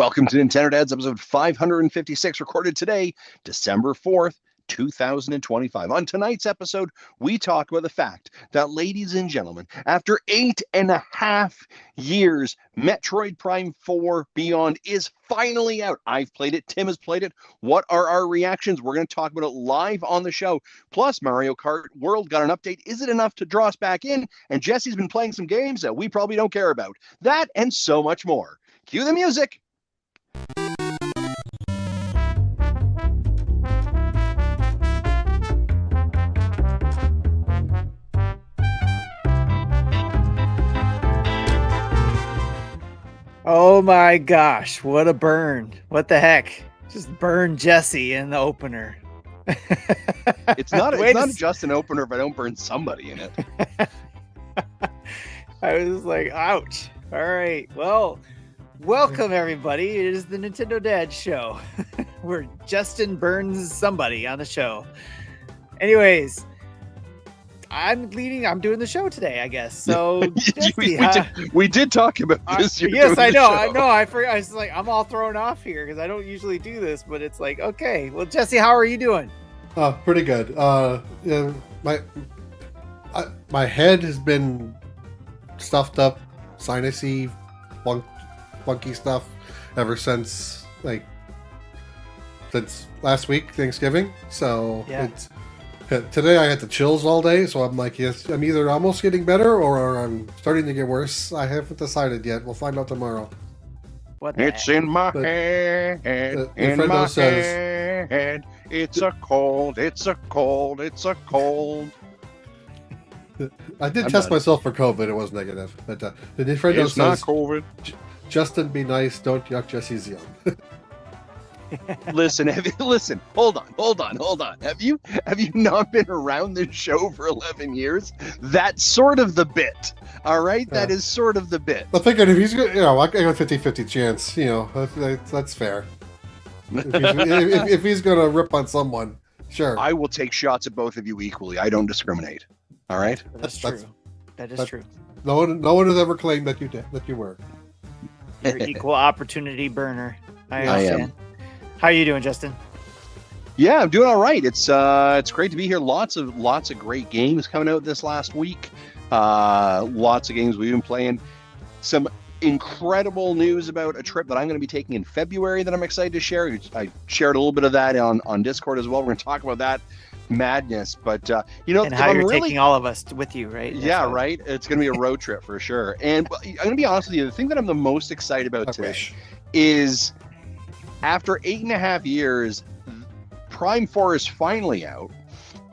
Welcome to Nintendo Dads episode 556, recorded today, December 4th, 2025. On tonight's episode, we talk about the fact that, ladies and gentlemen, after 8.5 years, Metroid Prime 4 Beyond is finally out. I've played it. Tim has played it. What are our reactions? We're going to talk about it live on the show. Plus, Mario Kart World got an update. Is it enough to draw us back in? And Jesse's been playing some games that we probably don't care about. That and so much more. Cue the music. Oh my gosh, what a burn. What the heck? Just burn Jesse in the opener. It's not just an opener if I don't burn somebody in it. I was like, ouch. All right. Well, welcome everybody. It is the Nintendo Dad Show where Justin burns somebody on the show. Anyways, I'm doing the show today, I guess. So we did talk about this. Yes, I know. I forgot. I was like, I'm all thrown off here because I don't usually do this, but it's like, okay. Well, Jesse, how are you doing? Pretty good. My head has been stuffed up, sinusy, funky stuff ever since last week, Thanksgiving. So yeah. Today I had the chills all day, so I'm like, yes, I'm either almost getting better or I'm starting to get worse. I haven't decided yet. We'll find out tomorrow. It's in my head, in my head. It's a cold, it's a cold, it's a cold. I did test myself for COVID. It was negative. But the Nintendo it's says, not COVID. Justin, be nice. Don't yuck Jesse's young. Listen, hold on. Have you not been around this show for 11 years? That's sort of the bit. All right? That is sort of the bit. I'm thinking if he's good, I got a 50-50 chance, that's fair. If he's going to rip on someone, sure. I will take shots at both of you equally. I don't discriminate. All right? That's true. That is true. No one has ever claimed that you were. You're an equal opportunity burner. I am. How are you doing, Justin? Yeah, I'm doing all right. It's great to be here. Lots of great games coming out this last week. Lots of games we've been playing. Some incredible news about a trip that I'm going to be taking in February that I'm excited to share. I shared a little bit of that on Discord as well. We're going to talk about that madness, but and how you're taking all of us with you, right? Right. It's going to be a road trip for sure. And I'm going to be honest with you. The thing that I'm the most excited about today is, after 8.5 years, Prime 4 is finally out,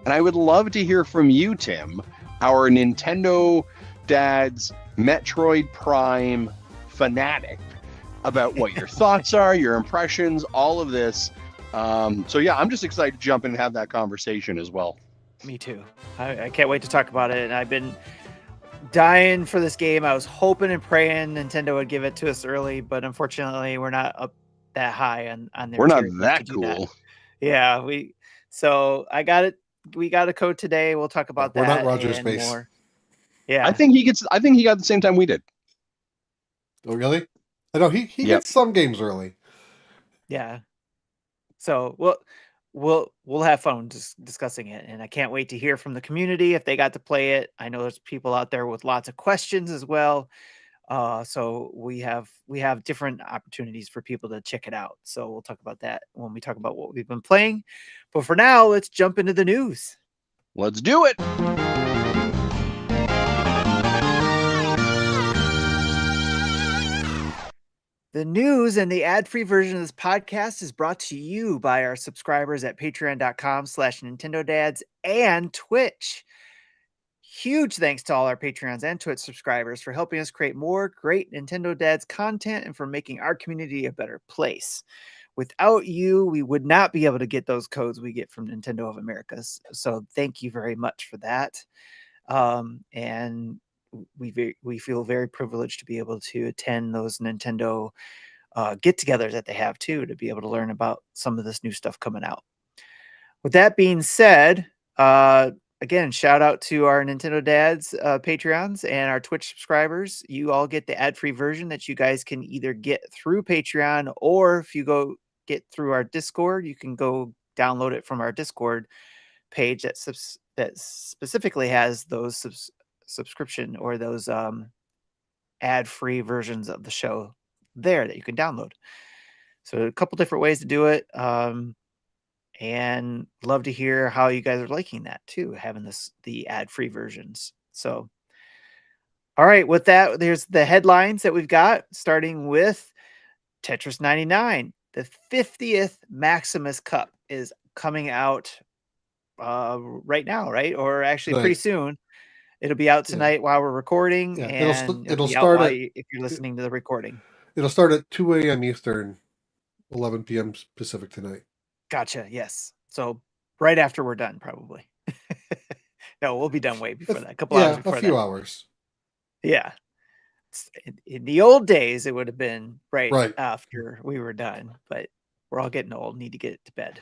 and I would love to hear from you, Tim, our Nintendo Dad's Metroid Prime fanatic, about what your thoughts are, your impressions, all of this. So yeah, I'm just excited to jump in and have that conversation as well. Me too. I can't wait to talk about it, and I've been dying for this game. I was hoping and praying Nintendo would give it to us early, but unfortunately we're not up that high on their We're not that cool. That. Yeah, so I got it. We got a code today. We'll talk about that. We're not Roger Space. More. Yeah. I think he got the same time we did. Oh really? I know he gets some games early. Yeah. So we'll have fun discussing it, and I can't wait to hear from the community if they got to play it. I know there's people out there with lots of questions as well. So we have different opportunities for people to check it out. So we'll talk about that when we talk about what we've been playing. But for now, let's jump into the news. Let's do it. The news and the ad-free version of this podcast is brought to you by our subscribers at patreon.com/NintendoDads and Twitch. Huge thanks to all our Patreons and Twitch subscribers for helping us create more great Nintendo Dads content and for making our community a better place. Without you, we would not be able to get those codes we get from Nintendo of America. So thank you very much for that. And we feel very privileged to be able to attend those Nintendo get-togethers that they have too, to be able to learn about some of this new stuff coming out. With that being said, again, shout out to our Nintendo Dads Patreons and our Twitch subscribers. You all get the ad-free version that you guys can either get through Patreon, or if you go get through our Discord, you can go download it from our Discord page that specifically has those subscription or those ad-free versions of the show there that you can download. So a couple different ways to do it. And love to hear how you guys are liking that too, having the ad-free versions. So, all right, with that, there's the headlines that we've got, starting with Tetris 99. The 50th Maximus Cup is coming out right now, right? Or actually pretty soon. It'll be out tonight while we're recording, and it'll start if you're listening to the recording. It'll start at 2 a.m. Eastern, 11 p.m. Pacific tonight. Gotcha. Yes. So right after we're done, probably. No, we'll be done way before that. A couple hours before that. A few hours. Yeah. In the old days, it would have been right after we were done, but we're all getting old, need to get to bed.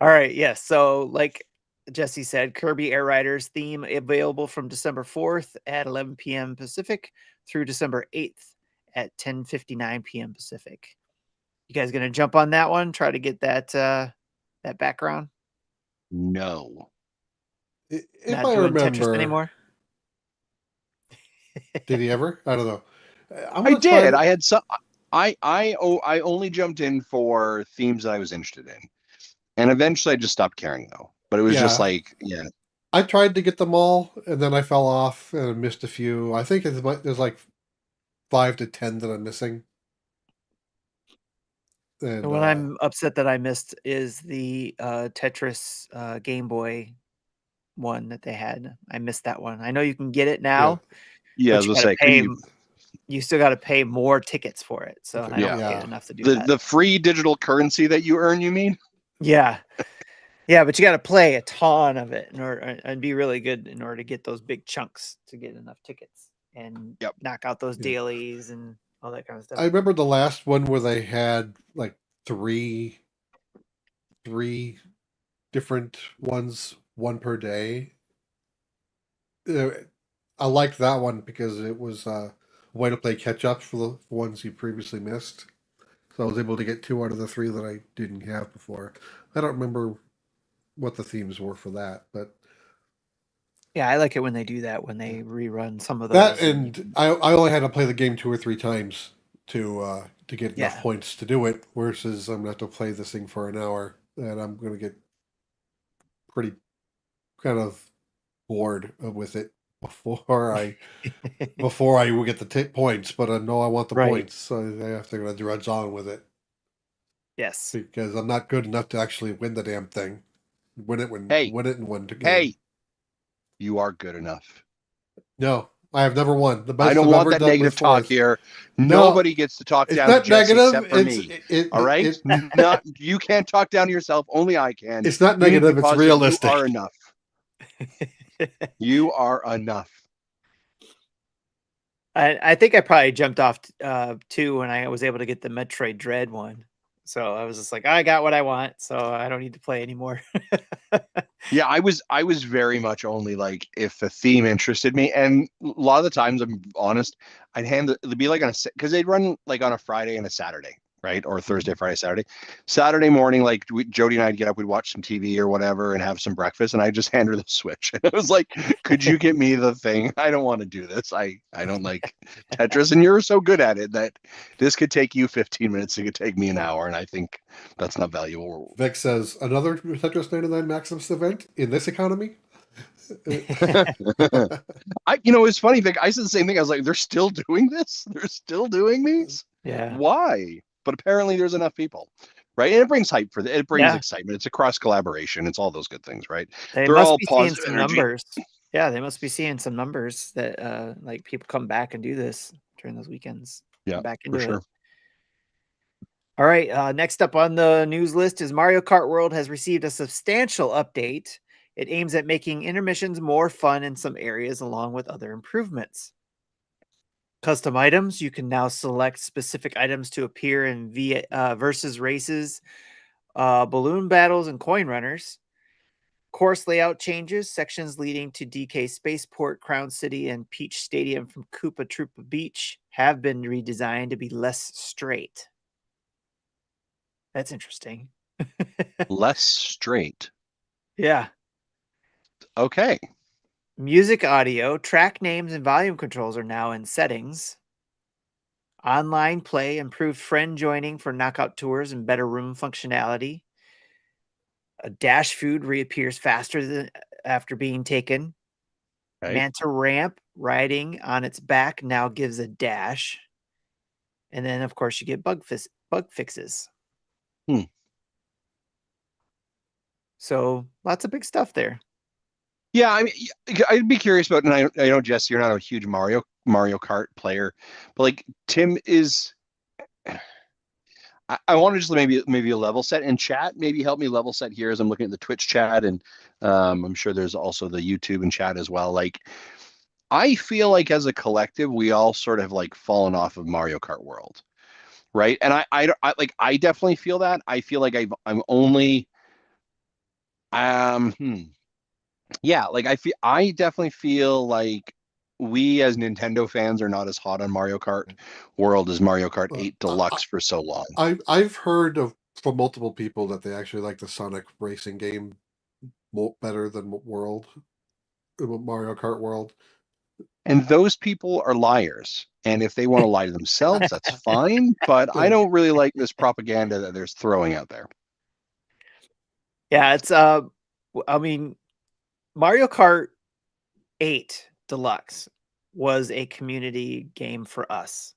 All right. Yes. So like Jesse said, Kirby Air Riders theme available from December 4th at 11 p.m. Pacific through December 8th at 10:59 p.m. Pacific. You guys gonna jump on that one? Try to get that background? No. If Not I doing remember, Tetris anymore. Did he ever? I don't know. I did. I had some. I only jumped in for themes that I was interested in, and eventually I just stopped caring though. But it was just like, I tried to get them all, and then I fell off and missed a few. I think there's like 5 to 10 that I'm missing. And what I'm upset that I missed is the Tetris Game Boy one that they had. I missed that one. I know you can get it now. Yeah, I was gonna say, you still got to pay more tickets for it. So I don't get enough to do that. The free digital currency that you earn, you mean? Yeah. Yeah, but you got to play a ton of it in order and be really good in order to get those big chunks to get enough tickets and knock out those dailies and all that kind of stuff. I remember the last one where they had like three different ones, one per day. I liked that one because it was a way to play catch up for the ones you previously missed. So I was able to get 2 out of the 3 that I didn't have before. I don't remember what the themes were for that, but yeah, I like it when they do that, when they rerun some of those. That, and I only had to play the game 2 or 3 times to get enough points to do it, versus I'm going to have to play this thing for an hour, and I'm going to get pretty kind of bored with it before I will get the points. But I know I want the points, so I have to drudge on with it. Yes, because I'm not good enough to actually win the damn thing. Win it in one game. Hey, you are good enough. No, I have never won. The best I don't want that negative talk here. Nobody gets to talk down to Jesse except for me. All right? You can't talk down to yourself. Only I can. It's not negative. It's realistic. You are enough. You are enough. I think I probably jumped off too when I was able to get the Metroid Dread one. So I was just like, I got what I want, so I don't need to play anymore. Yeah, I was very much only like if the theme interested me, and a lot of the times, I'm honest, it'd be like because they'd run like on a Friday and a Saturday, right? Or Thursday, Friday, Saturday. Saturday morning, like Jody and I'd get up, we'd watch some TV or whatever and have some breakfast, and I just hand her the Switch. And it was like, could you get me the thing? I don't want to do this. I don't like Tetris, and you're so good at it that this could take you 15 minutes. It could take me an hour, and I think that's not valuable. Vic says, another Tetris 99 Maximus event in this economy? It's funny, Vic. I said the same thing. I was like, they're still doing this? They're still doing these? Yeah. Why? But apparently there's enough people, right? And it brings hype it brings excitement. It's a cross collaboration. It's all those good things, right? They're all positive some numbers. Yeah, they must be seeing some numbers that like people come back and do this during those weekends. Yeah, back into for sure. it. All right. Next up on the news list is Mario Kart World has received a substantial update. It aims at making intermissions more fun in some areas, along with other improvements. Custom items. You can now select specific items to appear in versus races, balloon battles, and coin runners. Course layout changes. Sections leading to DK Spaceport, Crown City, and Peach Stadium from Koopa Troopa Beach have been redesigned to be less straight. That's interesting. Less straight. Yeah. Okay. Music audio, track names, and volume controls are now in settings. Online play, improved friend joining for knockout tours, and better room functionality. A dash food reappears faster than after being taken. Okay. Manta ramp riding on its back now gives a dash. And then, of course, you get bug fixes. So lots of big stuff there. Yeah, I mean, I'd be curious about, and I know, Jesse, you're not a huge Mario Kart player, but like Tim is. I want to just maybe a level set in chat. Maybe help me level set here as I'm looking at the Twitch chat, and I'm sure there's also the YouTube and chat as well. Like, I feel like as a collective, we all sort of like fallen off of Mario Kart World, right? And I definitely feel that. I feel like I'm only yeah, like I definitely feel like we as Nintendo fans are not as hot on Mario Kart World as Mario Kart 8 Deluxe for so long. I've heard from multiple people that they actually like the Sonic racing game better than Mario Kart World. And those people are liars. And if they want to lie to themselves, that's fine. But I don't really like this propaganda that they're throwing out there. Yeah, it's I mean, Mario Kart 8 Deluxe was a community game for us.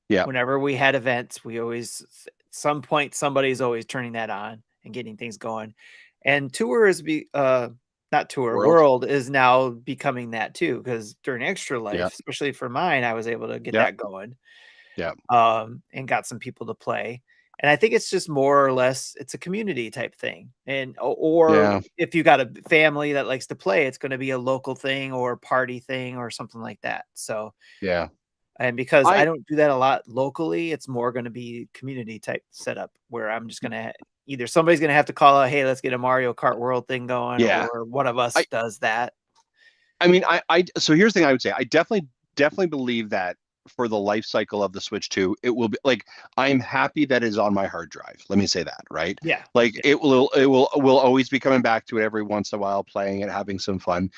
Yeah. Whenever we had events, we always, at some point, somebody's always turning that on and getting things going. And World is now becoming that too, because during Extra Life, especially for mine, I was able to get that going. Yeah. And got some people to play. And I think it's just more or less, it's a community type thing. And, or if you got a family that likes to play, it's going to be a local thing or a party thing or something like that. So, yeah. And because I don't do that a lot locally, it's more going to be community type setup where I'm just going to either somebody's going to have to call out, hey, let's get a Mario Kart World thing going, or one of us does that. I mean, so here's the thing I would say. I definitely believe that for the life cycle of the Switch 2, it will be like, I'm happy that it's on my hard drive. Let me say that, right? Yeah. Like we'll always be coming back to it every once in a while, playing it, having some fun.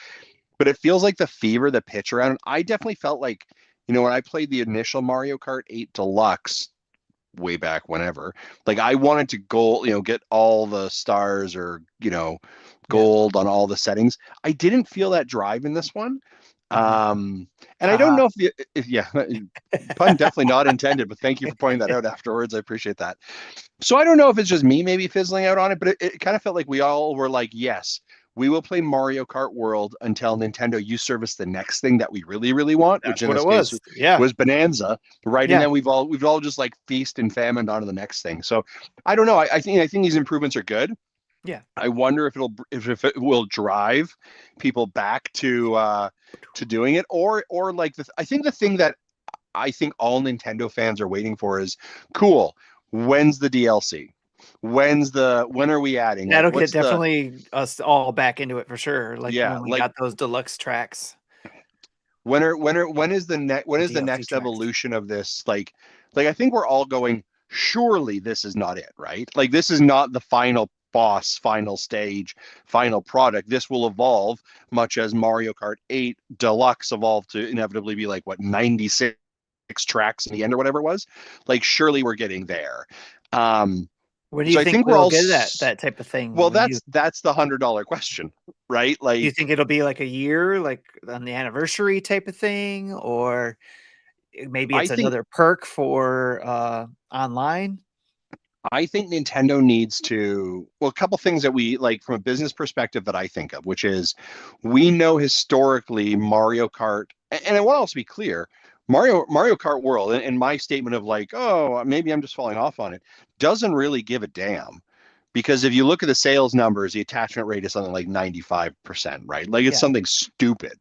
But it feels like the fever, the pitch around it. I definitely felt like, when I played the initial Mario Kart 8 Deluxe way back whenever, like I wanted to get all the stars or, gold on all the settings. I didn't feel that drive in this one. And I don't know if pun definitely not intended, but thank you for pointing that out afterwards. I appreciate that. So I don't know if it's just me maybe fizzling out on it, but it kind of felt like we all were like, yes, we will play Mario Kart World until Nintendo, you service the next thing that we really, really want, which in this case was Bonanza, right? And then we've all just like feast and famine onto the next thing. So I don't know. I think these improvements are good. Yeah. I wonder if it will drive people back to doing it, or like I think the thing that I think all Nintendo fans are waiting for is, cool, when's the DLC? When are we adding? That'll get definitely us all back into it for sure. Like when we got those deluxe tracks. When is the next evolution of this? Like I think we're all going, surely this is not it, right? Like this is not the final boss, final stage, final product. This will evolve, much as Mario Kart 8 Deluxe evolved to inevitably be like 96 tracks in the end or whatever it was. Like surely we're getting there. When do you think we'll get that type of thing? Well, that's the $100 question, right? Like, do you think it'll be like a year, like on the anniversary type of thing, or maybe it's another perk for online? I think Nintendo needs to, a couple things that we like from a business perspective that I think of, which is, we know historically Mario Kart, and I want to also be clear, Mario Kart World, and my statement of like, oh, maybe I'm just falling off on it, doesn't really give a damn. Because if you look at the sales numbers, the attachment rate is something like 95%, right? Like it's something stupid.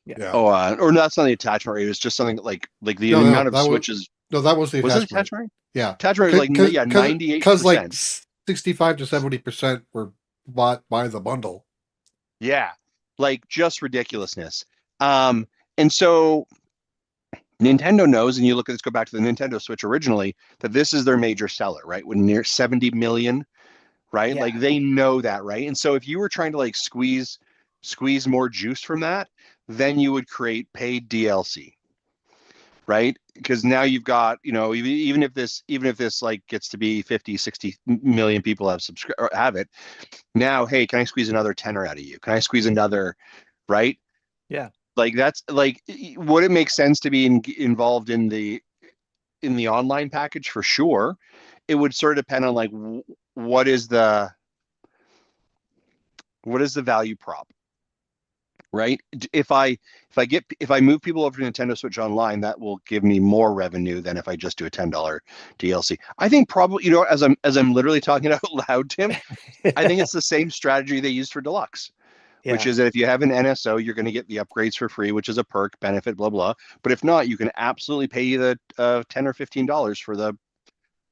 Yeah. Oh, or not something the attachment rate, it's just something like the amount of Switches. That was the attachment. Was it attachment rate? Yeah. Attachment rate was 98%. Because like 65 to 70% were bought by the bundle. Yeah, like just ridiculousness. Um, and so Nintendo knows, and you look at, let's go back to the Nintendo Switch originally, that this is their major seller, right? With near 70 million, right? Yeah. Like they know that, right? And so if you were trying to like squeeze more juice from that, then you would create paid DLC, right? Because now you've got, even if this like gets to be 50, 60 million people have it. Now, hey, can I squeeze another tenner out of you? Can I squeeze another, right? Yeah. Like that's like, would it make sense to be involved in the online package? For sure. It would sort of depend on like what is the value prop, right? If I move people over to Nintendo Switch Online, that will give me more revenue than if I just do a $10 DLC. I think probably, as I'm literally talking out loud, Tim, I think it's the same strategy they used for Deluxe, which Yeah. is that if you have an NSO, you're going to get the upgrades for free, which is a perk, benefit, blah blah. But if not, you can absolutely pay you the $10 or $15 for the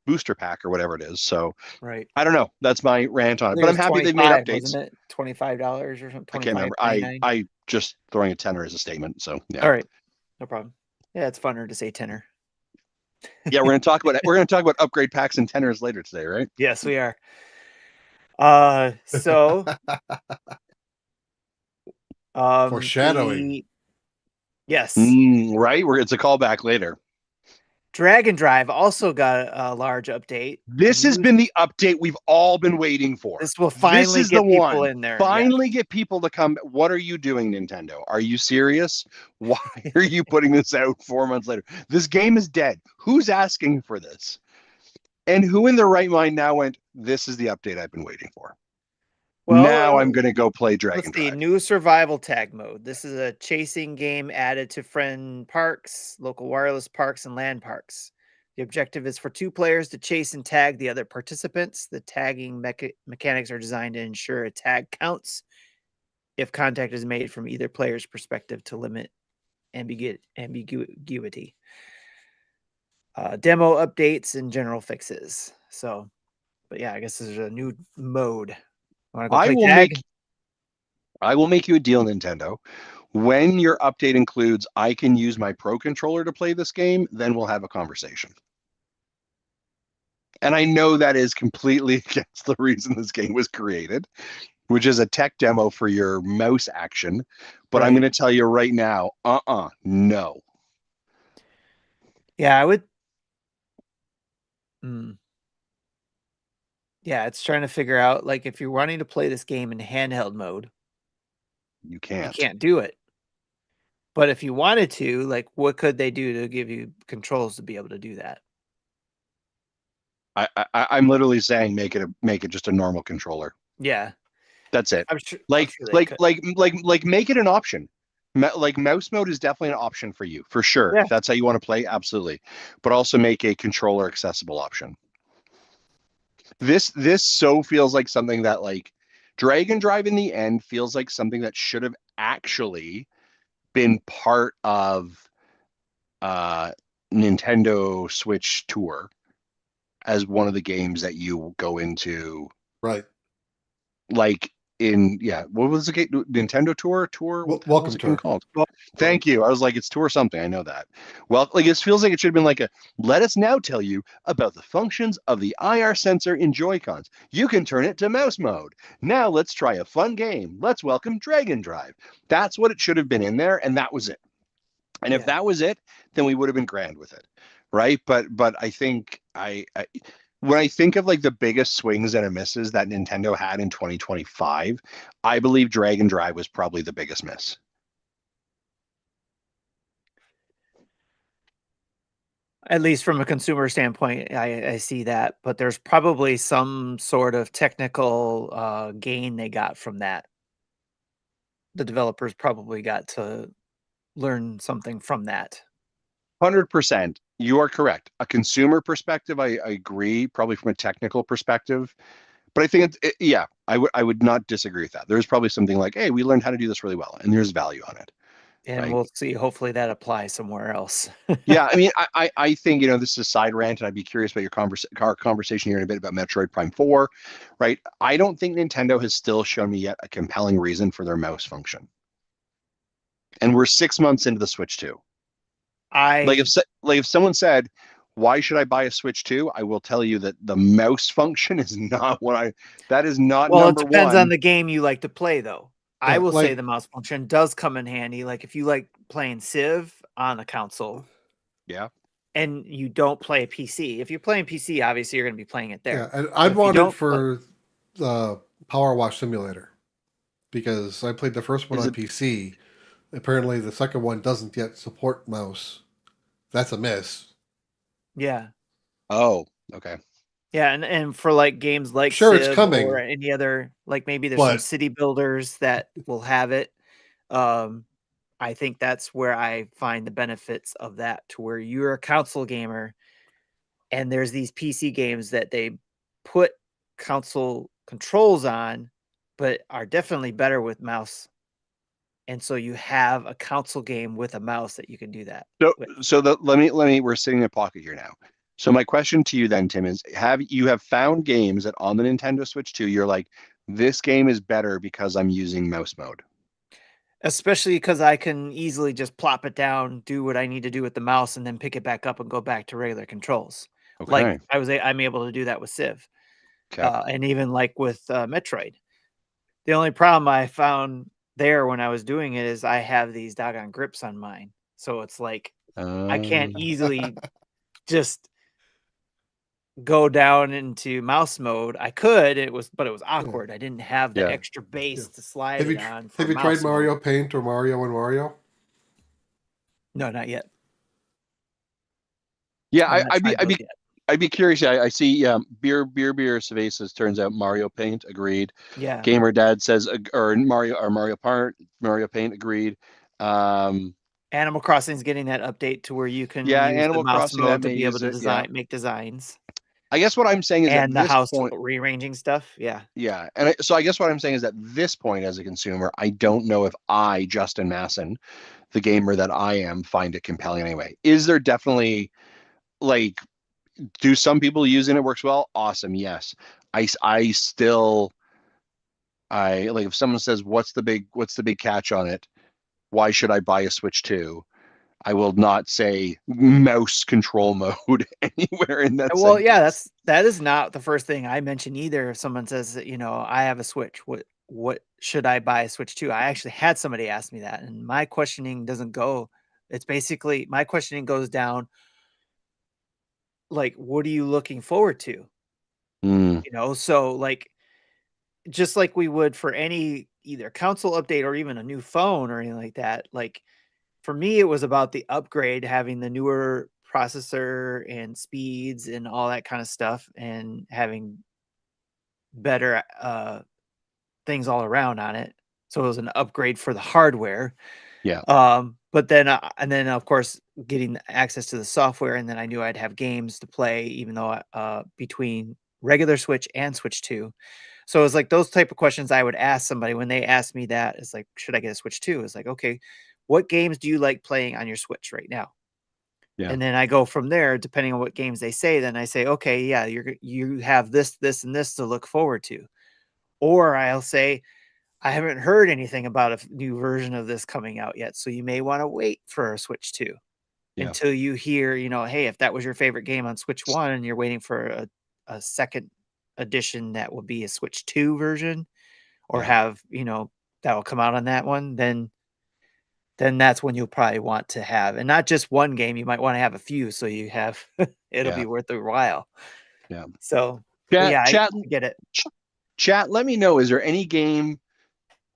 booster pack or whatever it is. So Right. I don't know. That's my rant on I it. think But it I'm was happy they've made 25, updates. wasn't it? $25 or something. I can't 25, remember. 29. I just throwing a tenner as a statement. So yeah. All right. No problem. Yeah, it's funner to say tenor. Yeah, we're gonna talk about upgrade packs and tenors later today, right? Yes, we are. So Foreshadowing. yes. Right? It's a callback later. Dragon Drive also got a large update. This has been the update we've all been waiting for. This will This finally is the get people one. in there. Finally get people to come. What are you doing, Nintendo? Are you serious? Why are you putting this out 4 months later? This game is dead. Who's asking for this? And who in their right mind now went, this is the update I've been waiting for. Now I'm Well, going to go play let's Dragon see. Drive. New survival tag mode. This is a chasing game added to friend parks, local wireless parks, and land parks. The objective is for two players to chase and tag the other participants. The tagging mechanics are designed to ensure a tag counts if contact is made from either player's perspective to limit ambiguity. Demo updates and general fixes. So, but yeah, I guess there's a new mode. Want to go I play will tag? make you a deal, Nintendo. When your update includes I can use my Pro controller to play this game, then we'll have a conversation. And I know that is completely against the reason this game was created, which is a tech demo for your mouse action. But I'm Right. going to tell you right now, no. Yeah, I would. Yeah, it's trying to figure out like if you're wanting to play this game in handheld mode, You you can't. can't do it. But if you wanted to, like, what could they do to give you controls to be able to do that? I'm literally saying make it just a normal controller. Yeah, That's it. I'm sure. Like I'm sure they like could. like make it an option. Like mouse mode is definitely an option for you, for sure. Yeah. If that's how you want to play, absolutely. But also make a controller accessible option. This so feels like something that like Dragon Drive in the end feels like something that should have actually been part of uh Nintendo Switch Tour as one of the games that you go into, Right. like what was the game? Nintendo Tour? What the hell was Welcome it game tour. called? Thank you. I was like, it's Tour something. I know that. Well, like it feels like it should have been like let us now tell you about the functions of the IR sensor in Joy-Cons. You can turn it to mouse mode. Now let's try a fun game. Let's welcome Dragon Drive. That's what it should have been in there, and that was it. And if that was it, then we would have been grand with it, right? But I think when I think of like the biggest swings and misses that Nintendo had in 2025, I believe Dragon Drive was probably the biggest miss. At least from a consumer standpoint, I see that, but there's probably some sort of technical gain they got from that. The developers probably got to learn something from that. 100%. You are correct. A consumer perspective, I agree, probably from a technical perspective. But I think I would not disagree with that. There's probably something like, hey, we learned how to do this really well, and there's value on it. And right? we'll see. Hopefully that applies somewhere else. Yeah, I mean, I think, this is a side rant, and I'd be curious about our conversation here in a bit about Metroid Prime 4, right? I don't think Nintendo has still shown me yet a compelling reason for their mouse function. And we're 6 months into the Switch 2. If someone said, why should I buy a Switch 2? I will tell you that the mouse function is not that is not well, number it depends one. on the game you like to play, though. I will say like- the mouse function does come in handy. Like if you like playing Civ on the console, Yeah. and you don't play a PC. If you're playing PC, obviously you're going to be playing it there. Yeah, and But I'd if you want it don't for the Power Wash Simulator because I played the first one Is on it- PC. Apparently, the second one doesn't yet support mouse. That's a miss. Yeah. Oh, okay. Yeah, and for like games like Sure, it's Civ coming. or any other, like maybe there's some But- city builders that will have it. I think that's where I find the benefits of that, to where you're a console gamer and there's these PC games that they put console controls on, but are definitely better with mouse. And so you have a console game with a mouse that you can do that with. Let me we're sitting in a pocket here now. So my question to you then, Tim, is have you found games that on the Nintendo Switch 2 you're like, this game is better because I'm using mouse mode? Especially because I can easily just plop it down, do what I need to do with the mouse, and then pick it back up and go back to regular controls. Okay. Like I'm able to do that with Civ, Okay. and even like with Metroid. The only problem I found there when I was doing it is I have these doggone grips on mine, so it's like I can't easily just go down into mouse mode. I could, but it was awkward. I didn't have the Yeah. extra base to slide Have it you on. have you mouse tried mode. Mario Paint or Mario and Mario? No, not yet. Yeah, I've not tried I'd those be yet. I'd be curious. I see beer Cervezas turns out Mario Paint, agreed. Yeah. Gamer Dad says or Mario Paint, agreed. Animal Crossing is getting that update to where you can Yeah, use Animal the mouse Crossing, that mode to may be able use to it, yeah. make designs. I guess what I'm saying is And at the this house point, rearranging stuff. Yeah. yeah, and so I guess what I'm saying is at this point as a consumer, I don't know if I, Justin Masson, the gamer that I am, find it compelling anyway. Is there definitely like, do some people use it and it works well? Awesome, yes. I still like if someone says what's the big catch on it? Why should I buy a Switch 2? I will not say mouse control mode anywhere in that Well, sentence. yeah, that is not the first thing I mention either. If someone says that, I have a Switch, what should I buy a Switch to? I actually had somebody ask me that, and my questioning doesn't go. It's basically my questioning goes down like, what are you looking forward to? So like, just like we would for any either console update or even a new phone or anything like that. Like for me, it was about the upgrade, having the newer processor and speeds and all that kind of stuff, and having better things all around on it. So it was an upgrade for the hardware. Yeah. But then and then of course getting access to the software, and then I knew I'd have games to play, even though between regular Switch and Switch 2. So it was like those type of questions I would ask somebody when they asked me that. It's like, should I get a Switch 2? It's like, okay, what games do you like playing on your Switch right now? Yeah. And then I go from there, depending on what games they say. Then I say, okay, yeah, you have this, this, and this to look forward to. Or I'll say, I haven't heard anything about a new version of this coming out yet, so you may want to wait for a Switch 2 until you hear, hey, if that was your favorite game on Switch 1 and you're waiting for a second edition that will be a Switch 2 version, or have, that will come out on that one, then that's when you'll probably want to have, and not just one game, you might want to have a few, so you have it'll be worth a while. Yeah. So Chat, I get it. Chat, let me know, is there any game,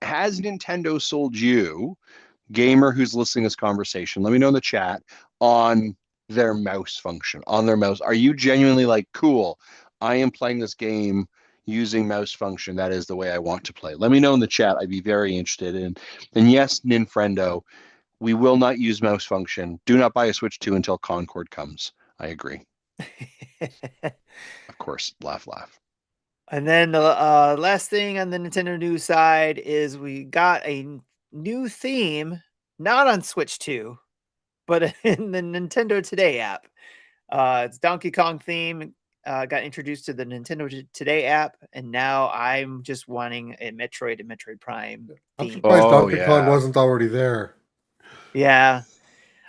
has Nintendo sold you, gamer who's listening to this conversation, let me know in the chat, on their mouse function, on their mouse. Are you genuinely like, cool, I am playing this game using mouse function, that is the way I want to play? Let me know in the chat. I'd be very interested in. And yes, Ninfrendo, we will not use mouse function. Do not buy a Switch 2 until Concord comes. I agree. Of course, laugh. And then the last thing on the Nintendo news side is we got a new theme, not on Switch 2, but in the Nintendo Today app. It's Donkey Kong theme. Got introduced to the Nintendo Today app, and now I'm just wanting a Metroid and Metroid Prime I'm theme. surprised Donkey Kong wasn't already there. Yeah.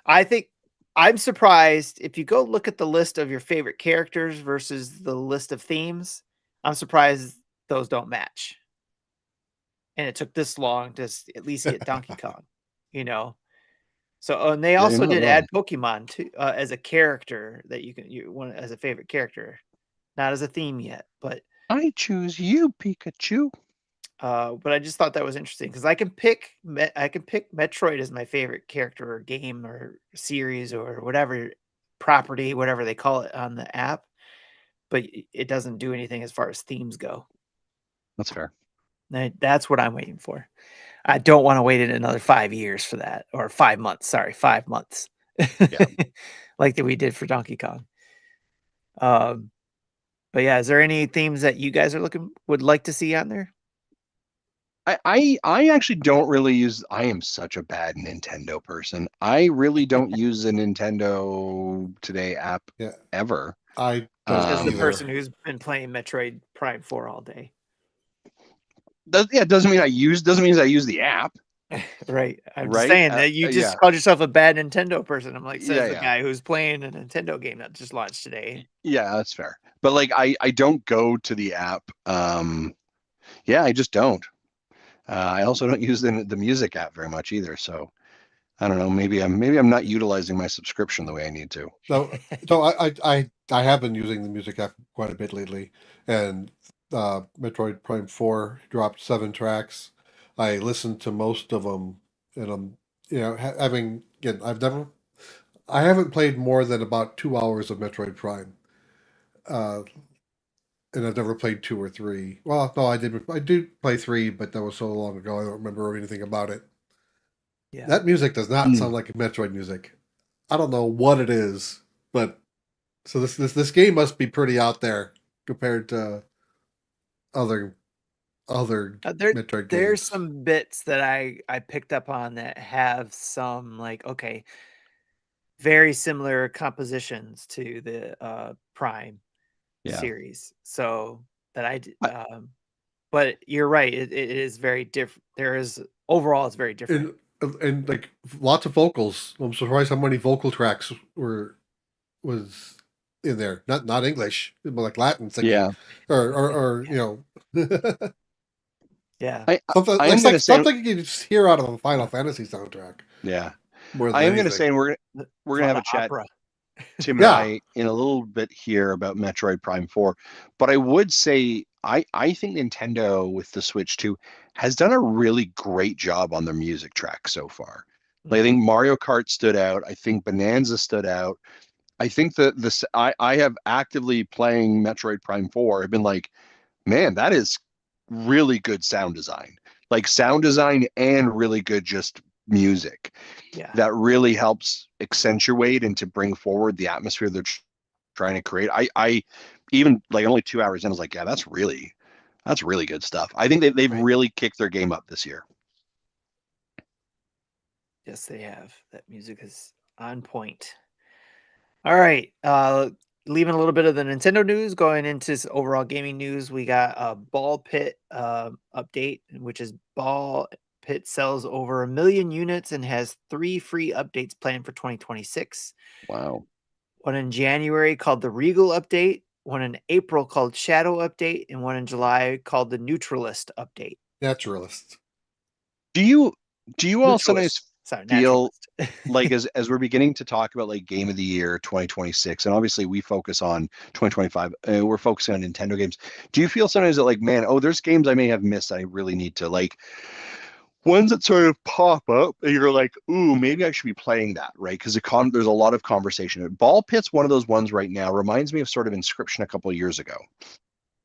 I think I'm surprised if you go look at the list of your favorite characters versus the list of themes, I'm surprised those don't match. And it took this long to at least get Donkey Kong, you know? So, and they also did add Pokemon too, as a character that you want as a favorite character, not as a theme yet, but I choose you, Pikachu. But I just thought that was interesting because I can pick Metroid as my favorite character or game or series or whatever property, whatever they call it on the app, but it doesn't do anything as far as themes go. That's fair. That's what I'm waiting for. I don't want to wait another 5 years for that, or 5 months. Sorry, 5 months. Yeah. Like that we did for Donkey Kong. But yeah, is there any themes that you guys would like to see on there? I actually don't really use. I am such a bad Nintendo person. I really don't use a Nintendo Today app ever. I don't as the person who's been playing Metroid Prime 4 all day. Doesn't mean I use the app. Right. I'm just saying that you just called yourself a bad Nintendo person. I'm like, says the guy who's playing a Nintendo game that just launched today. Yeah, that's fair. But like I don't go to the app. I just don't. I also don't use the music app very much either. So I don't know. Maybe I'm not utilizing my subscription the way I need to. So I have been using the music app quite a bit lately, and Metroid Prime 4 dropped 7 tracks. I listened to most of them, and I'm I haven't played more than about 2 hours of Metroid Prime. And I've never played 2 or 3. Well, no, I did play 3, but that was so long ago I don't remember anything about it. Yeah. That music does not sound like Metroid music. I don't know what it is, but so this game must be pretty out there compared to other Metroid games. There's some bits that I picked up on that have some very similar compositions to the Prime series. So that but you're right. It is very different. Overall it's very different. And like lots of vocals. I'm surprised how many vocal tracks was in there. Not English, but like Latin singing. Or yeah. Something you just hear out of a Final Fantasy soundtrack. Yeah. I am going to say, and we're going to have a chat, Tim and I, in a little bit here about Metroid Prime 4. But I would say I think Nintendo with the Switch 2 has done a really great job on their music track so far. Like, I think Mario Kart stood out. I think Bonanza stood out. I think I have actively playing Metroid Prime 4. I've been like, man, that is really good sound design. Like sound design and really good just music. Yeah. That really helps accentuate and to bring forward the atmosphere they're trying to create. I even like only 2 hours in, I was like, yeah, that's really good stuff. I think they've really kicked their game up this year. Yes, they have. That music is on point. All right. Leaving a little bit of the Nintendo news, going into overall gaming news, we got a Ball Pit update, which is Ball Pit sells over 1 million units and has 3 free updates planned for 2026. Wow. One in January called the Regal update, one in April called Shadow update, and one in July called the Neutralist update. Naturalist. Do you all sometimes feel like as we're beginning to talk about like game of the year 2026, and obviously we focus on 2025, we're focusing on Nintendo games. Do you feel sometimes that like, man, there's games I may have missed I really need to like, ones that sort of pop up and you're like, ooh, maybe I should be playing that, right? Because there's a lot of conversation. Ball Pit's one of those ones right now, reminds me of sort of Inscription a couple of years ago,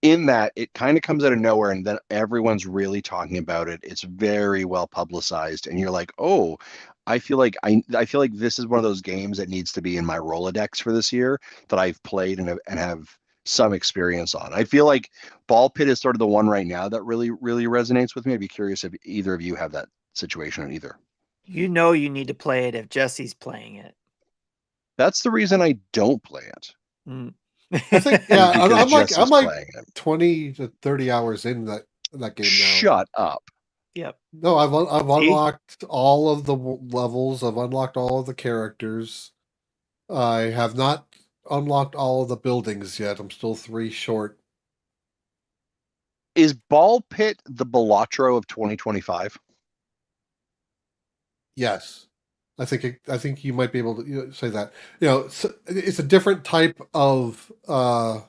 in that it kind of comes out of nowhere and then everyone's really talking about it. It's very well publicized and you're like, oh, I feel like this is one of those games that needs to be in my Rolodex for this year that I've played and have some experience on. I feel like Ball Pit is sort of the one right now that really, really resonates with me. I'd be curious if either of you have that situation or either. You know you need to play it if Jesse's playing it. That's the reason I don't play it. Mm. I think, yeah, I'm like playing it. 20 to 30 hours in that game now. Shut up. Yep. No, I've unlocked all of the levels. I've unlocked all of the characters. I have not unlocked all of the buildings yet. I'm still 3 short. Is Ball Pit the Balatro of 2025? Yes. I think you might be able to say that. It's a different type of not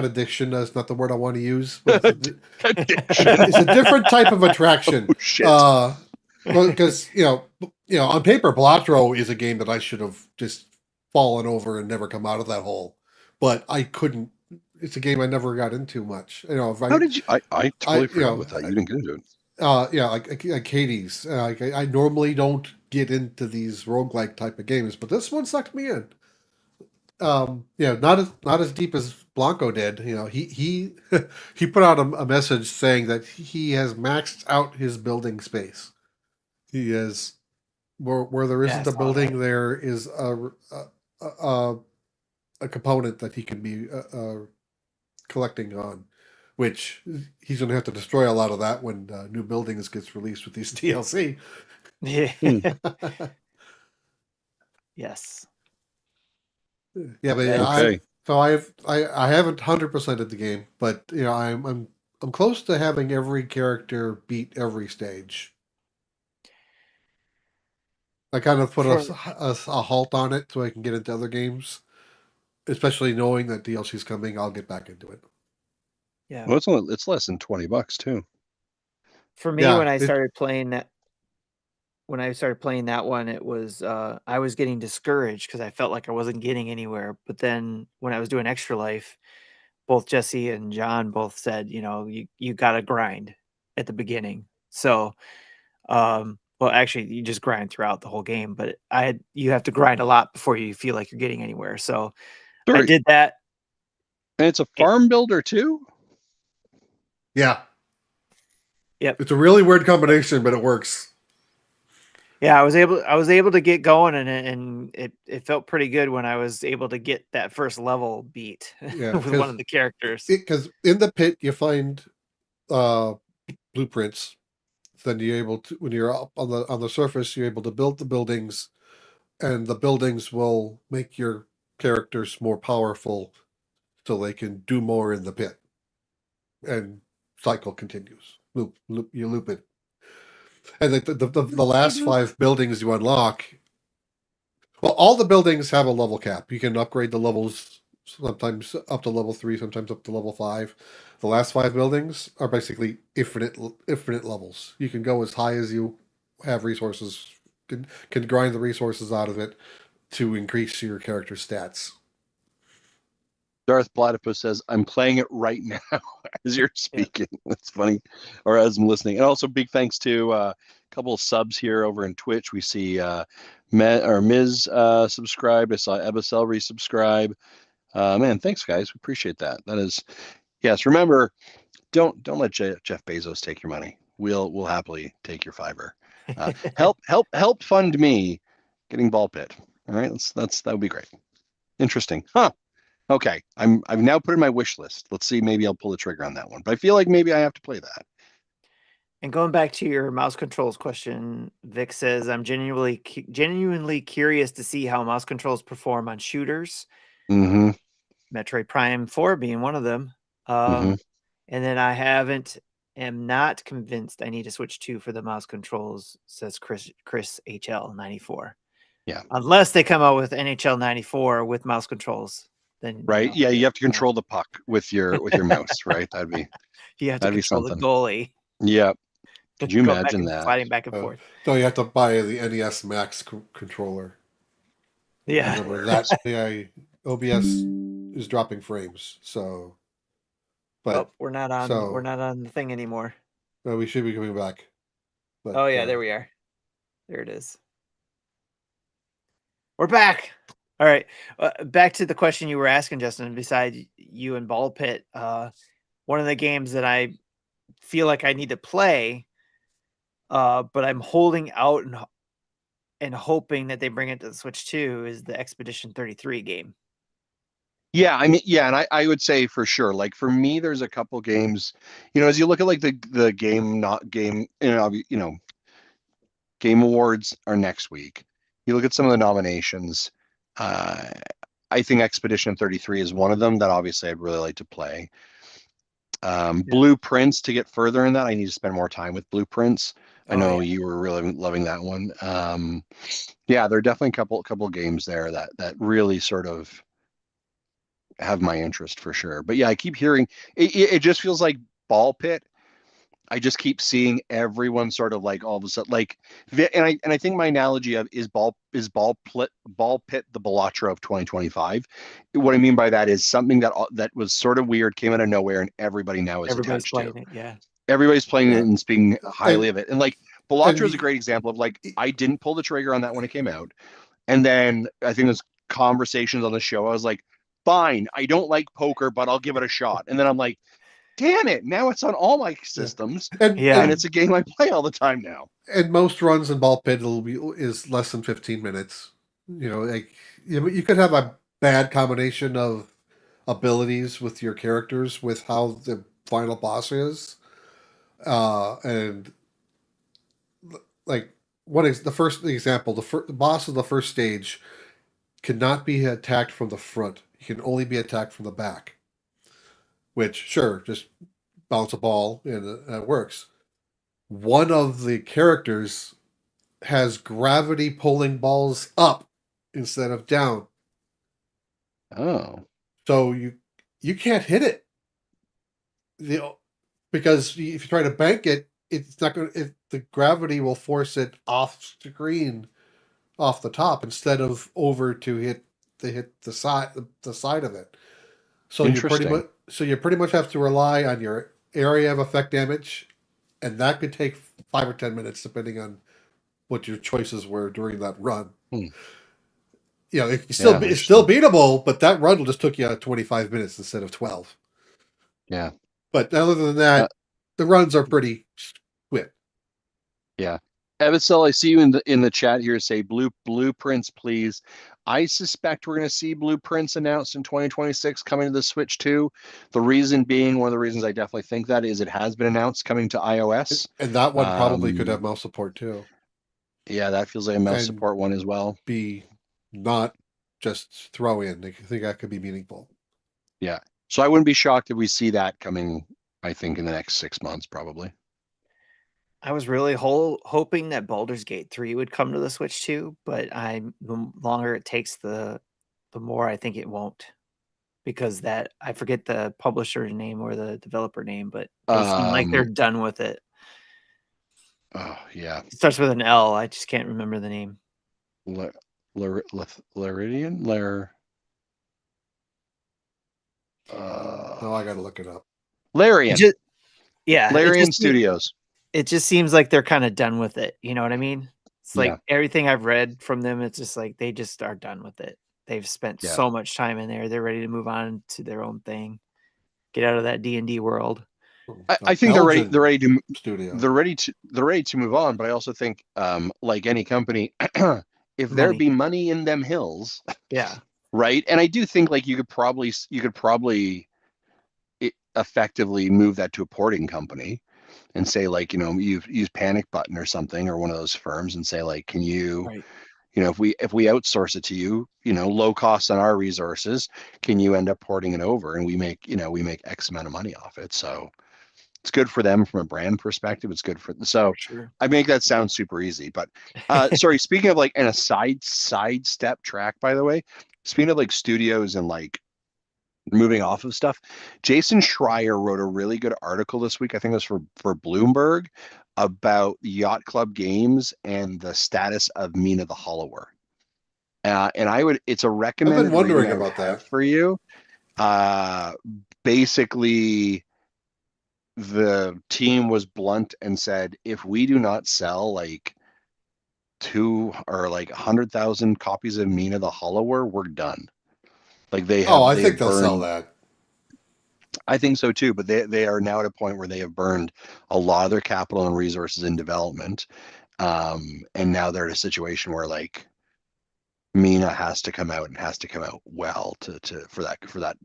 addiction. That's not the word I want to use. But Addiction. It's a different type of attraction. Oh, shit. Well, because on paper, Balatro is a game that I should have just fallen over and never come out of that hole, but I couldn't. It's a game I never got into much. How did you? I totally forgot with that. You didn't get into it. Like Hades. I normally don't get into these roguelike type of games, but this one sucked me in. Not as deep as Blanco did. He he put out a message saying that he has maxed out his building space. He has where there isn't a building, there is a component that he can be collecting on, which he's going to have to destroy a lot of that when New Buildings gets released with these DLC. Yeah. Yes. Yeah, but okay. I haven't 100%ed the game, but I'm close to having every character beat every stage. I kind of put a halt on it so I can get into other games, especially knowing that DLC is coming. I'll get back into it. Yeah. Well, it's less than $20 too. For me, when I started playing that one, it was I was getting discouraged because I felt like I wasn't getting anywhere. But then when I was doing Extra Life, both Jesse and John both said, you got to grind at the beginning. So, well, actually, you just grind throughout the whole game, but you have to grind a lot before you feel like you're getting anywhere. So I did that. And it's a farm builder too? Yeah. Yep. It's a really weird combination, but it works. Yeah, I was able to get going, and it felt pretty good when I was able to get that first level beat with one of the characters. Because in the pit you find blueprints. Then you're able to, when you're up on the surface, you're able to build the buildings, and the buildings will make your characters more powerful, so they can do more in the pit. And cycle continues. You loop it. And the last 5 buildings you unlock, well, all the buildings have a level cap. You can upgrade the levels sometimes up to level 3, sometimes up to level 5. The last 5 buildings are basically infinite levels. You can go as high as you have resources, can grind the resources out of it to increase your character's stats. Darth Platypus says, I'm playing it right now as you're speaking. Yeah. That's funny. Or as I'm listening. And also big thanks to a couple of subs here over in Twitch. We see Ms. subscribed. I saw Ebicel resubscribe. Man, thanks guys. We appreciate that. That is, yes. Remember, don't let Jeff Bezos take your money. We'll happily take your fiver. Help fund me getting Ball Pit. All right, that would be great. Interesting, huh? Okay, I've now put in my wish list. Let's see, maybe I'll pull the trigger on that one. But I feel like maybe I have to play that. And going back to your mouse controls question, Vic says, I'm genuinely curious to see how mouse controls perform on shooters. Mm-hmm. Metroid Prime 4 being one of them. And then am not convinced I need to switch to for the mouse controls, says Chris HL 94. Yeah. Unless they come out with NHL 94 with mouse controls. Then, right. Yeah, you have to control the puck with your mouse, right? That'd be control the goalie. Yeah. Could you imagine that? Sliding back and forth. So you have to buy the NES Max controller. Yeah. Remember that OBS is dropping frames, so. But we're not on the thing anymore. No, we should be coming back. But, there we are. There it is. We're back. All right. Back to the question you were asking, Justin. Besides you and Ball Pit, one of the games that I feel like I need to play But I'm holding out and hoping that they bring it to the Switch 2 is the Expedition 33 game. Yeah, I mean, yeah, and I would say for sure, like for me, there's a couple games, as you look at like the game, not game, Game Awards are next week. You look at some of the nominations. Uh, I think Expedition 33 is one of them that obviously I'd really like to play. Blueprints, to get further in that, I need to spend more time with Blueprints. I know you were really loving that one. Yeah, there are definitely a couple games there that really sort of have my interest for sure. But yeah, I keep hearing it just feels like Ball Pit. I just keep seeing everyone sort of like all of a sudden like, and I think my analogy of Ball Pit the Bellatra of 2025. What I mean by that is something that was sort of weird, came out of nowhere, and everybody now is Everybody's attached to. playing it, yeah. Everybody's playing it and speaking highly of it. And like Bellatra is and a great example of like I didn't pull the trigger on that when it came out, and then I think there's conversations on the show. I was like, fine, I don't like poker, but I'll give it a shot. And then I'm like, damn it, now it's on all my systems, and it's a game I play all the time now. And most runs in Ball Pit is less than 15 minutes. Like you could have a bad combination of abilities with your characters with how the final boss is, and like what is the first example? The boss of the first stage cannot be attacked from the front. He can only be attacked from the back. Which, sure, just bounce a ball and it works. One of the characters has gravity pulling balls up instead of down. Oh. So you can't hit it. Because if you try to bank it, it's not going to, the gravity will force it off screen, off the top, instead of over to hit the side of it. So you pretty much have to rely on your area of effect damage, and that could take 5 or 10 minutes depending on what your choices were during that run. It's still beatable, but that run will just took you 25 minutes instead of 12. Yeah. But other than that, the runs are pretty quick. Yeah. Evasil, I see you in the chat here. Say blueprints, please. I suspect we're going to see blueprints announced in 2026 coming to the Switch 2. The reason being, one of the reasons I definitely think that is it has been announced coming to iOS. And that one probably could have mouse support too. Yeah, that feels like a mouse support one as well. Be not just throw in. I think that could be meaningful. Yeah. So I wouldn't be shocked if we see that coming, I think, in the next 6 months, probably. I was really hoping that Baldur's Gate 3 would come to the Switch 2, but the longer it takes, the more I think it won't. Because I forget the publisher name or the developer name, but they seem like they're done with it. Oh, yeah. It starts with an L. I just can't remember the name. Laridian? I got to look it up. Larian. Larian Studios. It just seems like they're kind of done with it. You know what I mean? It's like everything I've read from them, it's just like they just are done with it. They've spent so much time in there. They're ready to move on to their own thing. Get out of that D&D world. I think they're ready to move on, but I also think like any company, if there be money in them hills, right? And I do think like you could probably effectively move that to a porting company and say like, you use Panic Button or something, or one of those firms, and say like, can you if we outsource it to you, low cost on our resources, can you end up porting it over, and we make X amount of money off it. So it's good for them from a brand perspective. It's good for sure. I make that sound super easy, but sorry, speaking of like, and a sidestep track, by the way, speaking of like studios and like moving off of stuff, Jason Schreier wrote a really good article this week. I think it was for Bloomberg, about Yacht Club Games and the status of Mina the Hollower. And it's a recommended. I've been wondering about that for you. Basically, the team was blunt and said, if we do not sell like 100,000 copies of Mina the Hollower, we're done. Like I think they'll sell that. I think so too, but they are now at a point where they have burned a lot of their capital and resources in development. And now they're in a situation where like Mina has to come out and has to come out well for that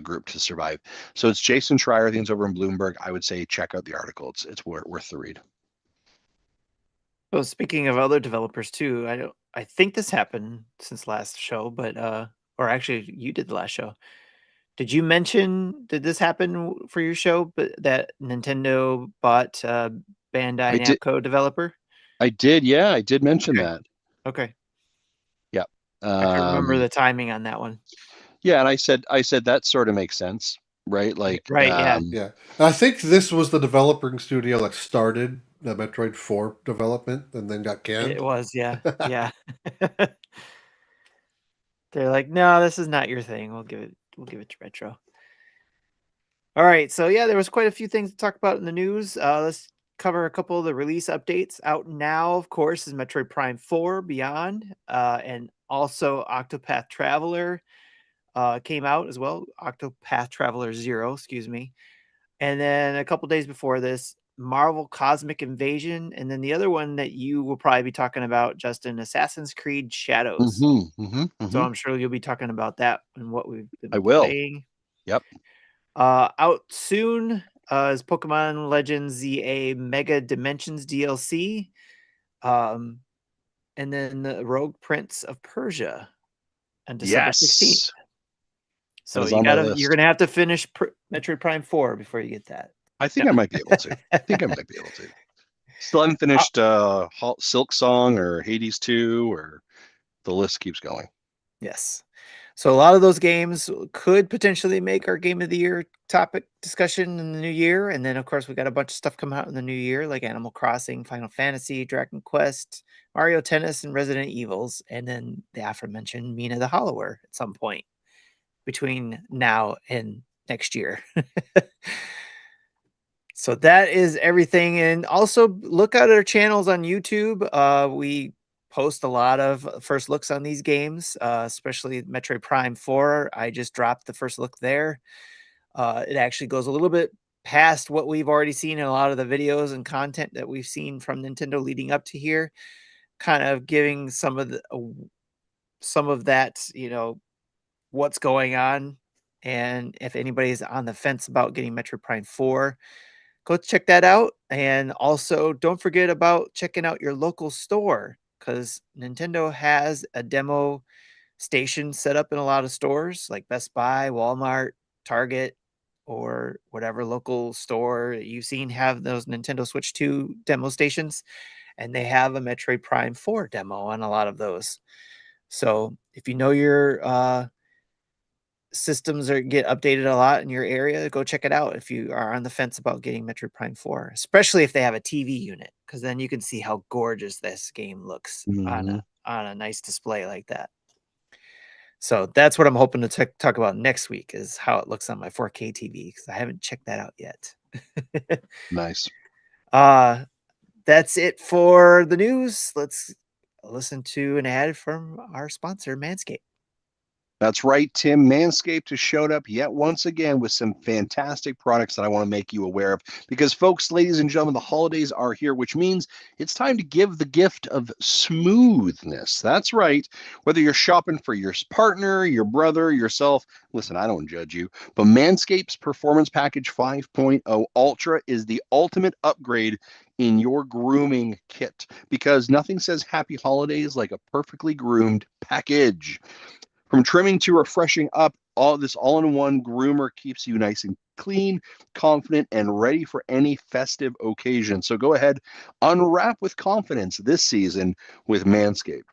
group to survive. So it's Jason Schreier, I think it's over in Bloomberg. I would say check out the article. It's worth the read. Oh, speaking of other developers too, I think this happened since last show, but or actually you did the last show. Did you mention, did this happen for your show, but that Nintendo bought Bandai Namco developer? I did, yeah, I did mention that. Okay. Yeah. I can remember the timing on that one. Yeah, and I said that sort of makes sense, right? Like, right, yeah. Yeah. I think this was the developing studio that started the Metroid 4 development and then got canned. It was, yeah. Yeah. They're like, no, this is not your thing. We'll give it to Retro. All right, so yeah, there was quite a few things to talk about in the news. Let's cover a couple of the release updates. Out now, of course, is Metroid Prime 4 Beyond, and also Octopath Traveler came out as well. Octopath Traveler 0, excuse me. And then a couple days before this, Marvel Cosmic Invasion, and then the other one that you will probably be talking about, Justin, Assassin's Creed Shadows. So I'm sure you'll be talking about that and what we've been playing. Yep. Out soon is Pokemon Legends ZA Mega Dimensions DLC. And then the Rogue Prince of Persia on December 16th. So you're gonna have to finish Metroid Prime 4 before you get that. I think I might be able to. Still haven't finished Silk Song or Hades 2, or the list keeps going. Yes. So a lot of those games could potentially make our Game of the Year topic discussion in the new year. And then, of course, we got a bunch of stuff coming out in the new year, like Animal Crossing, Final Fantasy, Dragon Quest, Mario Tennis, and Resident Evils. And then the aforementioned Mina the Hollower at some point between now and next year. So that is everything. And also look at our channels on YouTube. We post a lot of first looks on these games, especially Metroid Prime 4. I just dropped the first look there. It actually goes a little bit past what we've already seen in a lot of the videos and content that we've seen from Nintendo leading up to here, kind of giving some of that, what's going on. And if anybody's on the fence about getting Metroid Prime 4, go check that out. And also don't forget about checking out your local store, because Nintendo has a demo station set up in a lot of stores like Best Buy, Walmart, Target, or whatever local store you've seen have those Nintendo Switch 2 demo stations. And they have a Metroid Prime 4 demo on a lot of those. So if you know your systems get updated a lot in your area, go check it out if you are on the fence about getting Metroid Prime 4, especially if they have a TV unit, because then you can see how gorgeous this game looks on a nice display like that. So that's what I'm hoping to talk about next week, is how it looks on my 4K TV, because I haven't checked that out yet. Nice. That's it for the news. Let's listen to an ad from our sponsor, Manscaped. That's right, Tim. Manscaped has showed up yet once again with some fantastic products that I want to make you aware of. Because, folks, ladies and gentlemen, the holidays are here, which means it's time to give the gift of smoothness. That's right. Whether you're shopping for your partner, your brother, yourself, listen, I don't judge you, but Manscaped's Performance Package 5.0 Ultra is the ultimate upgrade in your grooming kit, because nothing says happy holidays like a perfectly groomed package. From trimming to refreshing up, all-in-one groomer keeps you nice and clean, confident, and ready for any festive occasion. So go ahead, unwrap with confidence this season with Manscaped.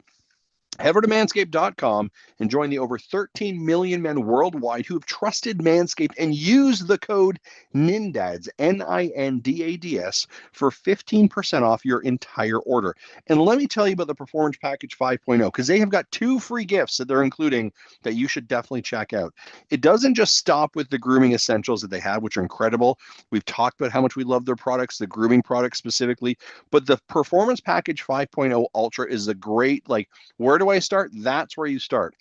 Head over to manscaped.com and join the over 13 million men worldwide who have trusted Manscaped and use the code NINDADS, NINDADS, for 15% off your entire order. And let me tell you about the Performance Package 5.0, because they have got 2 free gifts that they're including that you should definitely check out. It doesn't just stop with the grooming essentials that they have, which are incredible. We've talked about how much we love their products, the grooming products specifically, but the Performance Package 5.0 Ultra is a great, where do I start? That's where you start.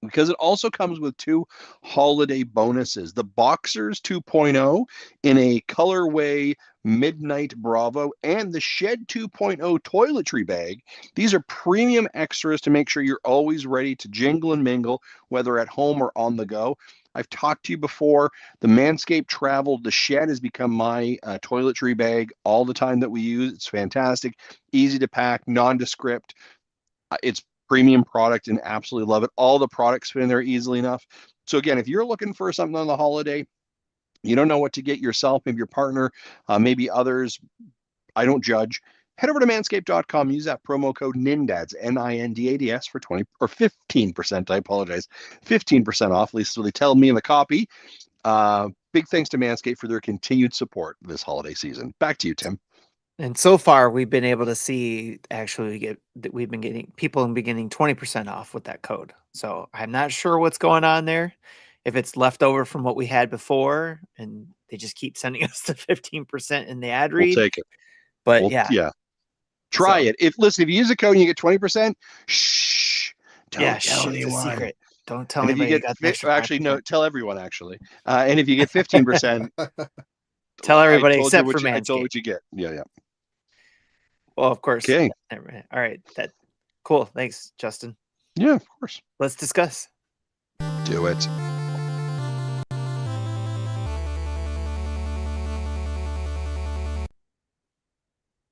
because it also comes with 2 holiday bonuses. The Boxers 2.0 in a colorway Midnight Bravo and the Shed 2.0 toiletry bag. These are premium extras to make sure you're always ready to jingle and mingle, whether at home or on the go. I've talked to you before. The Manscaped Travel, the Shed has become my toiletry bag all the time that we use. It's fantastic, easy to pack, nondescript. It's premium product and absolutely love it. All the products fit in there easily enough. So again, if you're looking for something on the holiday, you don't know what to get yourself, maybe your partner, maybe others, I don't judge. Head over to manscaped.com, use that promo code NINDADS, NINDADS, for 20 or 15%. I apologize, 15% off, at least so they tell me in the copy. Big thanks to Manscaped for their continued support this holiday season. Back to you, Tim. And so far, we've been able to see we've been getting 20% off with that code. So I'm not sure what's going on there. If it's left over from what we had before, and they just keep sending us the 15% in the ad read. We'll take it. But yeah. Try it. If you use a code and you get 20%, shh. Don't tell anyone. It's a secret. Don't tell and anybody. If you get actually, no, tell everyone actually. And if you get 15%, tell everybody except for Manscaped. I told what you get. Yeah. Well, of course. Okay. All right. Cool. Thanks, Justin. Yeah, of course. Let's discuss. Do it.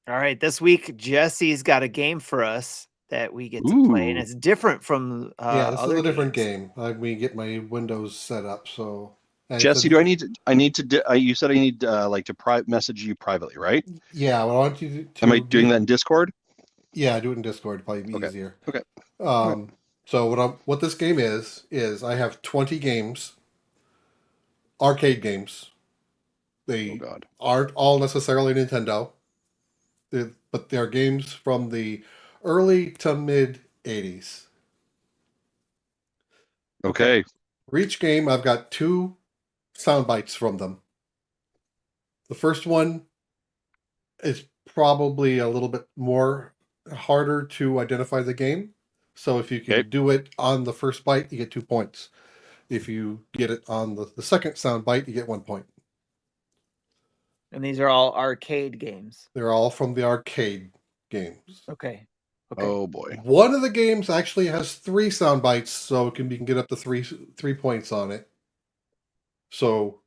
All right. This week, Jesse's got a game for us that we get to play, and it's different from this is a different game. We get my Windows set up. So Jesse, do I need to you said I need to message you privately, right? Yeah, well, I want you to am I doing that in Discord? Yeah, do it in Discord, probably easier. Okay. So what this game is I have 20 games, arcade games. They aren't all necessarily Nintendo, but they're games from the early to mid 80s. Okay. For each game, I've got 2 sound bites from them. The first one is probably a little bit more harder to identify the game. So if you can do it on the first bite, you get 2 points. If you get it on the second sound bite, you get 1 point. And these are all arcade games. They're all from the arcade games. Okay. Oh boy. One of the games actually has 3 sound bites, so you can get up to 3 points on it. So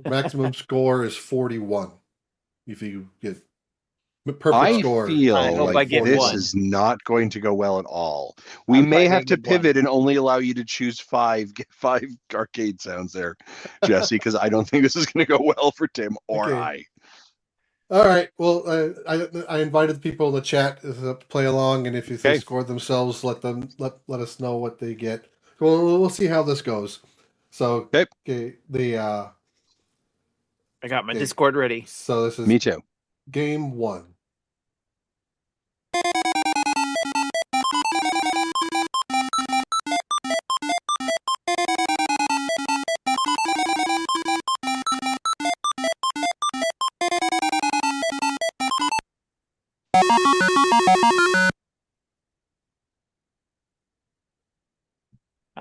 maximum score is 41. If you get perfect score. I feel like this is not going to go well at all. We may have to pivot and only allow you to choose 5 arcade sounds there, Jesse, because I don't think this is going to go well for Tim or I. All right. Well, I invited people in the chat to play along, and if they score themselves, let us know what they get. We'll see how this goes. So I got my Discord ready. So this is me too. Game 1.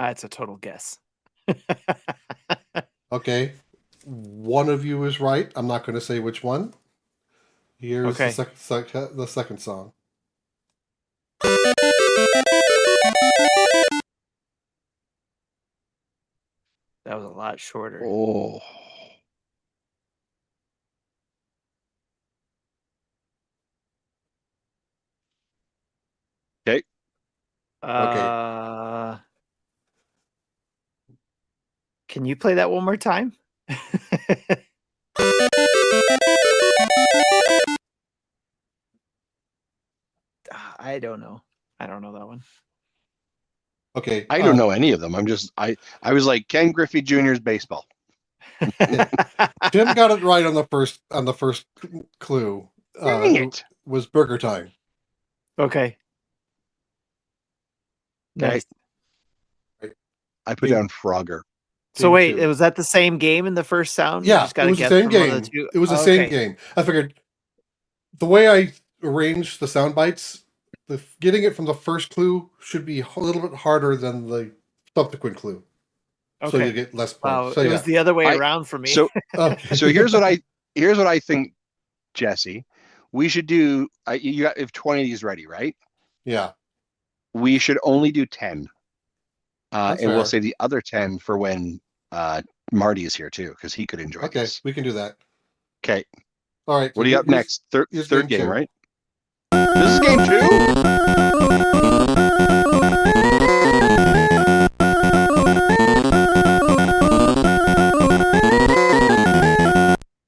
It's a total guess. Okay. One of you is right. I'm not going to say which one. Here's the second song. That was a lot shorter. Oh. Okay. Can you play that one more time? I don't know. I don't know that one. Okay. I don't know any of them. I was like Ken Griffey Jr.'s baseball. Tim got it right on the first clue. It was Burger Time. Okay. Nice. I put down Frogger. So wait, was that the same game in the first sound? Yeah, it was the same game. It was the same game. I figured the way I arranged the sound bites, getting it from the first clue should be a little bit harder than the subsequent clue. Okay. So you get less points. Wow, So it was the other way around for me. So, okay. so here's what I think, Jesse. We should do. You got if 20 of these ready, right? Yeah. We should only do 10. That's and we'll fair. say the other 10 for when Marty is here too, because he could enjoy Okay, this. we can do that. Okay. All right. What do you got next? Third game, two. right? This is game 2?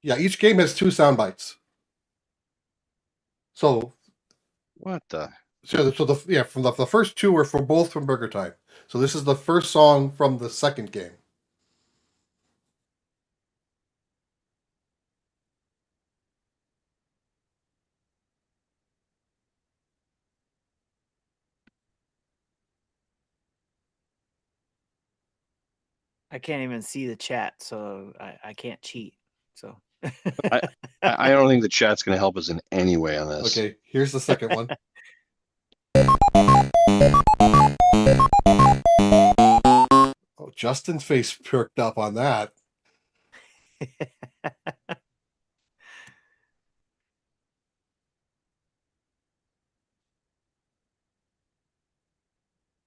Yeah, each game has 2 sound bites. So What the? from the first 2 are both from Burger Time. So this is the first song from the second game. I can't even see the chat, so I can't cheat. So I don't think the chat's going to help us in any way on this. Okay, here's the second one. Oh, Justin's face perked up on that.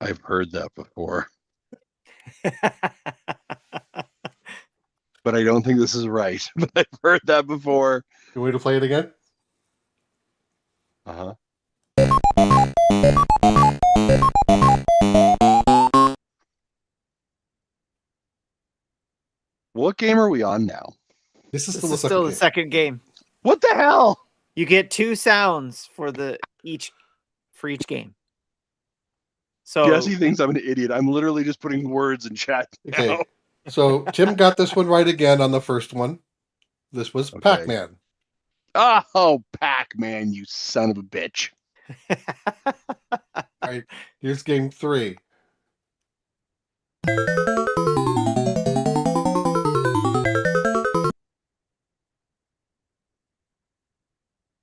I've heard that before, but I don't think this is right. But I've heard that before. You want me to play it again? Uh-huh. What game are we on now? This is This still is the second game. What the hell? You get 2 sounds for each game. So Jesse thinks I'm an idiot. I'm literally just putting words in chat now. Okay. So Tim got this one right again on the first one. This was Okay. Pac-Man. Oh, Pac-Man, you son of a bitch. All right, here's game 3.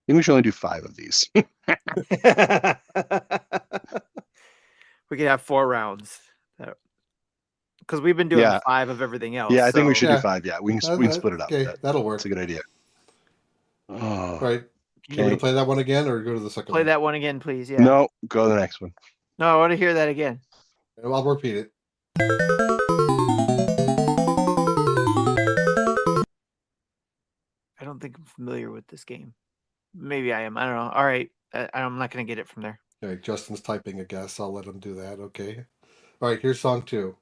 I think we should only do 5 of these. we could have 4 rounds. Because we've been doing 5 of everything else. Yeah, I think we should do 5. Yeah, we can split it up. Okay, that'll work. That's a good idea. Oh. Right. You want me to play that one again or go to the second one? Play that one again, please. Yeah. No, go to the next one. No, I want to hear that again. I'll repeat it. I don't think I'm familiar with this game. Maybe I am. I don't know. All right. I'm not going to get it from there. Okay, Justin's typing a guess. I'll let him do that. Okay. All right, here's song 2.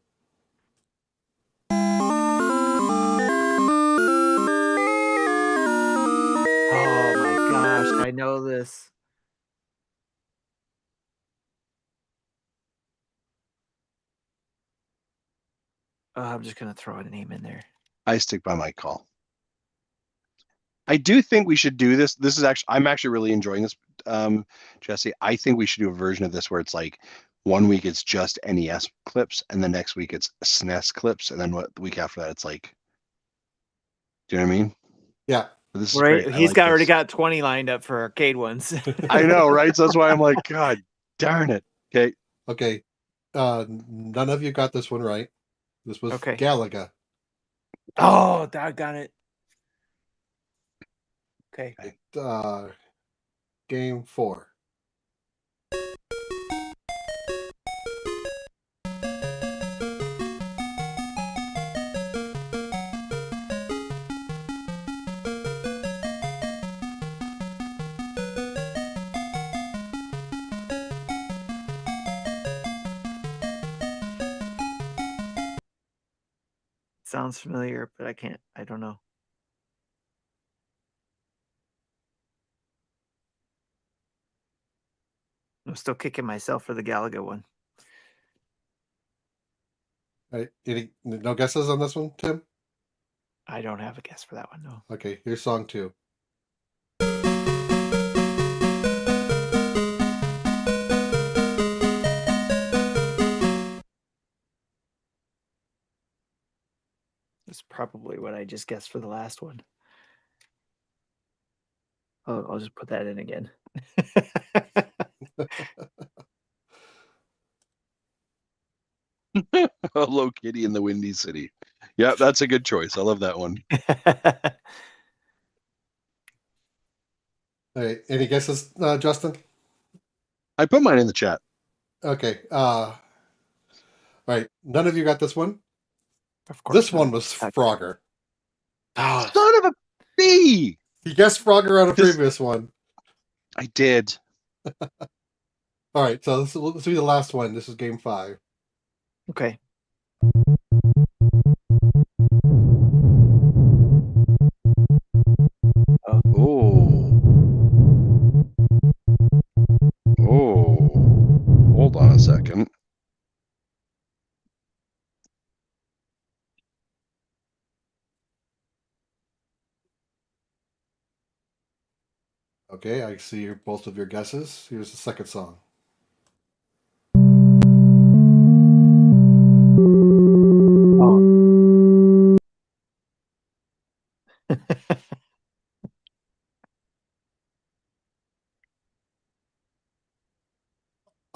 Oh my gosh, I know this. Oh, I'm just going to throw a name in there. I stick by my call. I do think we should do this. This is I'm actually really enjoying this, Jesse. I think we should do a version of this where it's like 1 week it's just NES clips, and the next week it's SNES clips, and then the week after that it's like, do you know what I mean? Yeah. This is right. Great. He's already got 20 lined up for arcade ones. I know, right? So that's why I'm like, God darn it. Okay. Okay. None of you got this one right. This was Galaga. Oh, doggone it. Okay. Game 4. Sounds familiar, but I don't know. I'm still kicking myself for the Galaga one. Right. No guesses on this one, Tim? I don't have a guess for that one, no. Okay, here's song 2. That's probably what I just guessed for the last one. Oh, I'll just put that in again. Hello Kitty in the Windy City. Yeah, that's a good choice. I love that one. All right. Any guesses, Justin? I put mine in the chat. Okay. All right. None of you got this one. Of course. This one was Frogger. Oh, Son of a bee! You guessed Frogger on a previous one. I did. All right. So this will be the last one. This is game 5. okay. Oh. Oh. Hold on a second. Okay. I see both of your guesses. Here's the second song.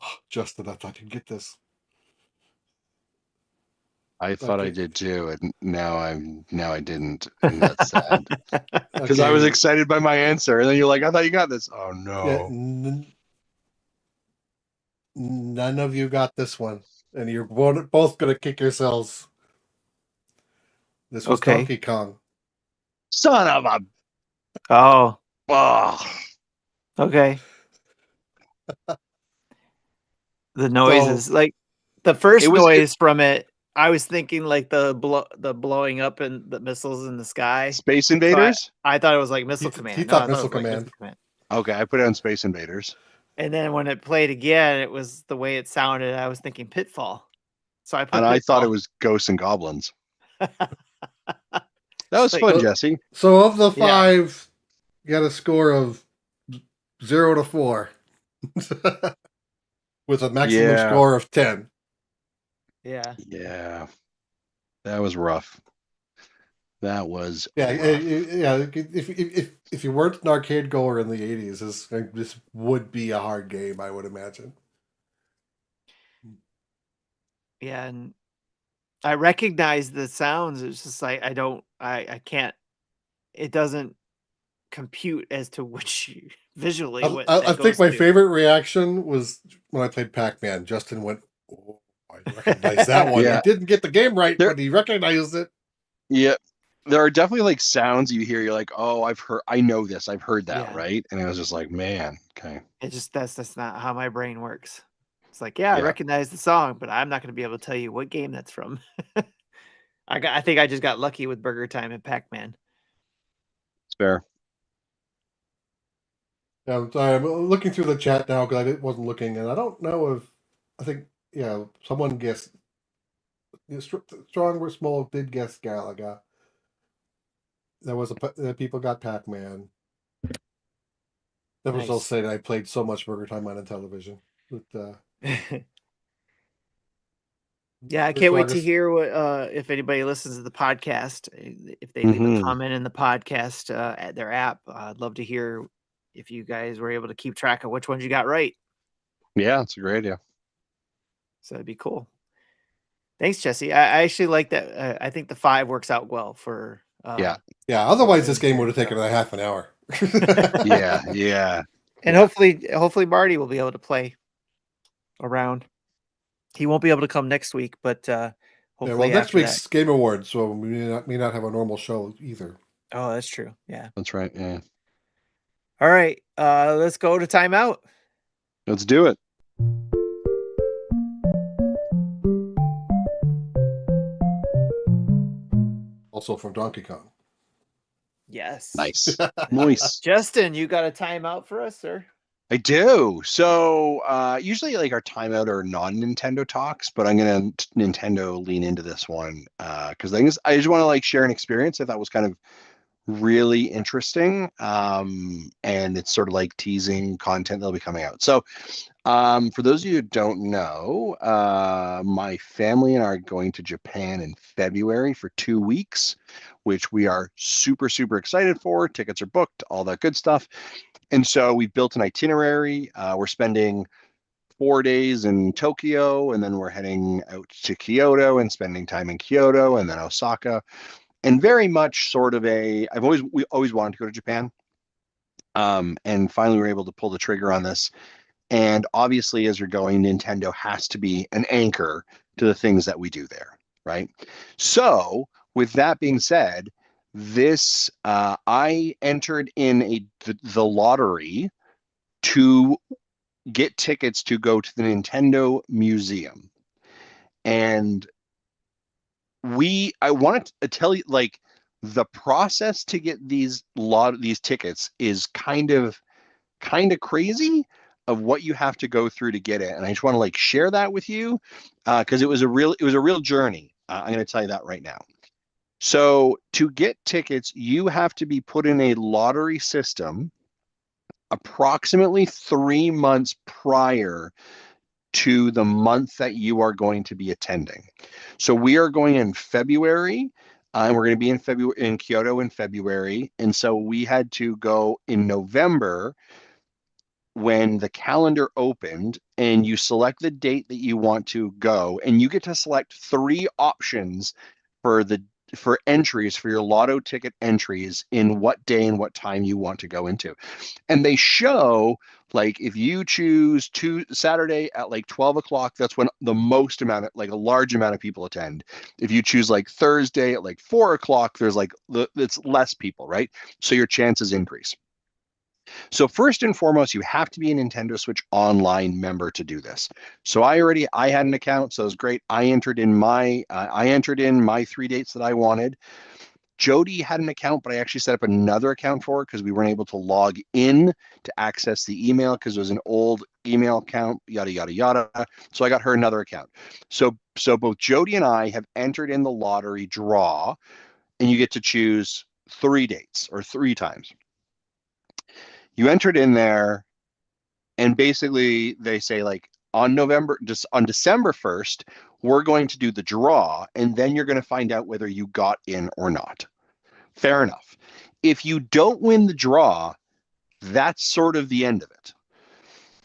Oh, Justin, I thought you'd get this. I thought I did too, and now I didn't, and that's sad. Because Okay. I was excited by my answer, and then you're like, I thought you got this. Oh no. Yeah, none of you got this one, and you're both gonna kick yourselves. This was Okay. Donkey Kong. Son of a Oh, oh. okay. The noises, like the first noise from it, I was thinking like the blowing up and the missiles in the sky. Space Invaders? So I thought it was like Missile Command. He No, thought I thought Missile it was like Command. Missile Command. Okay, I put it on Space Invaders. And then when it played again, it was the way it sounded. I was thinking Pitfall. So I put And Pitfall. I thought it was Ghosts and Goblins. That was like, fun, Jesse. So of the 5, you got a score of 0 to 4. With a maximum score of 10. Yeah. Yeah. That was rough. That was rough. Yeah. If you weren't an arcade goer in the 80s, this would be a hard game, I would imagine. Yeah, and I recognize the sounds. It's just like I can't. It doesn't compute as to which visually. I think my favorite reaction was when I played Pac-Man. Justin went, "Oh, I recognize that one." Yeah. He didn't get the game right, but he recognized it. Yeah. There are definitely like sounds you hear. You're like, oh, I know this. I've heard that, right? And I was just like, man, okay. It just that's not how my brain works. It's like, I recognize the song, but I'm not going to be able to tell you what game that's from. I think I just got lucky with Burger Time and Pac-Man. It's fair. I'm sorry, I'm looking through the chat now because I wasn't looking, and I don't know if I think someone guessed. Strong or Small did guess Galaga. There was people got Pac-Man. That was also saying I played so much Burger Time on television. But, yeah, I can't wait to hear what if anybody listens to the podcast. If they leave a comment in the podcast at their app, I'd love to hear if you guys were able to keep track of which ones you got right. Yeah, it's a great idea. So it'd be cool. Thanks, Jesse. I actually like that. I think the 5 works out well for. Yeah. Otherwise, this game would have taken a half an hour. Yeah. And hopefully Marty will be able to play around. He won't be able to come next week, but hopefully next week's Game Awards, so we may not have a normal show either. Oh, that's true. Yeah, that's right. Yeah. All right, let's go to timeout. Let's do it. Also from Donkey Kong. Yes. Nice. Nice. Justin, you got a timeout for us, sir? I do. So usually like our timeout are non-Nintendo talks, but I'm gonna Nintendo lean into this one because I just want to like share an experience I thought was kind of really interesting. And it's sort of like teasing content that'll be coming out. So for those of you who don't know, my family and I are going to Japan in February for 2 weeks, which we are super, super excited for. Tickets are booked, all that good stuff. And so we've built an itinerary. We're spending 4 days in Tokyo, and then we're heading out to Kyoto and spending time in Kyoto and then Osaka. And very much sort of we always wanted to go to Japan. And finally we were able to pull the trigger on this. And obviously, as you're going, Nintendo has to be an anchor to the things that we do there, right? So with that being said, I entered in the lottery to get tickets to go to the Nintendo Museum. And I want to tell you, like, the process to get these tickets is kind of crazy of what you have to go through to get it. And I just want to like share that with you because it was a real journey. I'm going to tell you that right now. So to get tickets, you have to be put in a lottery system approximately 3 months prior to the month that you are going to be attending. So we are going in February, and we're going to be in Kyoto in February. And so we had to go in November when the calendar opened, and you select the date that you want to go, and you get to select 3 options for entries for your lotto ticket entries in what day and what time you want to go into. And they show, like, if you choose Saturday at like 12 o'clock, that's when the most amount of, like, a large amount of people attend. If you choose like Thursday at like 4 o'clock, there's like it's less people, right? So your chances increase. So first and foremost, you have to be a Nintendo Switch Online member to do this. So I had an account, so it was great. I entered in my 3 dates that I wanted. Jody had an account, but I actually set up another account for her because we weren't able to log in to access the email because it was an old email account, yada, yada, yada. So I got her another account. So both Jody and I have entered in the lottery draw, and you get to choose 3 dates or 3 times. You entered in there, and basically they say, like, on December 1st, we're going to do the draw, and then you're going to find out whether you got in or not. Fair enough. If you don't win the draw, that's sort of the end of it.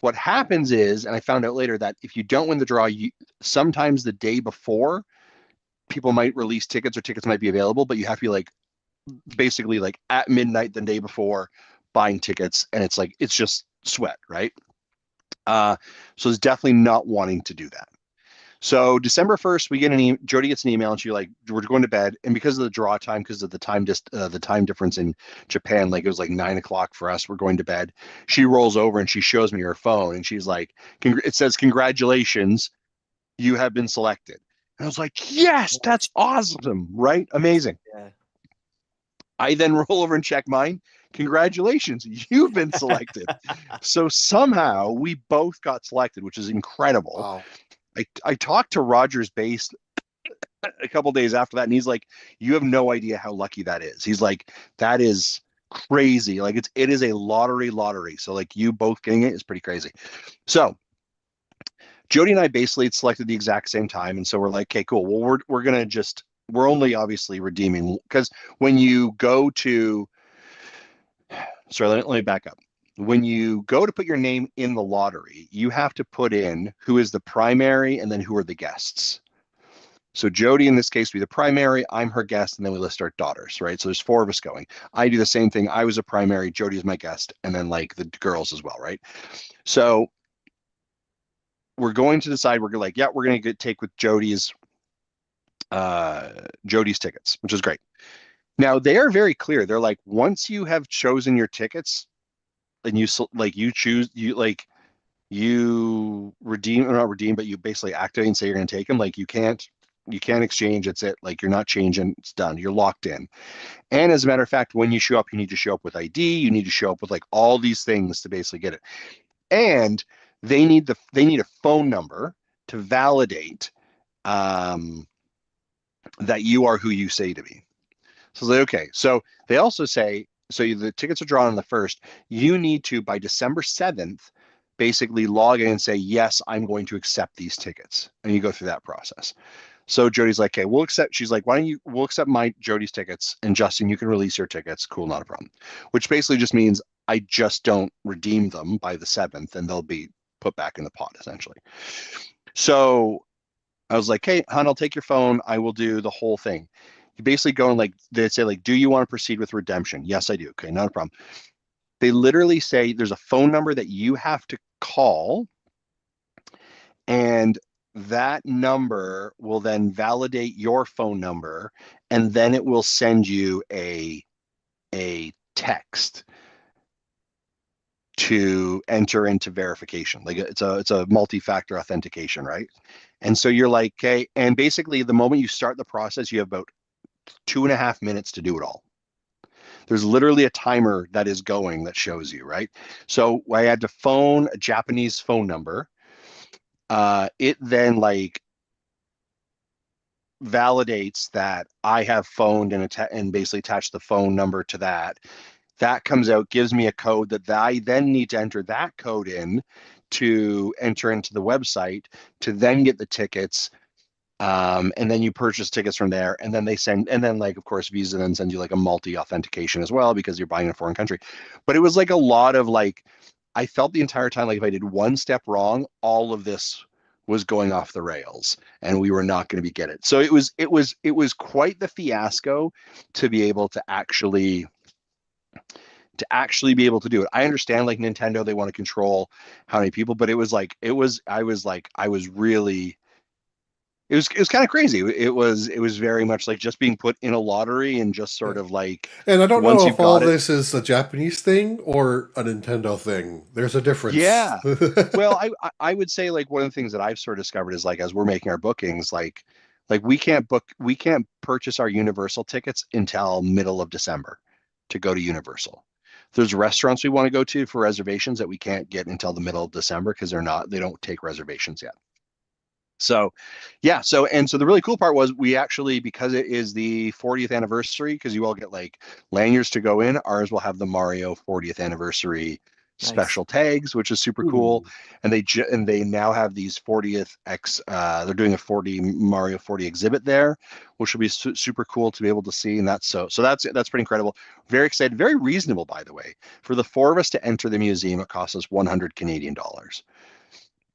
What happens is, and I found out later, that if you don't win the draw, sometimes the day before, people might release tickets or tickets might be available, but you have to be like basically like at midnight the day before buying tickets, and it's just sweat, right? So it's definitely not wanting to do that. So December 1st, Jody gets an email, and she's like, we're going to bed. And because of the draw time, because of the time difference in Japan, like it was like 9 o'clock for us, we're going to bed. She rolls over and she shows me her phone, and she's like, it says, "Congratulations, you have been selected." And I was like, yes, that's awesome, right? Amazing. Yeah. I then roll over and check mine. Congratulations, you've been selected. So somehow we both got selected, which is incredible. Wow. I talked to Rogers Base a couple days after that, and he's like, you have no idea how lucky that is. He's like, that is crazy. Like it is a lottery. So like you both getting it is pretty crazy. So Jody and I basically selected the exact same time, and so we're like, okay, cool. Well, we're only obviously redeeming, because when you go to, sorry, let me back up. When you go to put your name in the lottery, you have to put in who is the primary and then who are the guests. So Jody, in this case, will be the primary, I'm her guest, and then we list our daughters, right? So there's 4 of us going. I do the same thing. I was a primary, Jody is my guest, and then like the girls as well, right? So we're going to decide, we're like, yeah, we're going to take with Jody's tickets, which is great. Now they are very clear. They're like, once you have chosen your tickets, and you redeem, or not redeem, but you basically activate and say you're going to take them. Like you can't exchange. It's it. Like you're not changing. It's done. You're locked in. And as a matter of fact, when you show up, you need to show up with ID. You need to show up with like all these things to basically get it. And they need a phone number to validate that you are who you say to be. So like, okay. So they also say, so the tickets are drawn on the 1st. You need to, by December 7th, basically log in and say, yes, I'm going to accept these tickets. And you go through that process. So Jody's like, okay, we'll accept. She's like, we'll accept Jody's tickets, and Justin, you can release your tickets. Cool, not a problem. Which basically just means I just don't redeem them by the 7th, and they'll be put back in the pot, essentially. So I was like, hey, hon, I'll take your phone. I will do the whole thing. You basically go and like, they say like, do you want to proceed with redemption? Yes, I do. Okay, not a problem. They literally say there's a phone number that you have to call, and that number will then validate your phone number, and then it will send you a text to enter into verification. Like it's a multi-factor authentication, right? And so you're like, okay, and basically the moment you start the process, you have about 2.5 minutes to do it all. There's literally a timer that is going that shows you, right? So I had to phone a Japanese phone number. It then like validates that I have phoned and basically attached the phone number to that. That comes out, gives me a code that I then need to enter that code in to enter into the website to then get the tickets. And then you purchase tickets from there, and then they send, and then like, of course, Visa then sends you like a multi-authentication as well because you're buying in a foreign country. But it was like a lot of like, I felt the entire time like if I did one step wrong, all of this was going off the rails and we were not going to get it. So it was quite the fiasco to be able to actually be able to do it. I understand like Nintendo, they want to control how many people, but I was really, it was kind of crazy. It was very much like just being put in a lottery and just sort of like, and I don't once know you've if all got it, this is a Japanese thing or a Nintendo thing. There's a difference. yeah. Well, I would say like one of the things that I've sort of discovered is like as we're making our bookings, like we can't purchase our Universal tickets until middle of December to go to Universal. There's restaurants we want to go to for reservations that we can't get until the middle of December because they don't take reservations yet. So, yeah. So the really cool part was we actually, because it is the 40th anniversary, because you all get like lanyards to go in, ours will have the Mario 40th anniversary special tags, which is super cool. And they now have these 40th they're doing a Mario 40 exhibit there, which will be super cool to be able to see. And that's that's pretty incredible. Very excited, very reasonable, by the way. For the four of us to enter the museum, it costs us 100 Canadian dollars.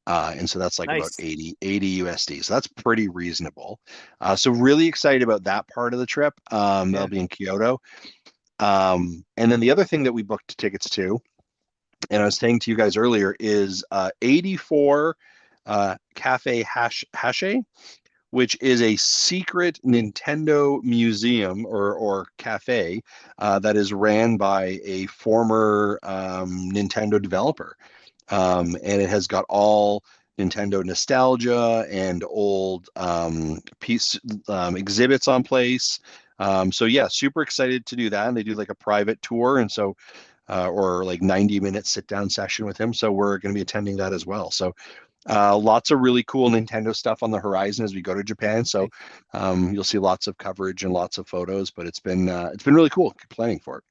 And so that's like about 80 USD. So that's pretty reasonable. So really excited about that part of the trip. That'll be in Kyoto. And then the other thing that we booked tickets to, and I was saying to you guys earlier, is 84 Cafe Hache, which is a secret Nintendo museum or cafe that is ran by a former Nintendo developer. And it has got all Nintendo nostalgia and old exhibits on place. So yeah, super excited to do that. And they do like a private tour, and so or like 90-minute sit down session with him. So we're going to be attending that as well. So lots of really cool Nintendo stuff on the horizon as we go to Japan. So you'll see lots of coverage and lots of photos. But it's been really cool planning for it.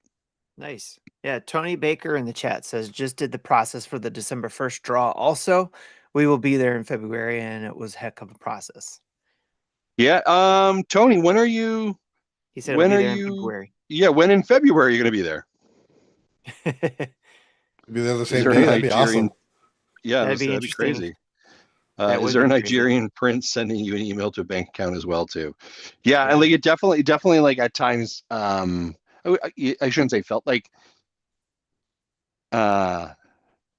Nice. Yeah, Tony Baker in the chat says just did the process for the December 1st draw. Also, we will be there in February, and it was a heck of a process. Yeah. Tony, when are you? He said when are you? In February. Yeah, when in February are you going to be there? Be there the same day. That'd be awesome. Yeah, that'd be crazy. Is there a Nigerian prince sending you an email to a bank account as well too? Yeah, and like it definitely like at times. I shouldn't say felt like.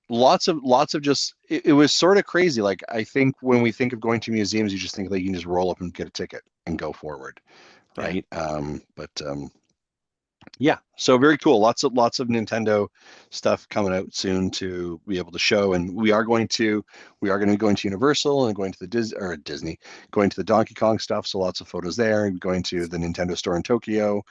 Lots of just it was sort of crazy. Like I think when we think of going to museums, you just think like you can just roll up and get a ticket and go forward, right? Yeah, so very cool. Lots of Nintendo stuff coming out soon to be able to show, and we are going to be going to Universal and going to the Disney, going to the Donkey Kong stuff. So lots of photos there. Going to the Nintendo store in Tokyo.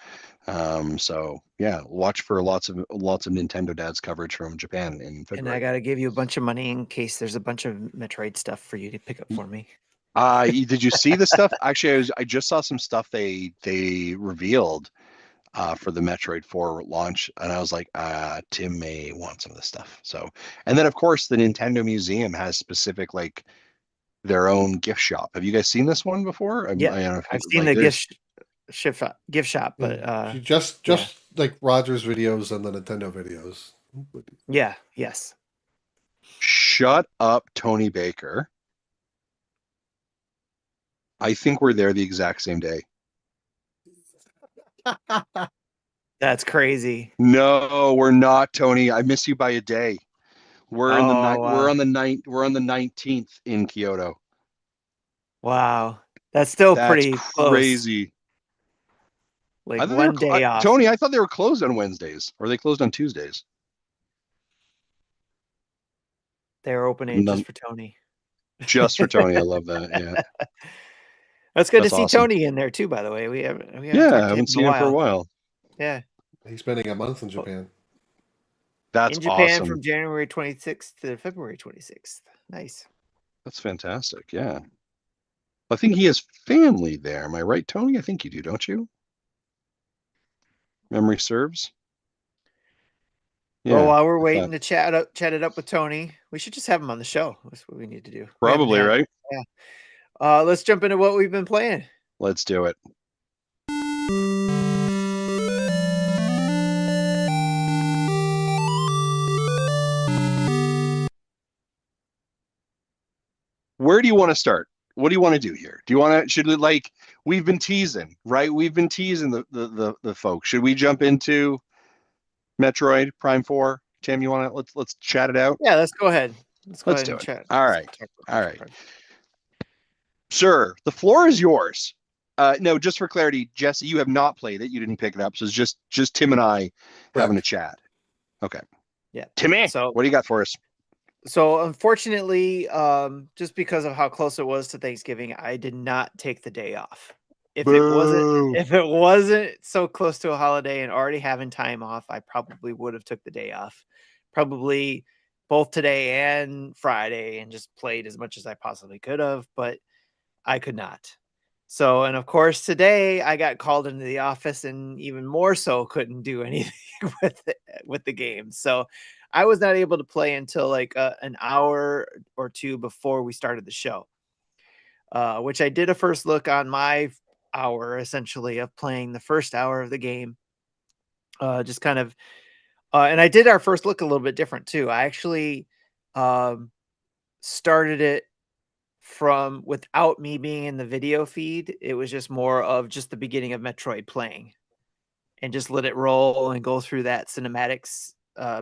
So yeah, watch for lots of Nintendo Dads coverage from Japan in February. And I got to give you a bunch of money in case there's a bunch of Metroid stuff for you to pick up for me. Did you see the stuff? Actually, I just saw some stuff they revealed for the Metroid 4 launch, and I was like, Tim may want some of this stuff. So, and then of course the Nintendo Museum has specific like their own gift shop. Have you guys seen this one before? I've seen the gift shop, but just like Roger's videos and the Nintendo videos. Yeah. Yes. Shut up, Tony Baker. I think we're there the exact same day. That's crazy. No, we're not, Tony. I miss you by a day. We're in the night. Wow. We're on the 19th in Kyoto. Wow. That's still That's pretty close. crazy. Like one day off. Tony, I thought they were closed on Wednesdays. Or are they closed on Tuesdays? They're opening just for Tony. Just for Tony. I love that. Yeah. That's good to see awesome. Tony in there too, by the way. We haven't seen him for a while. Yeah. He's spending a month in Japan. That's in Japan awesome. From January 26th to February 26th. Nice. That's fantastic. Yeah. I think he has family there. Am I right, Tony? I think you do, don't you? Memory serves. Yeah. Well, while we're waiting to chat it up with Tony, we should just have him on the show. That's what we need to do. Probably, right? Yeah. Let's jump into what we've been playing. Let's do it. Where do you want to start? What do you want to do here? Do you want to, should we, like, we've been teasing, right? We've been teasing the folks. Should we jump into Metroid Prime 4? Tim, you want to, let's chat it out? Yeah, let's go ahead. Let's do it. Chat. All right. All right. Sir, the floor is yours. No, just for clarity, Jesse, you have not played it. You didn't pick it up. So it's just Tim and I having a chat. Okay. Yeah. Timmy, so what do you got for us? So unfortunately, just because of how close it was to Thanksgiving, I did not take the day off. If it wasn't so close to a holiday and already having time off, I probably would have took the day off. Probably both today and Friday, and just played as much as I possibly could have, but I could not. So, and of course, today I got called into the office and even more so couldn't do anything with the game. So I was not able to play until like an hour or two before we started the show, which I did a first look on my hour, essentially, of playing the first hour of the game. Just kind of, and I did our first look a little bit different too. I actually started it from without me being in the video feed. It was just more of just the beginning of Metroid playing, and just let it roll and go through that cinematics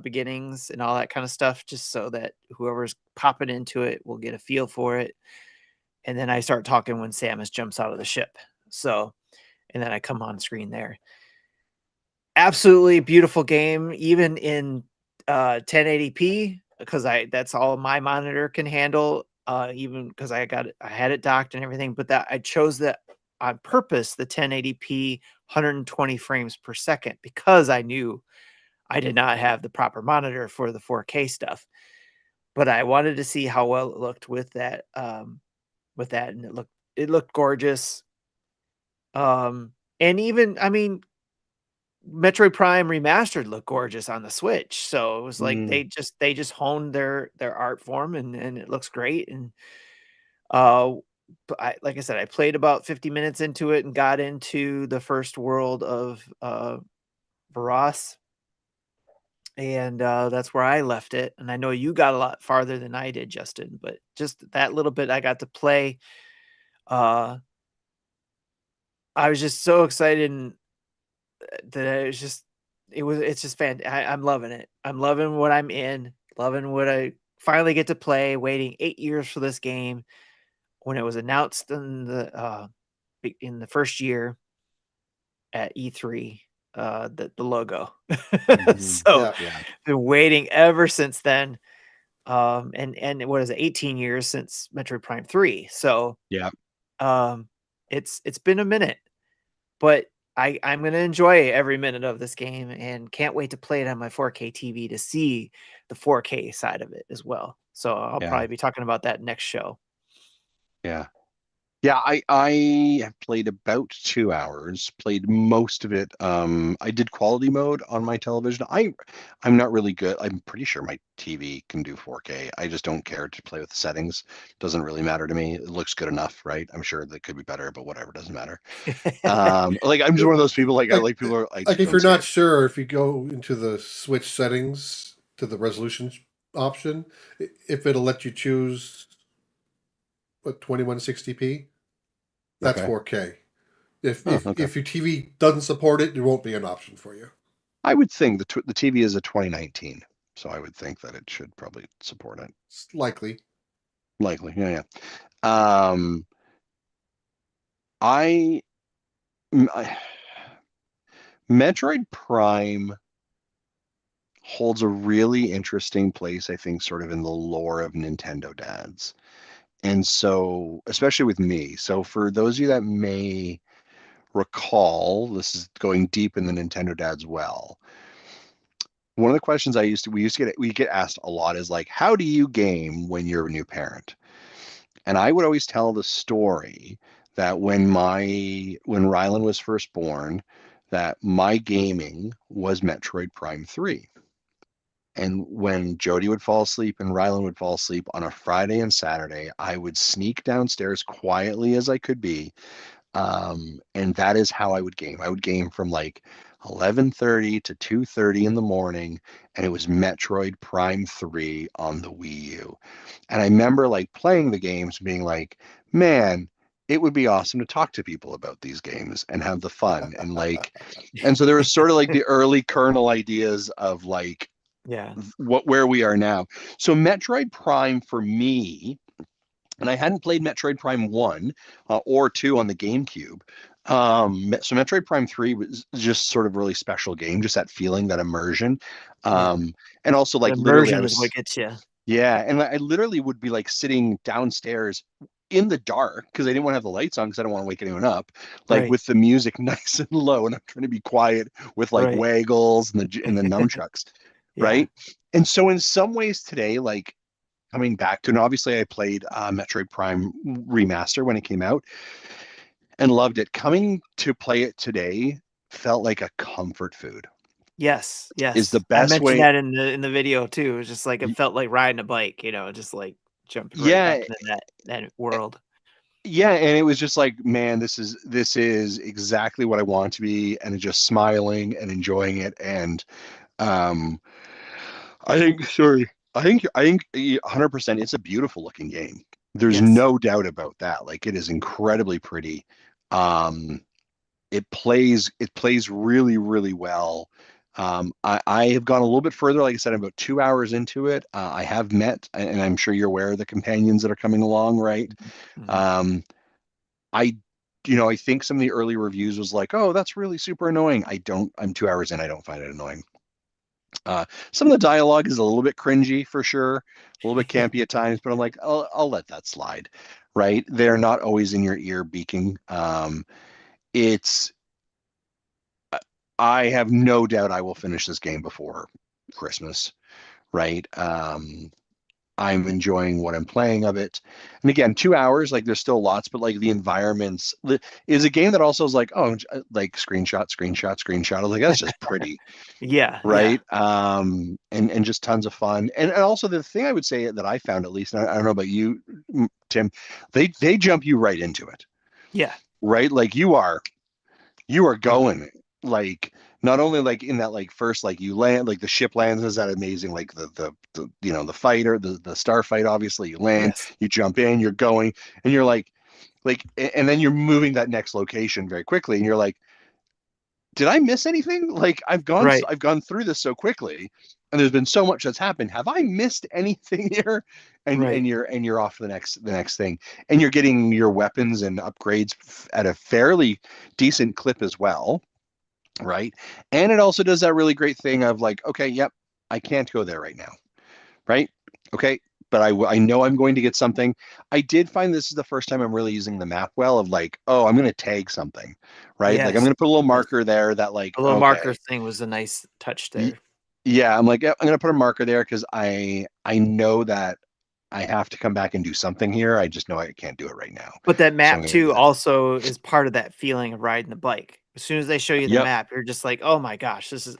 beginnings and all that kind of stuff, just so that whoever's popping into it will get a feel for it. And then I start talking when Samus jumps out of the ship. So, and then I come on screen there. Absolutely beautiful game, even in 1080p, because that's all my monitor can handle. Even because I had it docked and everything, but that I chose that on purpose, the 1080p 120 frames per second, because I knew I did not have the proper monitor for the 4K stuff. But I wanted to see how well it looked with that, and it looked gorgeous. And even, I mean, Metroid Prime Remastered looked gorgeous on the Switch. So it was like they just honed their art form, and it looks great. And like I said, I played about 50 minutes into it and got into the first world of Varos. And that's where I left it. And I know you got a lot farther than I did, Justin, but just that little bit I got to play. I was just so excited, and that it's just fantastic. I'm loving it. I'm loving what I'm in, loving what I finally get to play, waiting 8 years for this game. When it was announced in the first year at E3, the logo. So been waiting ever since then. And what is it, 18 years since Metroid Prime 3. So it's been a minute, but I'm going to enjoy every minute of this game, and can't wait to play it on my 4K TV to see the 4K side of it as well. So I'll probably be talking about that next show. Yeah. Yeah, I have played about 2 hours, played most of it. I did quality mode on my television. I'm not really good. I'm pretty sure my TV can do 4K. I just don't care to play with the settings. Doesn't really matter to me. It looks good enough, right? I'm sure that could be better, but whatever, doesn't matter. Like, I'm just one of those people, like people are like, if you're not sure, if you go into the Switch settings to the resolution option if it'll let you choose what 2160p. That's Okay. 4K. If Okay. if your TV doesn't support it, it won't be an option for you. I would think the TV is a 2019, so I would think that it should probably support it. It's likely. Likely, yeah. Um, I Metroid Prime holds a really interesting place, I think, sort of in the lore of Nintendo dads. And so, especially with me. So, for those of you that may recall, this is going deep in the Nintendo dads well. One of the questions we get asked a lot is like, how do you game when you're a new parent? And I would always tell the story that when Rylan was first born, that my gaming was Metroid Prime 3. And when Jody would fall asleep and Rylan would fall asleep on a Friday and Saturday, I would sneak downstairs quietly as I could be. And that is how I would game. I would game from like 11:30 to 2:30 in the morning, and it was Metroid Prime 3 on the Wii U. And I remember like playing the games being like, man, it would be awesome to talk to people about these games and have the fun. And like, and so there was sort of like the early kernel ideas of like Yeah. where we are now. So Metroid Prime for me, and I hadn't played Metroid Prime 1 or 2 on the GameCube. So Metroid Prime 3 was just sort of a really special game, just that feeling, that immersion. And also like The literally immersion is what gets you. yeah, and I literally would be like sitting downstairs in the dark because I didn't want to have the lights on because I don't want to wake anyone up, like Right. with the music nice and low, and I'm trying to be quiet with like Right. waggles and the nunchucks, Yeah. right? And so in some ways today, like coming back to, and obviously I played Metroid Prime Remaster when it came out and loved it. Coming to play it today felt like a comfort food. Yes. Is the Yes. I best mentioned way. that in the video too. It was just like it felt like riding a bike, just like jumping right Yeah, back into that world. yeah, and it was just like, man, this is exactly what I want to be, and just smiling and enjoying it. And um, I think 100% it's a beautiful looking game. There's Yes. no doubt about that. Like it is incredibly pretty. Um, it plays really, really well. I have gone a little bit further. Like I said, I'm about 2 hours into it. I have met, and I'm sure you're aware of the companions that are coming along, right? Mhm. Um, I, I think some of the early reviews was like, oh, that's really super annoying. I'm 2 hours in. I don't find it annoying. Some of the dialogue is a little bit cringy for sure, a little bit campy at times, but I'm like, I'll let that slide, right? They're not always in your ear beaking. It's, I have no doubt I will finish this game before Christmas, right? I'm enjoying what I'm playing of it. And again, 2 hours, like there's still lots, but like the environments is a game that also is like, oh, like screenshot, screenshot, screenshot. I was like, that's just pretty, Yeah. right? And just tons of fun. And also the thing I would say that I found, at least, and I don't know about you, Tim, they jump you right into it, Yeah. right? Like you are Yeah. going like not only like in that like first like you land like the ship lands is that amazing like the the fighter the star fight, obviously you land, Yes. you jump in, you're going, and you're like and then you're moving that next location very quickly and you're like, did I miss anything? Like Right. I've gone through this so quickly and there's been so much that's happened. Have I missed anything here? And Right. you're off to the next thing, and you're getting your weapons and upgrades at a fairly decent clip as well, right? And it also does that really great thing of like, okay, yep, I can't go there right now, right? Okay, but I know I'm going to get something. I did find this is the first time I'm really using the map well of like, oh, I'm going to tag something, right? Like I'm Yes. going to put a little Yes. marker there that like, The little marker okay, thing was a nice touch y- there. yeah, I'm like, yeah, I'm going to put a marker there because I know that I have to come back and do something here. I just know I can't do it right now, But that so I'm map going to do too that. also is part of that feeling of riding the bike. As soon as they show you the Yep. map, you're just like, "Oh my gosh, this is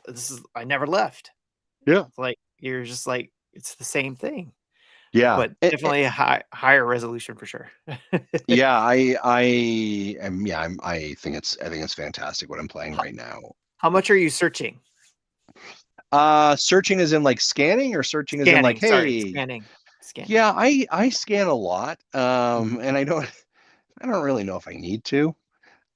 I never left." Yeah. It's like you're just like it's the same thing, Yeah. but definitely a higher resolution for sure. Yeah, I am. Yeah, I think it's fantastic what I'm playing How right now. how much are you searching? Searching is in like scanning, or searching is in like, Scanning, sorry, hey, scanning. yeah, I scan a lot. Mhm. And I don't really know if I need to.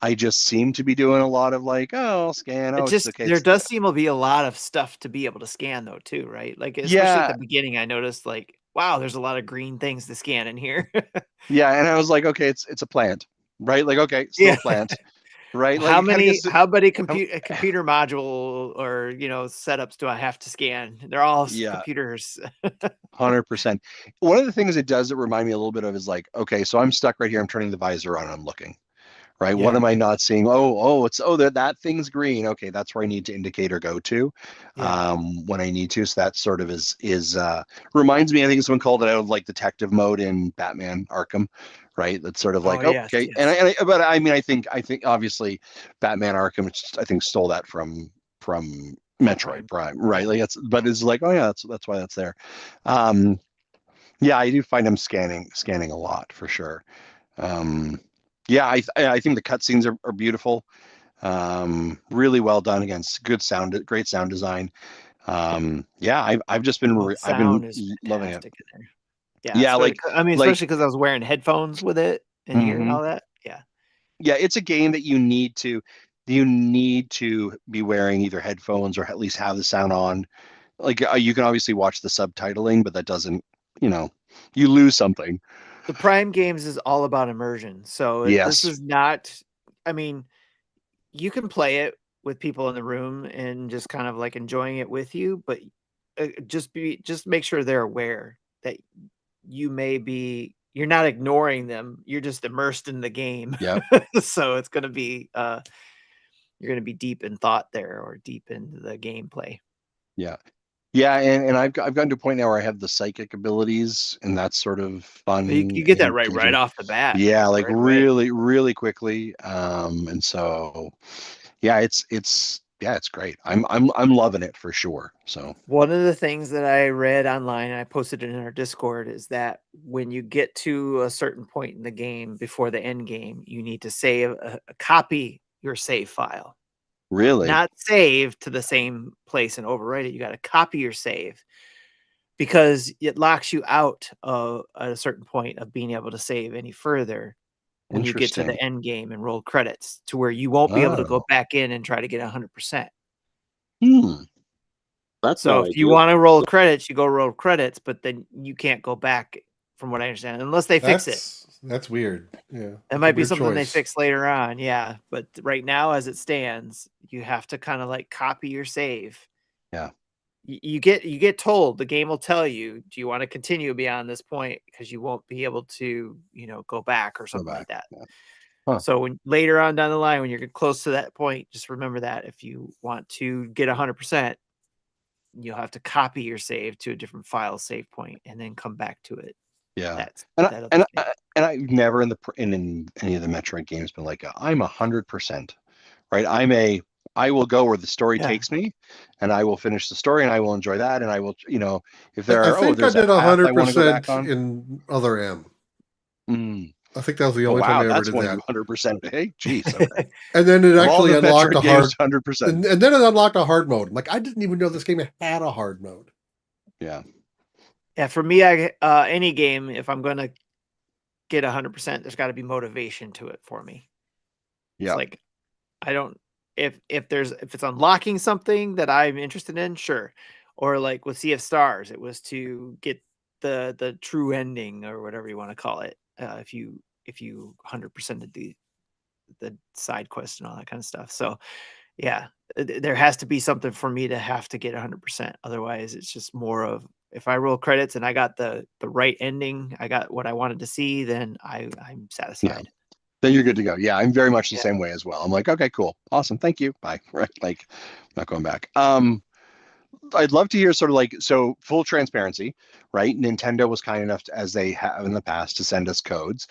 I just seem to be doing a lot of like, oh, I'll scan. It Oh, it's just okay. there does seem to be a lot of stuff to be able to scan though too, right? Like, especially at Yeah, the beginning, I noticed like, wow, there's a lot of green things to scan in here. yeah. And I was like, okay, it's a plant, right? Like, okay, still Yeah. a plant, right? Like How it kind of many gets, how many um, computer module or, setups do I have to scan? They're all yeah, computers. 100%. One of the things it does that remind me a little bit of is like, okay, so I'm stuck right here. I'm turning the visor on. I'm looking. Right? What Yeah, am I not seeing? That thing's green. Okay, that's where I need to indicate or go to yeah. when I need to. So that sort of is reminds me. I think someone called it out of like detective mode in Batman Arkham, right? That's sort of Oh, like yes, okay, yes. but I mean, I think obviously Batman Arkham, I think stole that from Metroid Prime. Prime, right? Yeah. Like but it's like, oh yeah, that's why that's there. Um, yeah, I do find him scanning a lot for sure. Um, yeah, I think the cutscenes are beautiful. Really well done against good sound, great sound design. Yeah, I've just been Oh, the I've been sound is loving it. fantastic in there. Yeah, Yeah, especially like I mean, like especially because I was wearing headphones with it and hearing mhm. all that. Yeah. Yeah, it's a game that you need to be wearing either headphones or at least have the sound on. Like you can obviously watch the subtitling, but that doesn't, you know, you lose something. The Prime games is all about immersion. So this Yes. is not I mean, you can play it with people in the room and just kind of like enjoying it with you, but just make sure they're aware that you're not ignoring them. You're just immersed in the game. Yeah. So it's going to be you're going to be deep in thought there or deep into the gameplay. Yeah. Yeah, and I've gotten to a point now where I have the psychic abilities, and that's sort of You fun get that and right engaging. off the bat, Yeah, like like right away. really, really quickly. And so yeah, it's great. I'm loving it for sure. So One of the things that I read online, and I posted it in our Discord, is that when you get to a certain point in the game before the end game, you need to save copy your save file. really, Not save to the same place and overwrite it. You got to copy your save because it locks you out of at a certain point of being able to save any further when you get to interesting. the end game and roll credits to where you won't be able to go Oh, back in and try to get 100%. hmm. That's So not if you ideal. want to roll credits, you go roll credits, but then you can't go back from what I understand unless they fix it. That's weird. Yeah, It that's a might be weird something they choice. fix later on, yeah, but right now as it stands, you have to kind of like copy your save. Yeah, You get told, the game will tell you, do you want to continue beyond this point because you won't be able to, go back or go something like back. that. Yeah. Huh. So when later on down the line when you're close to that point, just remember that if you want to get 100%, you'll have to copy your save to a different file save point and then come back to it. Yeah. That's And that other save. and I've never in any of the Metroid games been like I'm 100%, right? I will go where the story Yeah. takes me, and I will finish the story, and I will enjoy that, and I will, if I think I there's a did path I want to go back 100% on. in Other M. Mm. I think that was the Oh only time wow, I ever that's did one you that. 100%. Hey, geez, okay. And then it Of all actually the unlocked Metroid a games, hard, 100%. and then it unlocked a hard mode. Like I didn't even know this game had a hard mode. Yeah, Yeah, for me, any game, if I'm gonna get 100%, there's got to be motivation to it for me. It's yeah, like I don't if it's unlocking something that I'm interested in, sure. Or like with Sea of Stars, it was to get the true ending or whatever you want to call it. If you 100%ed the side quest and all that kind of stuff. So yeah, there has to be something for me to have to get 100%. Otherwise, it's just more of if I roll credits and I got the right ending, I got what I wanted to see, then I'm yeah. satisfied. Then you're good to go. Yeah, I'm very much the Yeah. same way as well. I'm like, okay, cool, awesome, thank you, bye. Right, like, not going back. I'd love to hear sort of like, so full transparency, right? Nintendo was kind enough to, as they have in the past, to send us codes.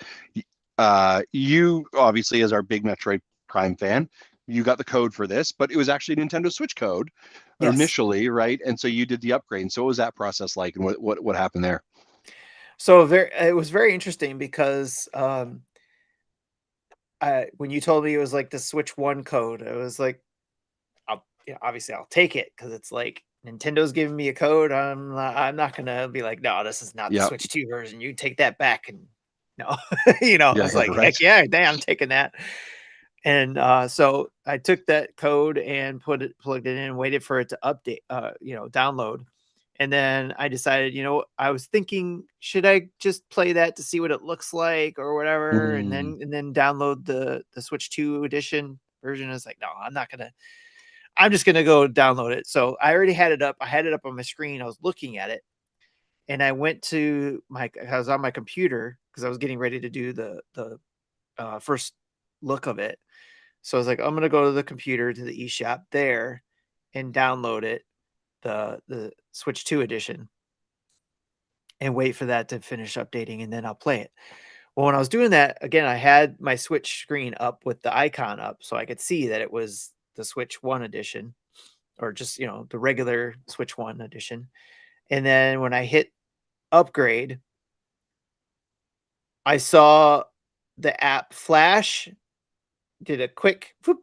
You obviously, as our big Metroid Prime fan, you got the code for this, but it was actually Nintendo Switch code Yes. initially, right? And so you did the upgrade. And so what was that process like, and what happened there? So it was very interesting because when you told me it was like the Switch One code, I was like, obviously I'll take it because it's like Nintendo's giving me a code. I'm not gonna be like, no, this is not the Switch 2 version. You take that back. And no, you know, I was like, right. heck yeah, damn, I'm taking that. And so I took that code and plugged it in and waited for it to update, download. And then I decided, I was thinking, should I just play that to see what it looks like or whatever, and then download the Switch 2 edition version. I was like, no, I'm just gonna go download it. So I already had it up. I had it up on my screen. I was looking at it, and I went to I was on my computer because I was getting ready to do the first look of it. So I was like, I'm gonna go to the computer to the eShop there and download it, the Switch 2 edition, and wait for that to finish updating, and then I'll play it. Well, when I was doing that, again, I had my Switch screen up with the icon up so I could see that it was the Switch 1 edition, or just, the regular Switch 1 edition. And then when I hit upgrade, I saw the app flash, did a quick whoop,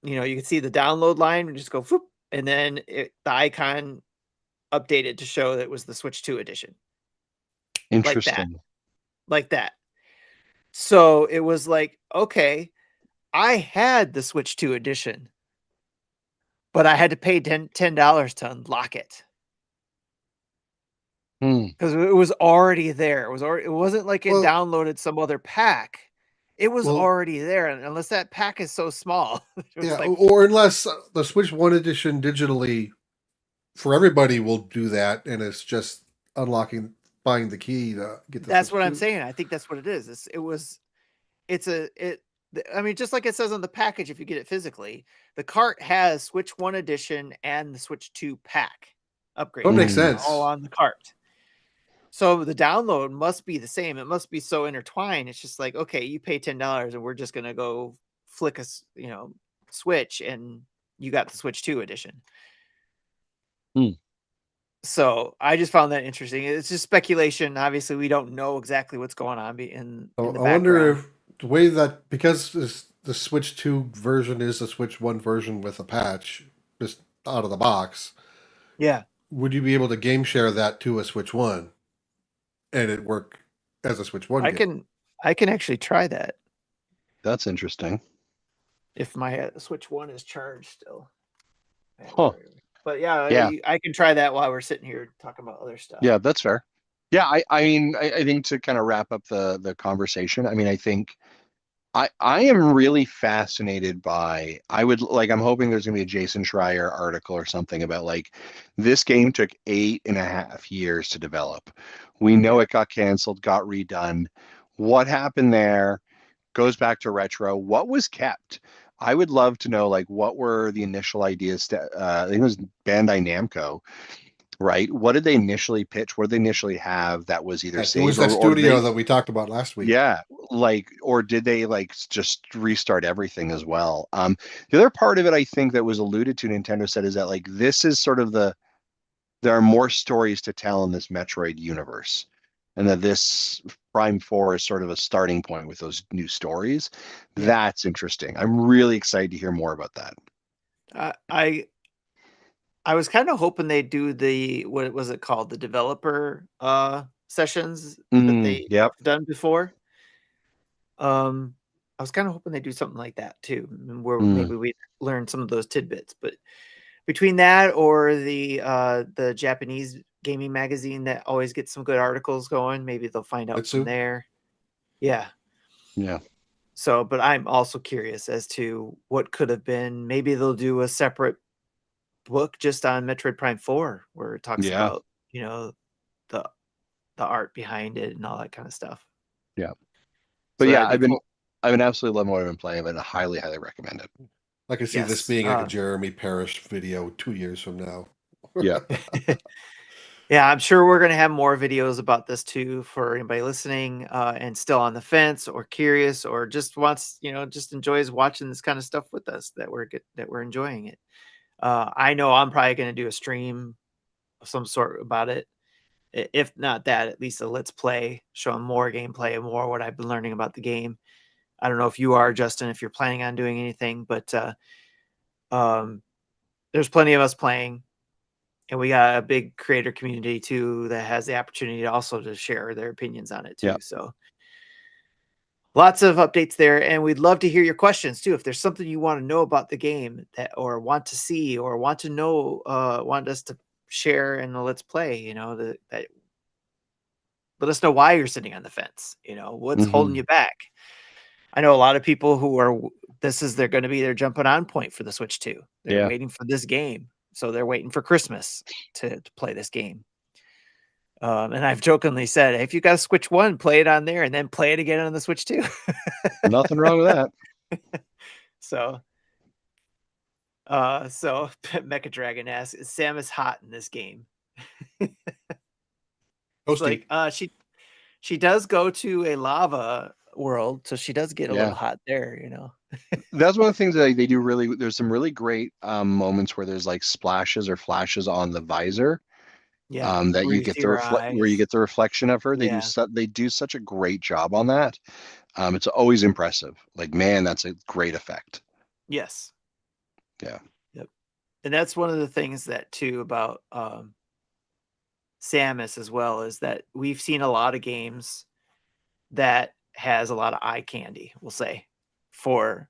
you could see the download line and just go whoop, and then the icon updated to show that it was the Switch 2 edition. Interesting. Like that. So it was like, okay, I had the Switch 2 edition, but I had to pay $10 to unlock it. Because it was already there. It wasn't like it downloaded some other pack. It was already there, and unless that pack is so small. Or unless the Switch 1 edition digitally for everybody will do that, and it's just buying the key to get the That's Switch what 2. I'm saying. I think that's what it is. I mean, just like it says on the package, if you get it physically, the cart has Switch 1 edition and the Switch 2 pack upgrade. That makes sense. All on the cart. So the download must be the same. It must be so intertwined. It's just like, okay, you pay $10 and we're just going to go flick a, Switch, and you got the Switch 2 edition. So I just found that interesting. It's just speculation. Obviously, we don't know exactly what's going on in the background. I wonder if the way that, because the Switch 2 version is a Switch 1 version with a patch just out of the box. Yeah. Would you be able to game share that to a Switch 1 and it work as a Switch 1 game? I can actually try that. That's interesting. If my Switch 1 is charged still. Huh. But yeah, I can try that while we're sitting here talking about other stuff. Yeah, that's fair. Yeah, I mean, I think to kind of wrap up the conversation, I mean, I think I am really fascinated by, I'm hoping there's going to be a Jason Schreier article or something about like, this game took 8.5 years to develop. We know it got canceled, got redone. What happened there goes back to retro. What was kept? I would love to know, like, what were the initial ideas? I think it was Bandai Namco, right? What did they initially pitch? What did they initially have that was either saved? It was that studio that we talked about last week. Yeah, or did they just restart everything as well? The other part of it, I think, that was alluded to, Nintendo said, is that like this is sort of there are more stories to tell in this Metroid universe, and that this Prime 4 is sort of a starting point with those new stories. Yeah. That's interesting. I'm really excited to hear more about that. I was kind of hoping they'd do what was it called? The developer sessions that they've done before. I was kind of hoping they'd do something like that too, where maybe we learn some of those tidbits. But between that or the Japanese gaming magazine that always gets some good articles going, maybe they'll find out from there. Yeah. So, but I'm also curious as to what could have been. Maybe they'll do a separate book just on Metroid Prime 4 where it talks about the art behind it and all that kind of stuff. Yeah. But so I've been absolutely loving what I've been playing, and I highly recommend it. I can see this being like a Jeremy Parrish video 2 years from now. Yeah. Yeah, I'm sure we're going to have more videos about this too for anybody listening and still on the fence or curious or just wants, just enjoys watching this kind of stuff with us, that we're enjoying it. I know I'm probably going to do a stream of some sort about it. If not that, at least a let's play, showing more gameplay and more what I've been learning about the game. I don't know if you are, Justin, if you're planning on doing anything, but there's plenty of us playing. And we got a big creator community too that has the opportunity also to share their opinions on it too. Yep. So lots of updates there, and we'd love to hear your questions too. If there's something you want to know about the game that, or want to see, or want to know, want us to share in the Let's Play, you know, that let us know why you're sitting on the fence. You know, what's holding you back. I know a lot of people who are, they're going to be their jumping on point for the Switch 2. They're waiting for this game. So they're waiting for Christmas to play this game. And I've jokingly said, if you got a Switch 1, play it on there and then play it again on the Switch 2. Nothing wrong with that. So Mecha Dragon asks, is Samus hot in this game? It's like, she does go to a lava world, so she does get a little hot there, you know. That's one of the things that they do really. There's some really great moments where there's like splashes or flashes on the visor. Yeah, that you get where you get the reflection of her. They do such a great job on that. It's always impressive. Like, man, that's a great effect. Yes. Yeah. Yep. And that's one of the things that too about Samus as well, is that we've seen a lot of games that has a lot of eye candy, we'll say, for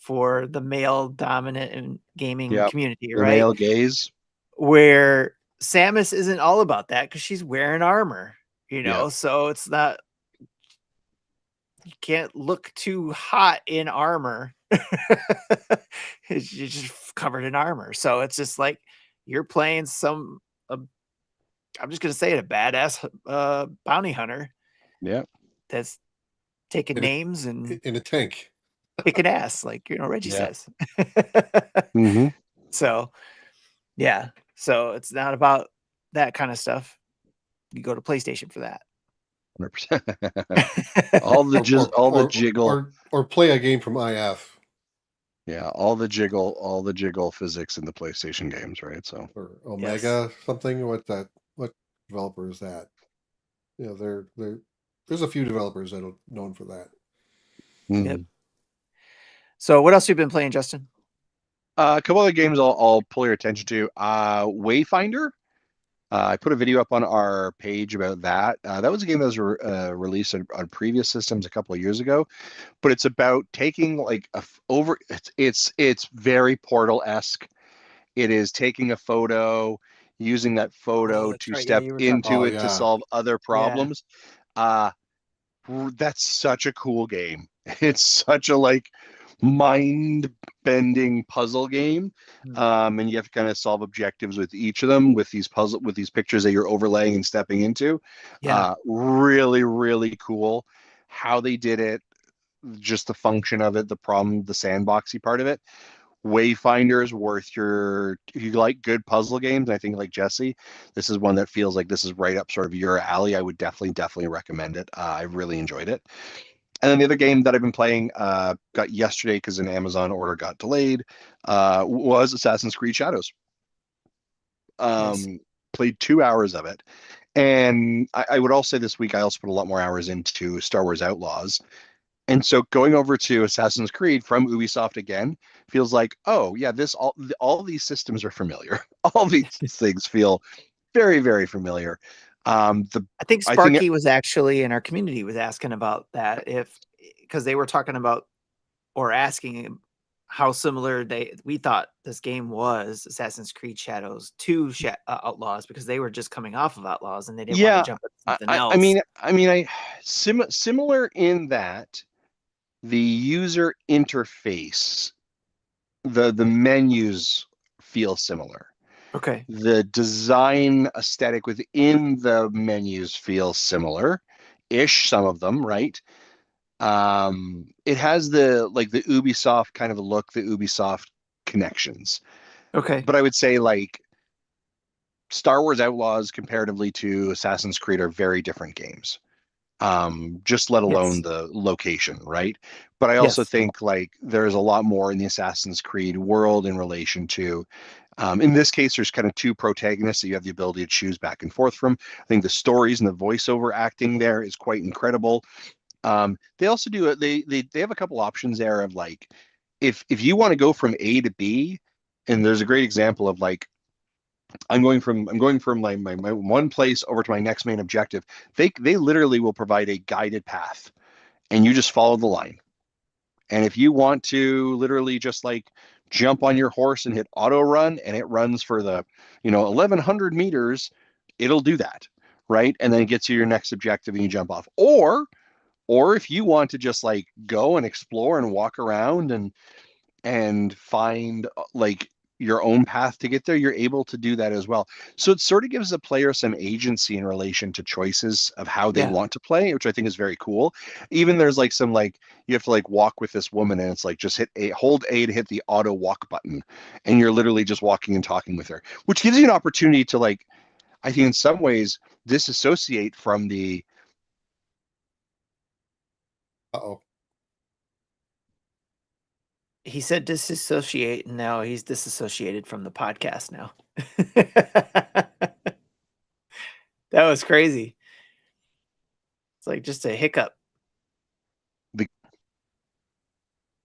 the male dominant and gaming community, the right? male gaze. Where Samus isn't all about that because she's wearing armor, you know, so it's not, you can't look too hot in armor. You're just covered in armor. So it's just like you're playing I'm just going to say it, a badass bounty hunter. Yeah. That's taking names and in a tank. Kicking ass, like, you know, Reggie says. So, yeah. So it's not about that kind of stuff. You go to PlayStation for that. 100%. all the jiggle, or play a game from IF. Yeah, all the jiggle physics in the PlayStation games, right? So or Omega something. What developer is that? You know, there's a few developers that are known for that. Yep. So what else have you been playing, Justin? A couple other games I'll pull your attention to. Wayfinder. I put a video up on our page about that. That was a game that was released on previous systems a couple of years ago, but it's about taking like it's very Portal-esque. It is taking a photo, using that photo to step into it to solve other problems. That's such a cool game. It's such a like mind-bending puzzle game, and you have to kind of solve objectives with each of them with these pictures that you're overlaying and stepping into. Really, really cool how they did it, just the function of it, the sandboxy part of it. Wayfinder is worth if you like good puzzle games. I think like Jesse, this is one that feels like this is right up sort of your alley. I would definitely recommend it. I really enjoyed it. And then the other game that I've been playing, got yesterday because an Amazon order got delayed, was Assassin's Creed Shadows. Played 2 hours of it. And I would also say this week I also put a lot more hours into Star Wars Outlaws. And so going over to Assassin's Creed from Ubisoft again feels like, oh yeah, all these systems are familiar. All these things feel very, very familiar. I think Sparky was actually in our community was asking about that, because they were talking about or asking how similar we thought this game was, Assassin's Creed Shadows to Outlaws, because they were just coming off of Outlaws and they didn't want to jump into something else. I mean, similar in that the user interface, the menus feel similar. Okay. The design aesthetic within the menus feels similar-ish, some of them, right? It has the Ubisoft kind of a look, the Ubisoft connections. Okay. But I would say like Star Wars Outlaws comparatively to Assassin's Creed are very different games. Just let alone the location, right? But I also think like there's a lot more in the Assassin's Creed world in relation to, in this case, there's kind of two protagonists that you have the ability to choose back and forth from. I think the stories and the voiceover acting there is quite incredible. They also do they have a couple options there of like, if you want to go from A to B, and there's a great example of like I'm going from like my one place over to my next main objective. They literally will provide a guided path, and you just follow the line. And if you want to literally just like jump on your horse and hit auto run, and it runs for the 1100 meters, it'll do that, right? And then it gets you your next objective, and you jump off. Or if you want to just like go and explore and walk around and find like your own path to get there, you're able to do that as well. So it sort of gives the player some agency in relation to choices of how they want to play, which I think is very cool. Even there's like some like you have to like walk with this woman, and it's like just hold A to hit the auto walk button, and you're literally just walking and talking with her, which gives you an opportunity to like, I think in some ways disassociate from the Uh-oh. He said disassociate, and now he's disassociated from the podcast now. That was crazy. It's like just a hiccup.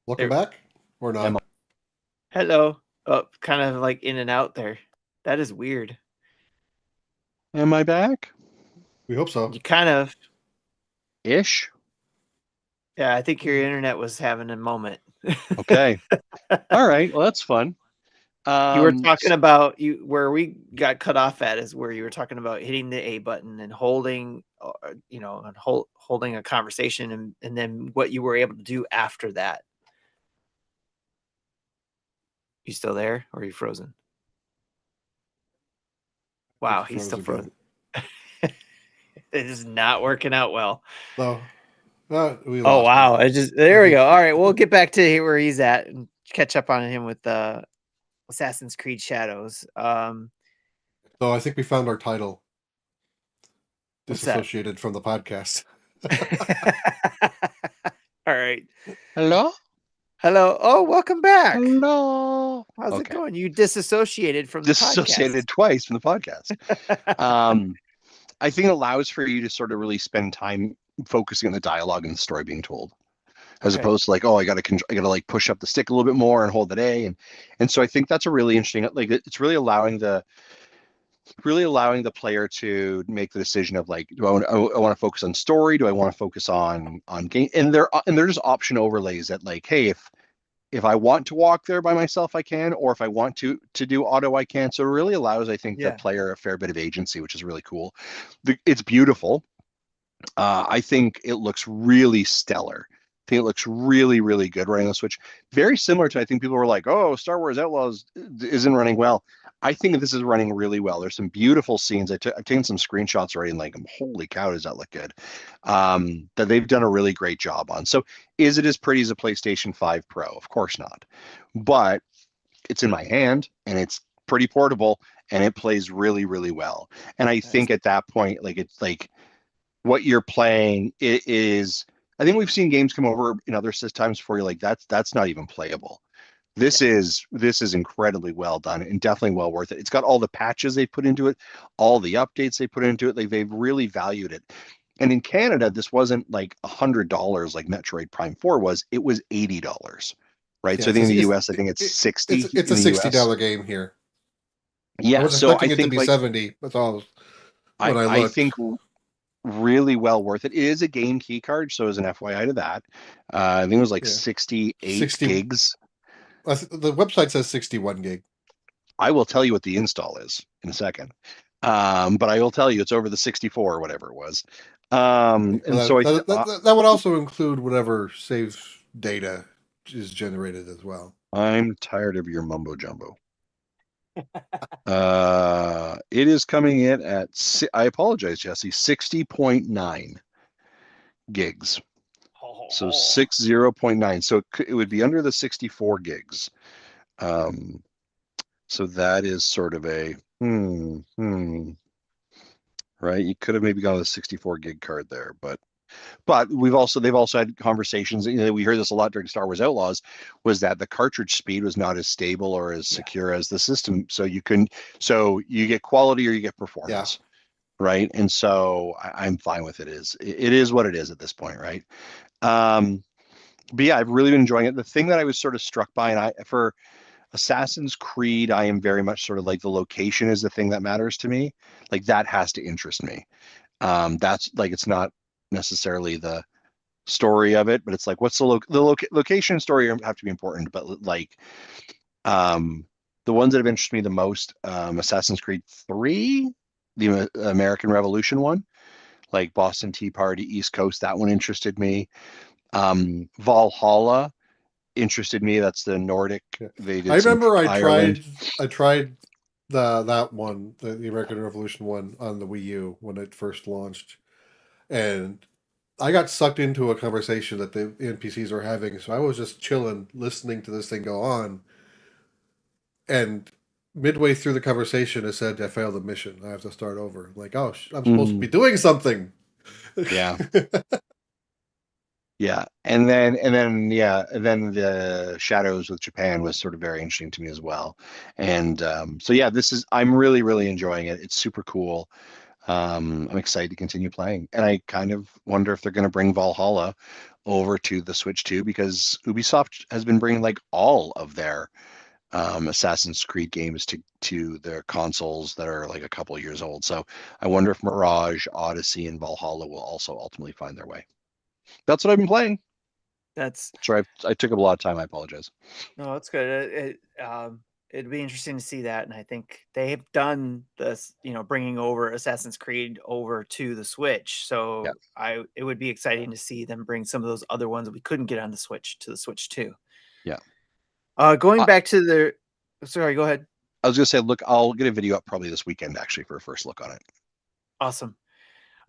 Welcome back or not? Hello. Oh, kind of like in and out there. That is weird. Am I back? We hope so. You kind of ish. Yeah, I think your internet was having a moment. Okay. All right. Well, that's fun. You were talking about where we got cut off at is where you were talking about hitting the A button and holding, and holding a conversation, and then what you were able to do after that. You still there, or are you frozen? Wow, he's still frozen. It is not working out well. No. Oh wow! There we go. All right, we'll get back to where he's at and catch up on him with Assassin's Creed Shadows. So I think we found our title. Disassociated from the podcast. All right. Hello? Oh, welcome back. Hello. How's it going? You disassociated from the podcast. Disassociated twice from the podcast. I think it allows for you to sort of really spend time focusing on the dialogue and the story being told, as opposed to like, I gotta like push up the stick a little bit more and hold the A, and so I think that's a really interesting. Like, it's really allowing the player to make the decision of like, do I want to focus on story? Do I want to focus on game? And they're just option overlays that like, hey, if I want to walk there by myself, I can, or if I want to do auto, I can. So it really allows, I think, the player a fair bit of agency, which is really cool. It's beautiful. I think it looks really stellar. I think it looks really, really good running on the Switch. Very similar to, I think people were like, oh, Star Wars Outlaws isn't running well. I think this is running really well. There's some beautiful scenes. I've taken some screenshots already and like, holy cow, does that look good? That they've done a really great job on. So is it as pretty as a PlayStation 5 Pro? Of course not. But it's in my hand, and it's pretty portable, and it plays really, really well. And I think at that point, like, it's like, what you're playing is, I think we've seen games come over in other systems before you're like, that's not even playable. This is incredibly well done and definitely well worth it. It's got all the patches they put into it, all the updates they put into it. Like, they've really valued it. And in Canada, this wasn't like $100 like Metroid Prime 4 was. It was $80, right? Yeah, so I think in the US, I think it's 60. It's a $60 game here. Yeah, I was expecting it to be like 70. That's all. I think really well worth it. It is a game key card, so as an FYI to that, I think it was like 68 gigs. The website says 61 gig. I will tell you what the install is in a second, but I will tell you it's over the 64 or whatever it was. That would also include whatever save data is generated as well. I'm tired of your mumbo jumbo. It is coming in at, I apologize, Jesse, 60.9 gigs. So 60.9. So it would be under the 64 gigs. So that is sort of a right. You could have maybe gone with a 64 gig card there, but they've also had conversations. We heard this a lot during Star Wars Outlaws, was that the cartridge speed was not as stable or as secure as the system. So you get quality or you get performance, right? And so I'm fine with it. It is what it is at this point, right? But yeah, I've really been enjoying it. The thing that I was sort of struck by, and Assassin's Creed, I am very much sort of like the location is the thing that matters to me. Like that has to interest me. That's like it's not necessarily the story of it, but it's like what's the location story have to be important, but like the ones that have interested me the most, Assassin's Creed 3, the American Revolution one, like Boston Tea Party, East Coast, that one interested me. Valhalla interested me. That's the Nordic. They did I remember Ireland. I tried that one, the American Revolution one on the Wii U when it first launched, and I got sucked into a conversation that the NPCs were having, so I was just chilling, listening to this thing go on, and midway through the conversation, it said I failed the mission. I have to start over. I'm like, oh, I'm supposed to be doing something. Yeah. Yeah, and then the Shadows with Japan was sort of very interesting to me as well. And so yeah, I'm really, really enjoying it. It's super cool. I'm excited to continue playing, and I kind of wonder if they're going to bring Valhalla over to the Switch too, because Ubisoft has been bringing like all of their Assassin's Creed games to their consoles that are like a couple of years old. So I wonder if Mirage, Odyssey, and Valhalla will also ultimately find their way. That's what I've been playing. That's Sorry, I took up a lot of time. I apologize. no, it's good. It'd be interesting to see that, and I think they've done this, bringing over Assassin's Creed over to the Switch. Yeah. So it would be exciting to see them bring some of those other ones that we couldn't get on the Switch to the Switch too. Yeah. Going back to the, sorry, go ahead. I was gonna say, look, I'll get a video up probably this weekend actually for a first look on it. Awesome.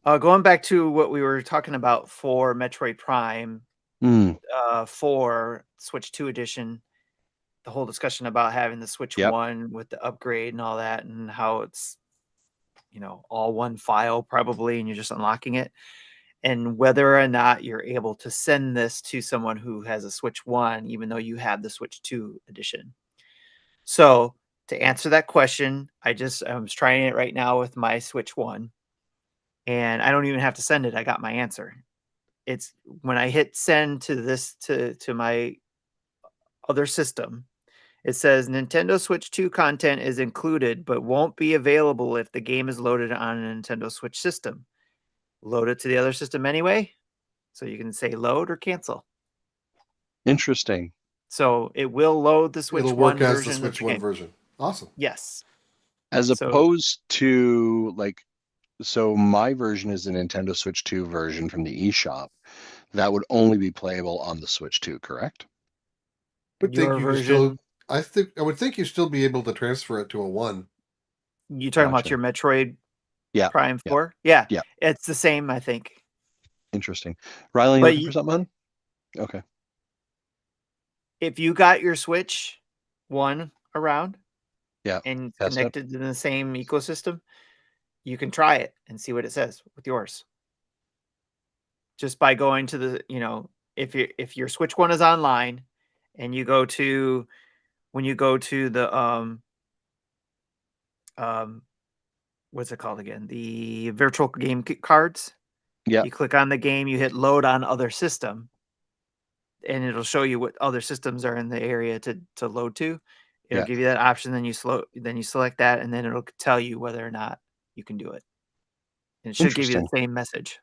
Going back to what we were talking about for Metroid Prime, for Switch 2 edition, the whole discussion about having the Switch Yep. 1 with the upgrade and all that, and how it's, all one file probably, and you're just unlocking it. And whether or not you're able to send this to someone who has a Switch 1, even though you have the Switch 2 edition. So to answer that question, I was trying it right now with my Switch 1, and I don't even have to send it. I got my answer. It's when I hit send to this to my other system, it says Nintendo Switch 2 content is included, but won't be available if the game is loaded on a Nintendo Switch system. Load it to the other system anyway. So you can say load or cancel. Interesting. So it will load the Switch It'll 1 work as version the Switch of the 1 game. version. Awesome. Yes. As opposed to like, so my version is the Nintendo Switch 2 version from the eShop. That would only be playable on the Switch 2, correct? Your version. I would think you'd still be able to transfer it to a 1. You talking about your Metroid Prime 4? Yeah. It's the same, I think. Interesting. Riley, you looking for something, hon? Okay. If you got your Switch 1 around, and test connected to the same ecosystem, you can try it and see what it says with yours. Just by going to the, if your Switch 1 is online, and you go to the what's it called again? The virtual game cards. Yeah. You click on the game, you hit load on other system, and it'll show you what other systems are in the area to load to. It'll give you that option, then you select that, and then it'll tell you whether or not you can do it. And it should give you the same message.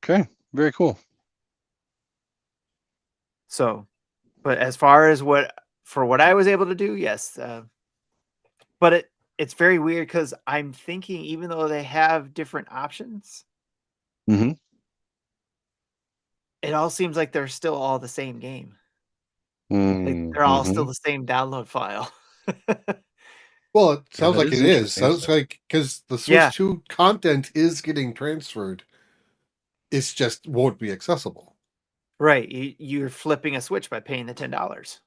Okay, very cool. So, but as far as what I was able to do, yes. But it's very weird because I'm thinking, even though they have different options, it all seems like they're still all the same game. Like they're all still the same download file. Well, it sounds like it is. Sounds like because the Switch 2 content is getting transferred. It's just won't be accessible. Right. You're flipping a Switch by paying the $10.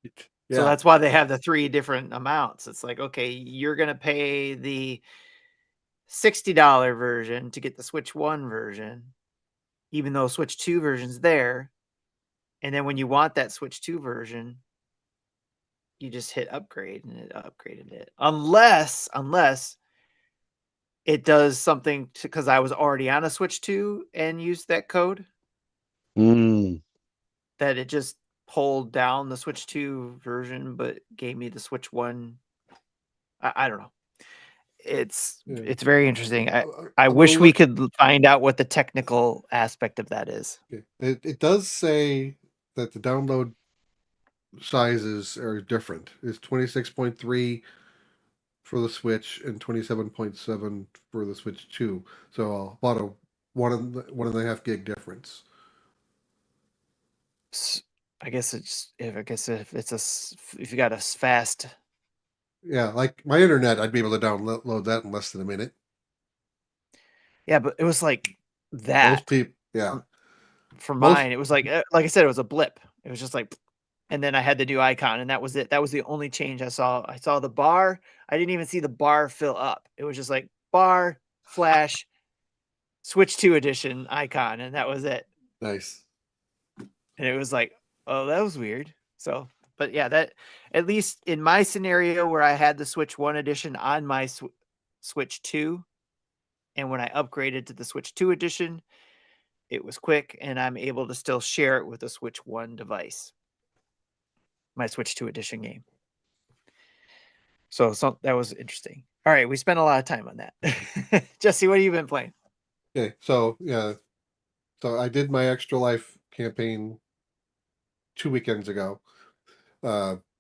Yeah. So that's why they have the 3 different amounts. It's like, okay, you're going to pay the $60 version to get the Switch 1 version, even though Switch 2 version's there. And then when you want that Switch 2 version, you just hit upgrade and it upgraded it. Unless it does something because I was already on a Switch 2 and used that code. That it just pulled down the Switch 2 version, but gave me the Switch 1. I don't know. It's very interesting. I wish we could find out what the technical aspect of that is. It does say that the download sizes are different. It's 26.3 for the Switch and 27.7 for the Switch 2. So about a 1.5 gig difference. I guess if you got a fast. Yeah, like my internet, I'd be able to download that in less than a minute. Yeah, but it was like that. Most people, yeah. For mine, it was like I said, it was a blip. It was just like, and then I had the new icon, and that was it. That was the only change I saw. I saw the bar. I didn't even see the bar fill up. It was just like bar, flash, Switch 2 edition icon, and that was it. Nice. And it was like, oh, that was weird. So, but yeah, that at least in my scenario where I had the Switch 1 edition on my Switch 2, and when I upgraded to the Switch 2 edition, it was quick, and I'm able to still share it with a Switch 1 device. My Switch 2 edition game. So that was interesting. All right, we spent a lot of time on that. Jesse, what have you been playing? Okay, so yeah. So I did my Extra Life campaign 2 weekends ago.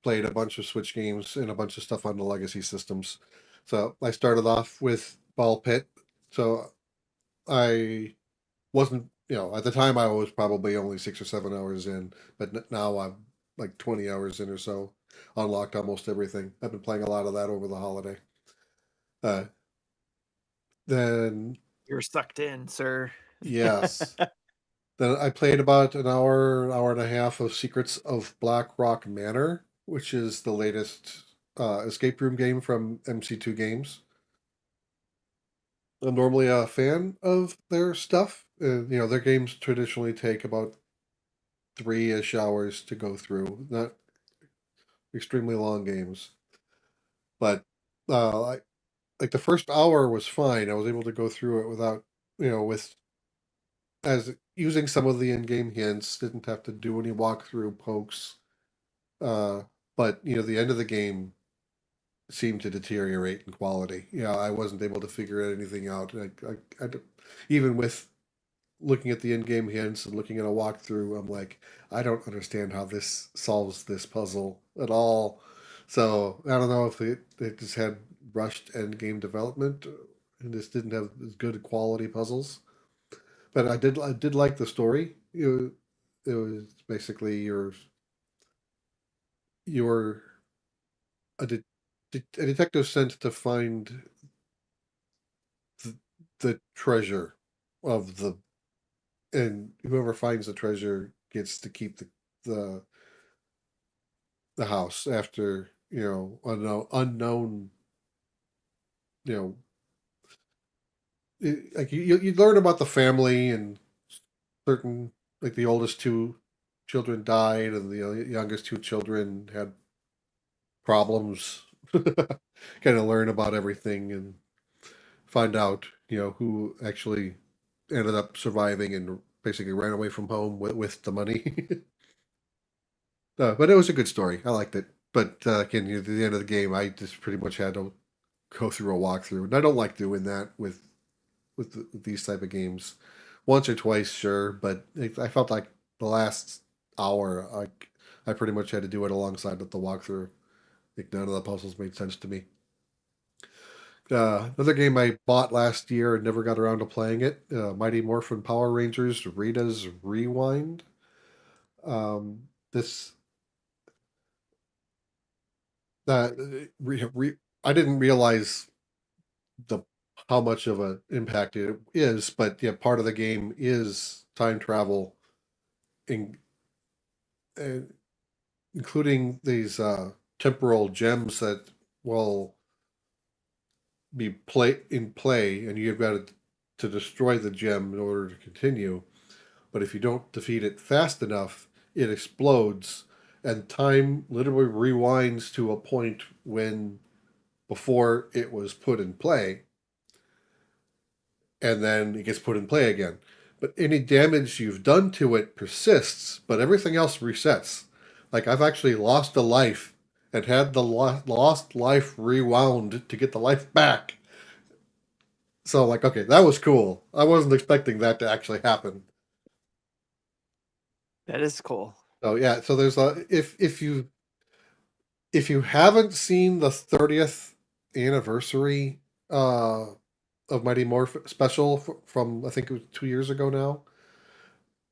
Played a bunch of Switch games and a bunch of stuff on the legacy systems. So I started off with Ball Pit. So I wasn't, at the time I was probably only 6 or 7 hours in, but now I'm like 20 hours in or so. Unlocked almost everything. I've been playing a lot of that over the holiday. Then you're sucked in, sir. Yes. Then I played about an hour and a half of Secrets of Blackrock Manor, which is the latest escape room game from MC2 Games. I'm normally a fan of their stuff. Their games traditionally take about 3-ish hours to go through. Not extremely long games. But like the first hour was fine. I was able to go through it without, as using some of the in-game hints, didn't have to do any walkthrough pokes. But the end of the game seemed to deteriorate in quality. I wasn't able to figure anything out. Even with looking at the in-game hints and looking at a walkthrough, I'm like, I don't understand how this solves this puzzle at all. So I don't know if it just had rushed end-game development and just didn't have as good quality puzzles. But I did like the story. It was basically you're a detective sent to find the treasure and whoever finds the treasure gets to keep the house after unknown like you learn about the family and certain, like the oldest two children died and the youngest two children had problems. Kind of learn about everything and find out who actually ended up surviving and basically ran away from home with the money. But it was a good story. I liked it. But again, at the end of the game, I just pretty much had to go through a walkthrough, and I don't like doing that with these type of games. Once or twice, sure, but I felt like the last hour, I pretty much had to do it alongside with the walkthrough. Like none of the puzzles made sense to me. Another game I bought last year and never got around to playing it, Mighty Morphin Power Rangers Rita's Rewind. This I didn't realize how much of an impact it is, but yeah, part of the game is time travel, including these temporal gems that will be in play, and you've got to destroy the gem in order to continue. But if you don't defeat it fast enough, it explodes, and time literally rewinds to a point before it was put in play, and then it gets put in play again. But any damage you've done to it persists, but everything else resets. Like I've actually lost a life and had the lost life rewound to get the life back. So like, okay, that was cool. I wasn't expecting that to actually happen. That is cool. So yeah, so there's a if you haven't seen the 30th anniversary of Mighty Morphin special from I think it was 2 years ago now,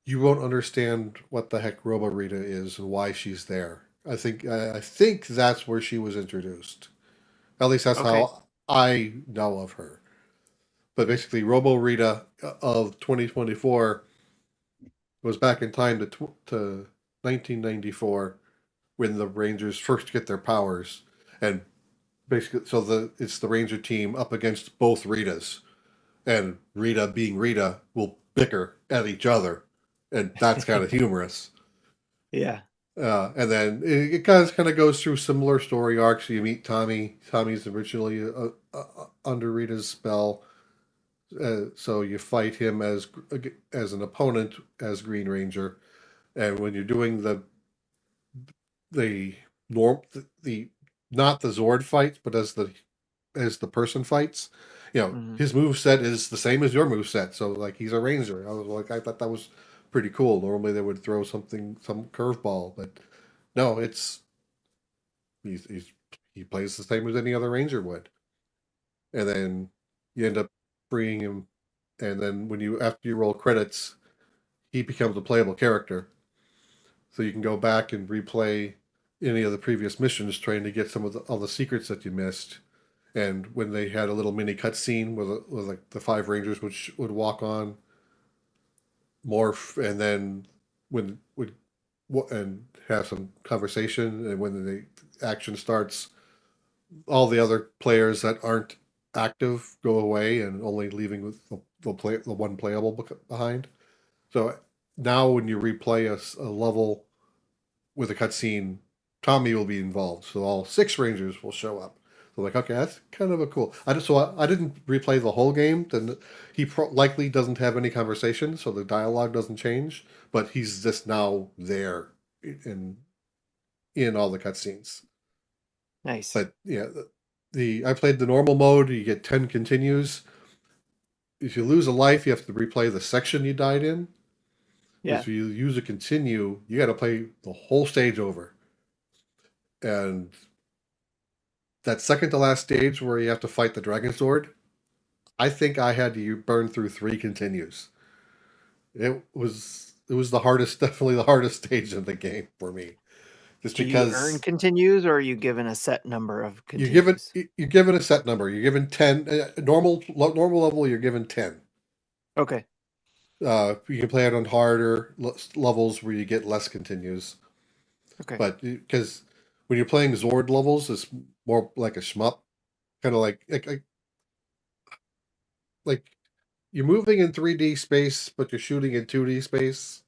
you won't understand what the heck Robo Rita is and why she's there. I think that's where she was introduced. At least that's Okay. how I know of her. But basically, Robo Rita of 2024 was back in time to 1994 when the Rangers first get their powers, and basically, so it's the Ranger team up against both Ritas, and Rita being Rita will bicker at each other, and that's kind of humorous. Yeah. And then it kind of goes through similar story arcs. You meet Tommy. Tommy's originally under Rita's spell, so you fight him as an opponent as Green Ranger. And when you're doing the norm the not the Zord fights, but as the person fights, his move set is the same as your move set. So like he's a ranger. I thought that was pretty cool. Normally they would throw some curveball, but no, he plays the same as any other ranger would. And then you end up freeing him, and then after you roll credits, he becomes a playable character. So you can go back and replay any of the previous missions, trying to get some of all the secrets that you missed. And when they had a little mini cutscene with like the 5 Rangers would walk on, morph, and then would and have some conversation, and when the action starts, all the other players that aren't active go away, and only leaving with the one playable behind. So now when you replay a level with a cutscene, Tommy will be involved. So all 6 Rangers will show up. So like, okay, that's kind of a cool. I didn't replay the whole game. Then he likely doesn't have any conversation, so the dialogue doesn't change. But he's just now there in all the cutscenes. Nice. But yeah, I played the normal mode. You get 10 continues. If you lose a life, you have to replay the section you died in. Yeah. If you use a continue, you got to play the whole stage over. And that second to last stage where you have to fight the Dragon Sword, I think I had to burn through 3 continues. It was the hardest, definitely the hardest stage in the game for me. Just Do because you earn continues, or are you given a set number of continues? you're given a set number. You're given 10. Normal level, you're given 10. Okay. You can play it on harder levels where you get less continues. Okay. But because when you're playing Zord levels, it's more like a shmup, kind of like you're moving in 3D space, but you're shooting in 2D space.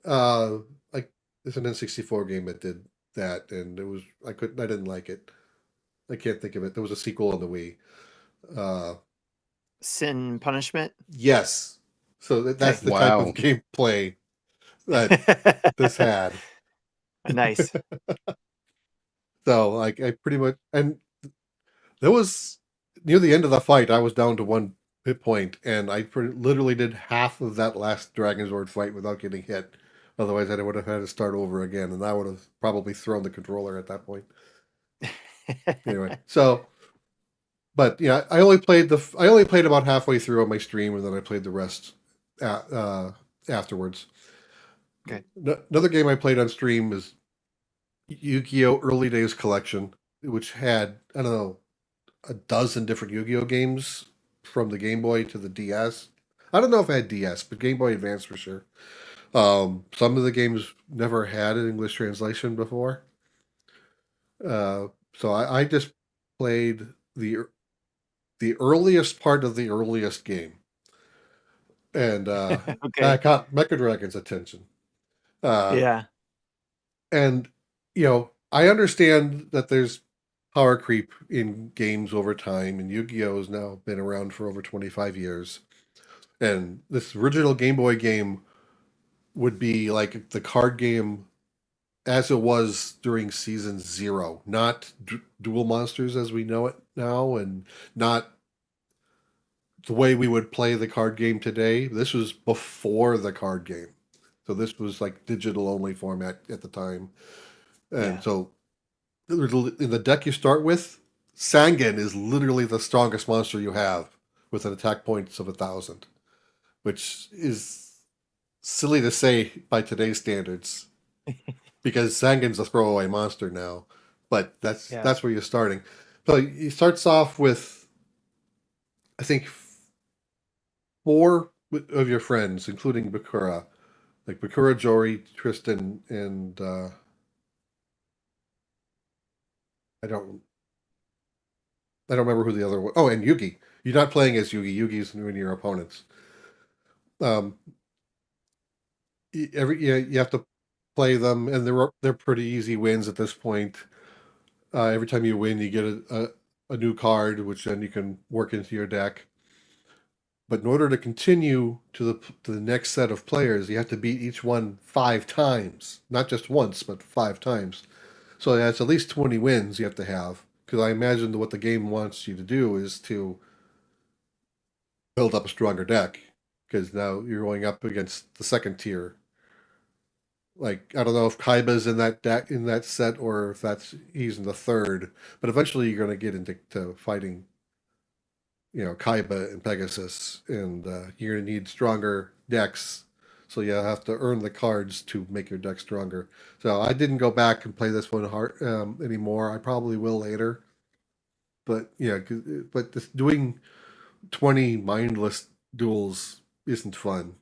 Like there's an N64 game that did that, and I didn't like it. I can't think of it. There was a sequel on the Wii. Sin Punishment? Yes. So that's the type of gameplay that this had. Nice. So like I pretty much, and there was near the end of the fight, I was down to 1 hit point, and I literally did half of that last Dragon Zord fight without getting hit. Otherwise, I would have had to start over again, and I would have probably thrown the controller at that point. Anyway, so, but yeah, I only played about halfway through on my stream, and then I played the rest afterwards. Okay. Another game I played on stream is Yu-Gi-Oh! Early Days Collection, which had, I don't know, a dozen different Yu-Gi-Oh! Games from the Game Boy to the DS. I don't know if I had DS, but Game Boy Advance for sure. Some of the games never had an English translation before. So I just played the earliest part of the earliest game. And Okay. I caught Mecha Dragon's attention. Yeah. And, I understand that there's power creep in games over time, and Yu-Gi-Oh! Has now been around for over 25 years. And this original Game Boy game would be like the card game as it was during season 0, not dual monsters as we know it now, and not the way we would play the card game today. This was before the card game. So this was like digital only format at the time. And so in the deck you start with, Sangan is literally the strongest monster you have with an attack points of 1,000, which is silly to say by today's standards because Sangan's a throwaway monster now, but that's where you're starting. So he starts off with, I think, 4 of your friends, including Bakura, like Bakura, Jory, Tristan, and I don't remember who the other one. Oh, and Yugi. You're not playing as Yugi. Yugi's one of your opponents. You have to play them, and they're pretty easy wins at this point. Every time you win, you get a new card, which then you can work into your deck. But in order to continue to the next set of players, you have to beat each one 5 times, not just once, but 5 times. So that's at least 20 wins you have to have. Because I imagine that what the game wants you to do is to build up a stronger deck. Because now you're going up against the second tier. Like, I don't know if Kaiba's in that deck, in that set, or if he's in the third. But eventually you're going to get into fighting, Kaiba and Pegasus, and you're going to need stronger decks. So you have to earn the cards to make your deck stronger. So I didn't go back and play this one hard anymore. I probably will later. But doing 20 mindless duels isn't fun.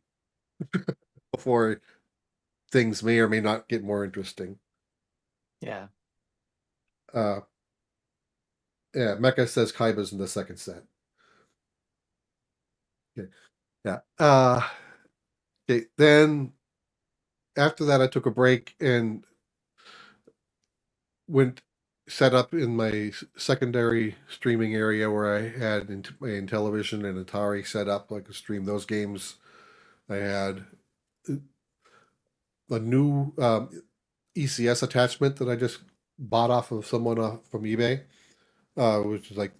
Before things may or may not get more interesting. Yeah. Mecha says Kaiba's in the second set. Okay. Yeah. Okay. Then after that, I took a break and set up in my secondary streaming area where I had in television and Atari set up. I could stream those games. I had a new ECS attachment that I just bought off of someone from eBay, which is like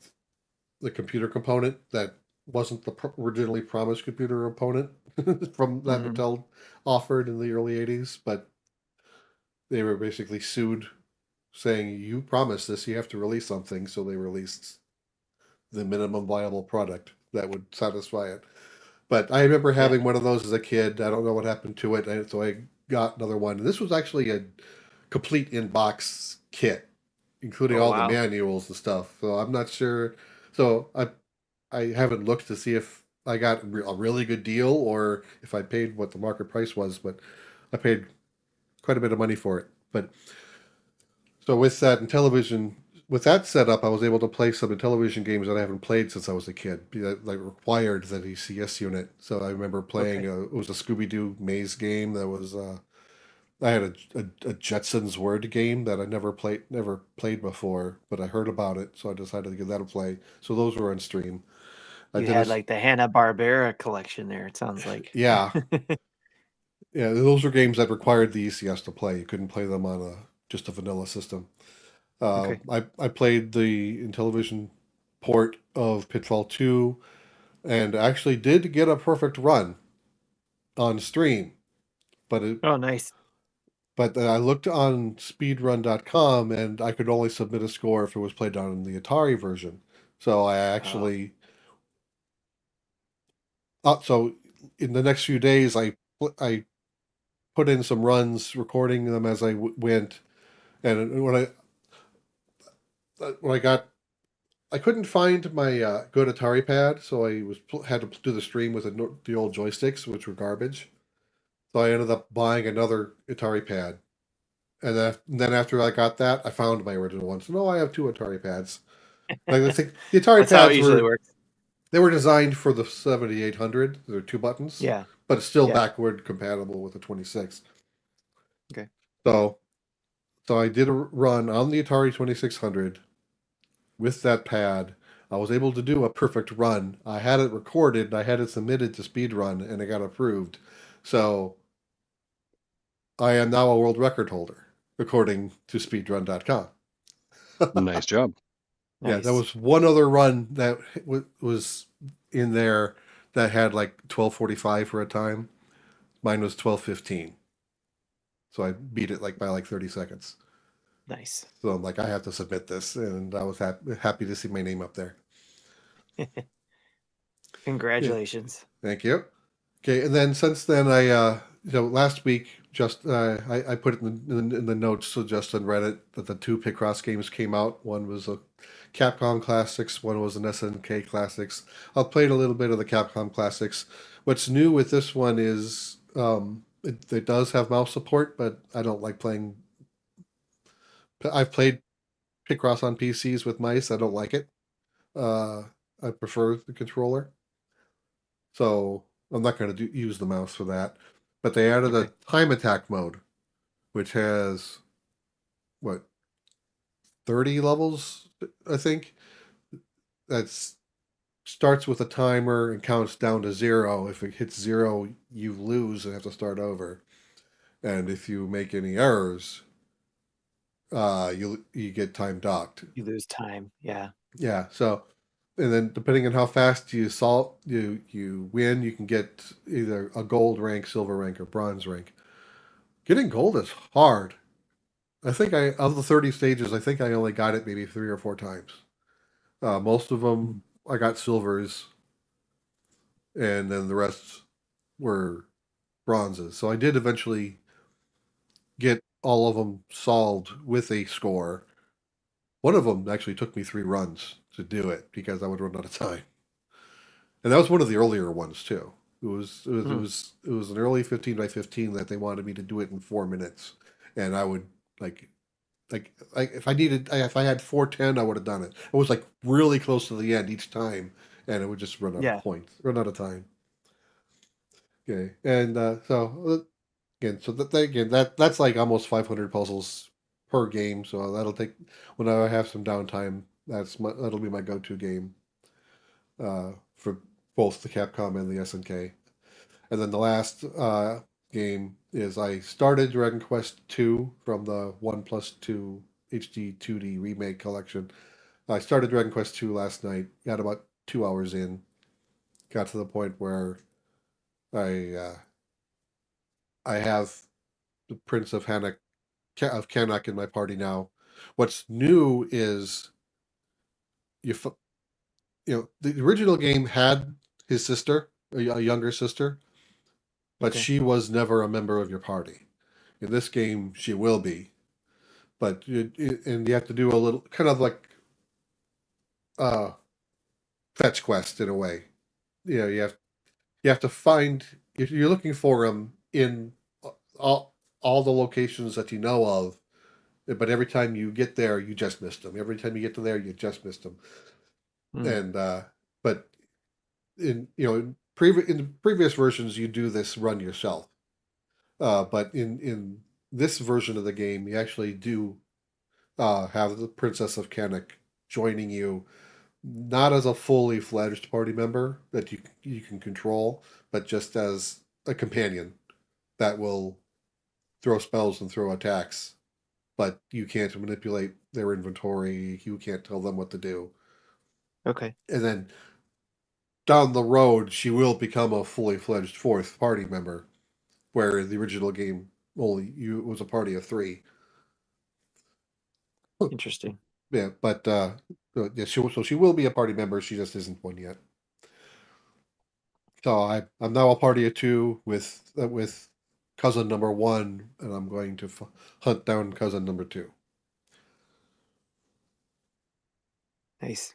the computer component that wasn't the originally promised computer component from that Mattel offered in the early 80s, but they were basically sued saying, you promised this, you have to release something, so they released the minimum viable product that would satisfy it. But I remember having one of those as a kid. I don't know what happened to it, so I got another one. And this was actually a complete in-box kit, including all the manuals and stuff. So I'm not sure. So I haven't looked to see if I got a really good deal or if I paid what the market price was, but I paid quite a bit of money for it. But so with that in television, with that setup, I was able to play some television games that I haven't played since I was a kid. That required that ECS unit. So I remember playing. It was a Scooby-Doo maze game. That was. I had a Jetsons word game that I never played before, but I heard about it, so I decided to give that a play. So those were on stream. You had like the Hanna-Barbera collection there. It sounds like. Yeah. Yeah, those were games that required the ECS to play. You couldn't play them on just a vanilla system. I played the Intellivision port of Pitfall 2 and actually did get a perfect run on stream. But nice. But I looked on speedrun.com and I could only submit a score if it was played on the Atari version. So I actually so in the next few days I put in some runs recording them as I went, and when I couldn't find my good Atari pad, so I had to do the stream with the old joysticks, which were garbage. So I ended up buying another Atari pad, and then after I got that, I found my original one. So no, I have 2 Atari pads. Like I think the Atari That's pads how it usually works. They were designed for the 7800. There are 2 buttons. Yeah, but it's still backward compatible with the 26. Okay. So I did a run on the Atari 2600 with that pad. I was able to do a perfect run. I had it recorded. I had it submitted to Speedrun, and it got approved. So I am now a world record holder. according to speedrun.com. Nice job. Yeah, Nice. there was one other run that was in there that had like 12:45 for a time. Mine was 12:15. So I beat it like by like 30 seconds. Nice. So I'm like, I have to submit this, and I was happy to see my name up there. Congratulations. Yeah, thank you. Okay, and then since then, last week, just I put it in the notes so just on Reddit that the two Picross games came out. One was a Capcom Classics, one was an SNK Classics. I'll play a little bit of the Capcom Classics. What's new with this one is it does have mouse support, but I don't like playing. I've played Picross on PCs with mice. I don't like it. Uh, I prefer the controller. So I'm not going to use the mouse for that. But they added a time attack mode, which has, what, 30 levels, I think? That starts with a timer and counts down to 0. If it hits 0, you lose and have to start over. And if you make any errors, you get time docked. You lose time. Yeah. Yeah. So, and then depending on how fast you win, you can get either a gold rank, silver rank, or bronze rank. Getting gold is hard. I think of the 30 stages, I think I only got it maybe 3 or 4 times. Most of them I got silvers, and then the rest were bronzes. So I did eventually get all of them solved with a score. One of them actually took me 3 runs to do it because I would run out of time. And that was one of the earlier ones too. It was an early 15 by 15 that they wanted me to do it in 4 minutes, and I would like if I had 4:10, I would have done it. It was like really close to the end each time, and it would just run out of points, run out of time. Okay, and that's like almost 500 puzzles per game. So that'll take when I have some downtime. That'll be my go-to game for both the Capcom and the SNK. And then the last game is I started Dragon Quest II from the 1+2 HD 2D remake collection. I started Dragon Quest II last night, got about 2 hours in, got to the point where I have the Prince of Canuck in my party now. What's new is the original game had his sister, a younger sister, but she was never a member of your party. In this game, she will be, but and you have to do a little kind of like fetch quest in a way. You have to find if you're looking for them in all the locations that you know of, but every time you get there, you just missed them. Every time you get to there, you just missed them. And but in the previous versions, you do this run yourself. But in this version of the game, you actually do have the Princess of Canuck joining you, not as a fully fledged party member that you can control, but just as a companion that will throw spells and throw attacks. But you can't manipulate their inventory. You can't tell them what to do. Okay. And then down the road, she will become a fully fledged fourth party member, where in the original game it was a party of 3. Interesting. Yeah, but she will be a party member. She just isn't one yet. So I'm now a party of 2 with cousin number 1, and I'm going to hunt down cousin number 2. Nice.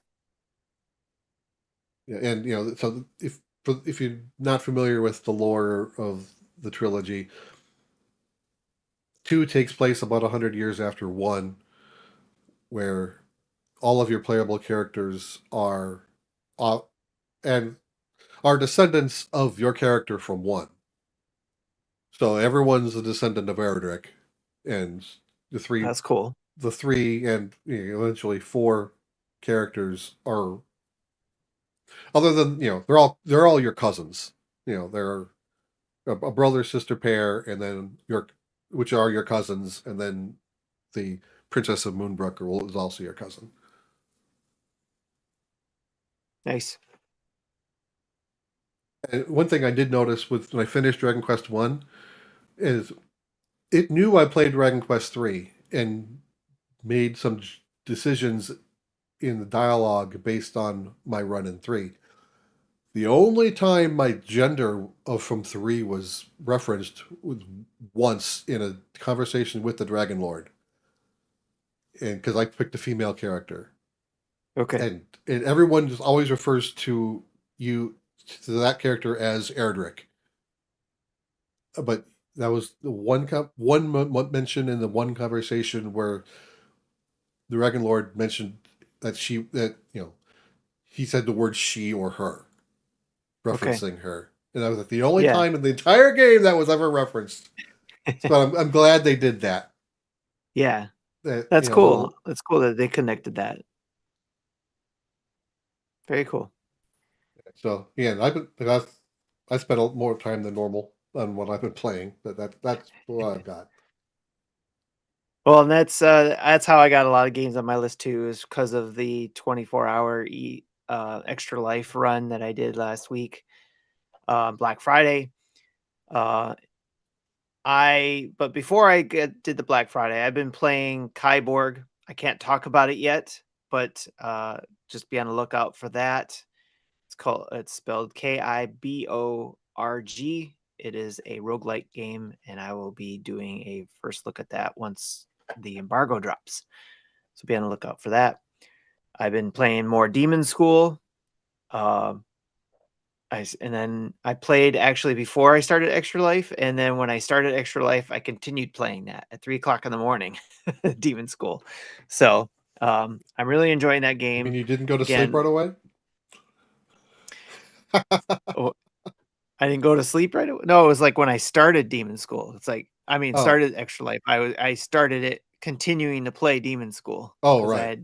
Yeah, and so if you're not familiar with the lore of the trilogy, 2 takes place about 100 years after 1, where all of your playable characters are and are descendants of your character from 1. So everyone's a descendant of Erdrick, and That's cool. The 3 and eventually 4 characters are, other than they're all your cousins. They're a brother sister pair, and then which are your cousins, and then the Princess of Moonbrook is also your cousin. Nice. And one thing I did notice when I finished Dragon Quest 1 is it knew I played Dragon Quest 3 and made some decisions in the dialogue based on my run in 3. The only time my gender from 3 was referenced was once in a conversation with the Dragon Lord. And because I picked a female character. Okay. And everyone just always refers to that character as Erdrick. But that was the one mention in the one conversation where the Dragon Lord mentioned that he said the word she or her, referencing her. And that was the only time in the entire game that was ever referenced. So I'm glad they did that. Yeah. That's cool. That's cool that they connected that. Very cool. So yeah, I spent more time than normal on what I've been playing, but that's what I've got. Well, and that's how I got a lot of games on my list too, is because of the 24-hour Extra Life run that I did last week, Black Friday. But before I did the Black Friday, I've been playing KIBORG. I can't talk about it yet, but just be on the lookout for that. It's spelled KIBORG. It is a roguelike game, and I will be doing a first look at that once the embargo drops. So be on the lookout for that. I've been playing more Demonschool. And then I played actually before I started Extra Life, and then when I started Extra Life, I continued playing that at 3:00 in the morning, Demonschool. So I'm really enjoying that game. You mean you didn't go to sleep right away? Oh, I didn't go to sleep right away. No, it was like when I started Demonschool. It's like, started Extra Life. I started it continuing to play Demonschool. Oh, right.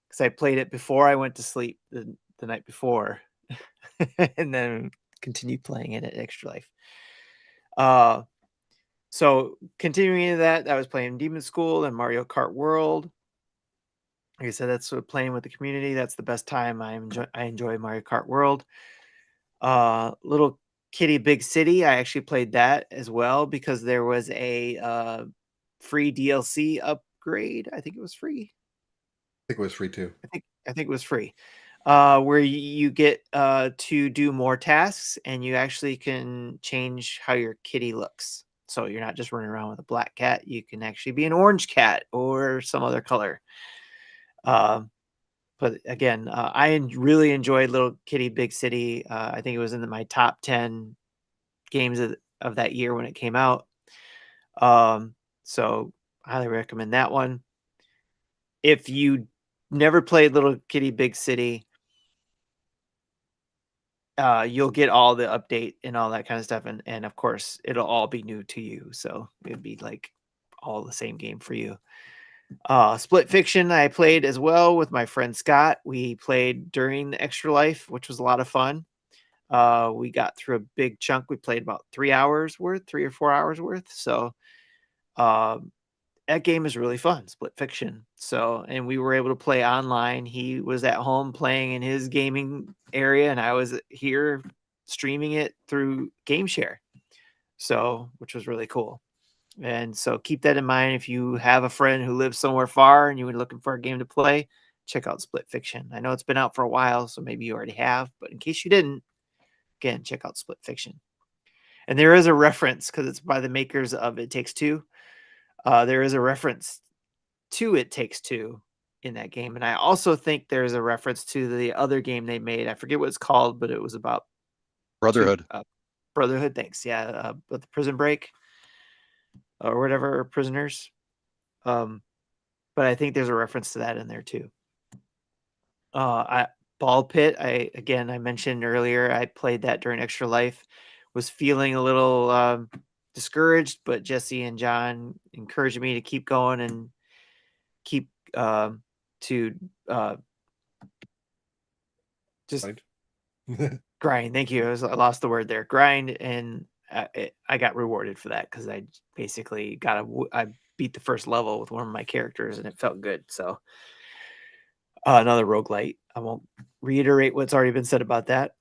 Because I played it before I went to sleep the night before, and then continued playing it at Extra Life. So continuing into that, I was playing Demonschool and Mario Kart World. Like I said, that's playing with the community. That's the best time. I enjoy Mario Kart World. Little Kitty Big City, I actually played that as well because there was a free DLC upgrade. I think it was free. I think it was free too. I think it was free. Where you get to do more tasks, and you actually can change how your kitty looks. So you're not just running around with a black cat. You can actually be an orange cat or some other color. But again, I really enjoyed Little Kitty Big City. I think it was in my top 10 games of that year when it came out. So highly recommend that one. If you never played Little Kitty Big City, you'll get all the update and all that kind of stuff. And of course, it'll all be new to you. So it'd be like all the same game for you. Split Fiction I played as well with my friend Scott. We played during the Extra Life, which was a lot of fun. We got through a big chunk. We played about 3 or 4 hours worth. So that game is really fun, Split Fiction. So, and we were able to play online. He was at home playing in his gaming area, and I was here streaming it through GameShare. So, which was really cool. And so keep that in mind. If you have a friend who lives somewhere far and you were looking for a game to play, check out Split Fiction. I know it's been out for a while, so maybe you already have, but in case you didn't, again, check out Split Fiction. And there is a reference, because it's by the makers of It Takes Two. There is a reference to It Takes Two in that game. And I also think there's a reference to the other game they made. I forget what it's called, but it was about Brotherhood. Brotherhood, thanks. Yeah, but the Prison Break or whatever, Prisoners. But I think there's a reference to that in there too. Ball Pit, I mentioned earlier, I played that during Extra Life. Was feeling a little discouraged, but Jesse and John encouraged me to keep going and keep just grind. Thank you. I lost the word there. Grind, and I got rewarded for that because I basically I beat the first level with one of my characters and it felt good. So another roguelite. I won't reiterate what's already been said about that.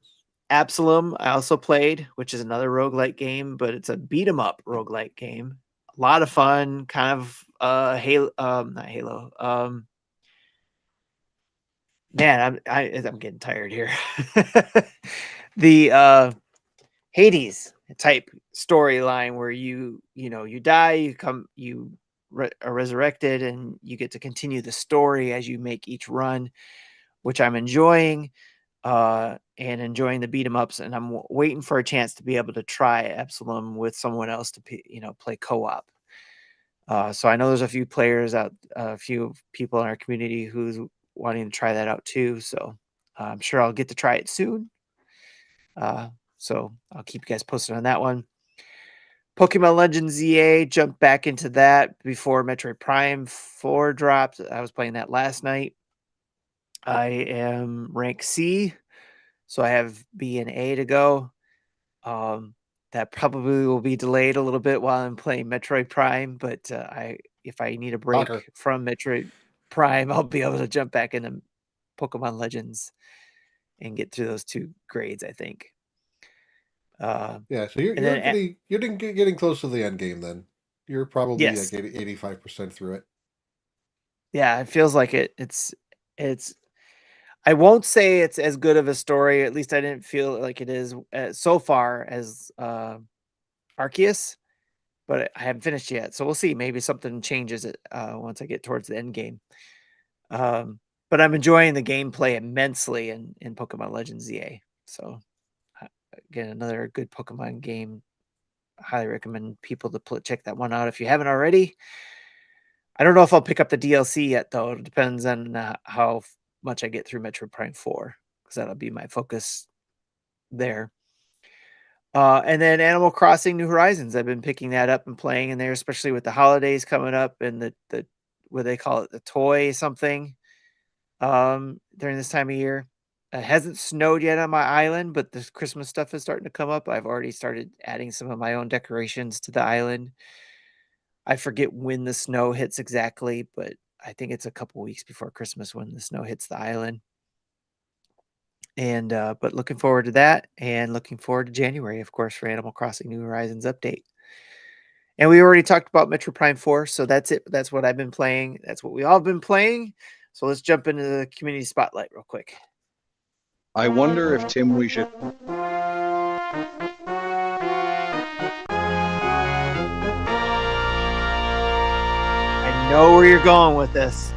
Absolum, I also played, which is another roguelite game, but it's a beat 'em up roguelite game. A lot of fun, kind of Halo, not Halo. Man, I'm getting tired here. The Hades type storyline where you die, you are resurrected, and you get to continue the story as you make each run, which I'm enjoying. And enjoying the beat 'em ups, and I'm waiting for a chance to be able to try Absolum with someone else to play co-op. So I know there's a few players out, a few people in our community who's wanting to try that out too. So I'm sure I'll get to try it soon. So I'll keep you guys posted on that one. Pokemon Legends EA, jumped back into that before Metroid Prime 4 dropped. I was playing that last night. I am rank C, so I have B and A to go. That probably will be delayed a little bit while I'm playing Metroid Prime, but if I need a break from Metroid Prime, I'll be able to jump back into Pokemon Legends and get through those 2 grades, I think. Yeah, so you're getting close to the end game then. You're probably like 85% through it. Yeah, it feels like it. It's I won't say it's as good of a story. At least I didn't feel like it is so far as Arceus, but I haven't finished yet. So we'll see. Maybe something changes it once I get towards the end game. But I'm enjoying the gameplay immensely in Pokemon Legends ZA. So again, another good Pokemon game. I highly recommend people to check that one out if you haven't already. I don't know if I'll pick up the DLC yet, though. It depends on how much I get through Metroid Prime 4, because that'll be my focus there. And then Animal Crossing New Horizons. I've been picking that up and playing in there, especially with the holidays coming up and the what they call it, the toy something during this time of year. It hasn't snowed yet on my island, but the Christmas stuff is starting to come up. I've already started adding some of my own decorations to the island. I forget when the snow hits exactly, but I think it's a couple weeks before Christmas when the snow hits the island. And but looking forward to that, and looking forward to January, of course, for Animal Crossing New Horizons update. And we already talked about Metro Prime 4, so that's it. That's what I've been playing. That's what we all been playing. So let's jump into the community spotlight real quick. I wonder if, Tim, we should... I know where you're going with this.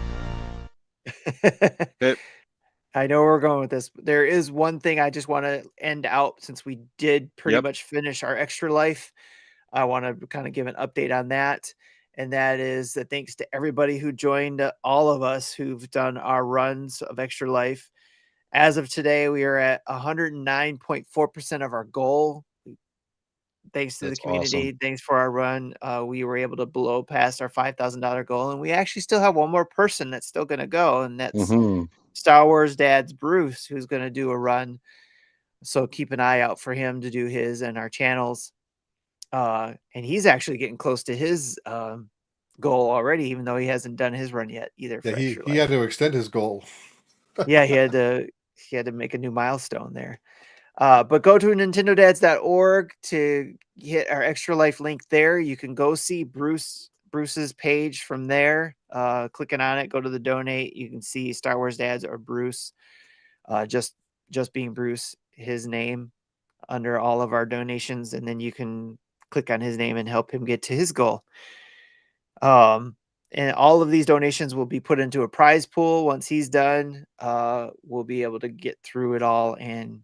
I know where we're going with this. There is one thing I just want to end out, since we did pretty much finish our extra life. I want to kind of give an update on that. And that is that thanks to everybody who joined, all of us who've done our runs of extra life. As of today, we are at 109.4% of our goal. Thanks to the community. Awesome. Thanks for our run. We were able to blow past our $5,000 goal, and we actually still have one more person that's still going to go, and that's Star Wars Dad's Bruce, who's going to do a run. So keep an eye out for him to do his and our channels. And he's actually getting close to his goal already, even though he hasn't done his run yet either. Yeah, he had to extend his goal. Yeah, he had to make a new milestone there. But go to nintendodads.org to hit our extra life link there. You can go see Bruce's page from there. Clicking on it, go to the donate. You can see Star Wars Dads or Bruce. Just being Bruce, his name under all of our donations, and then you can click on his name and help him get to his goal. And all of these donations will be put into a prize pool. Once he's done, we'll be able to get through it all and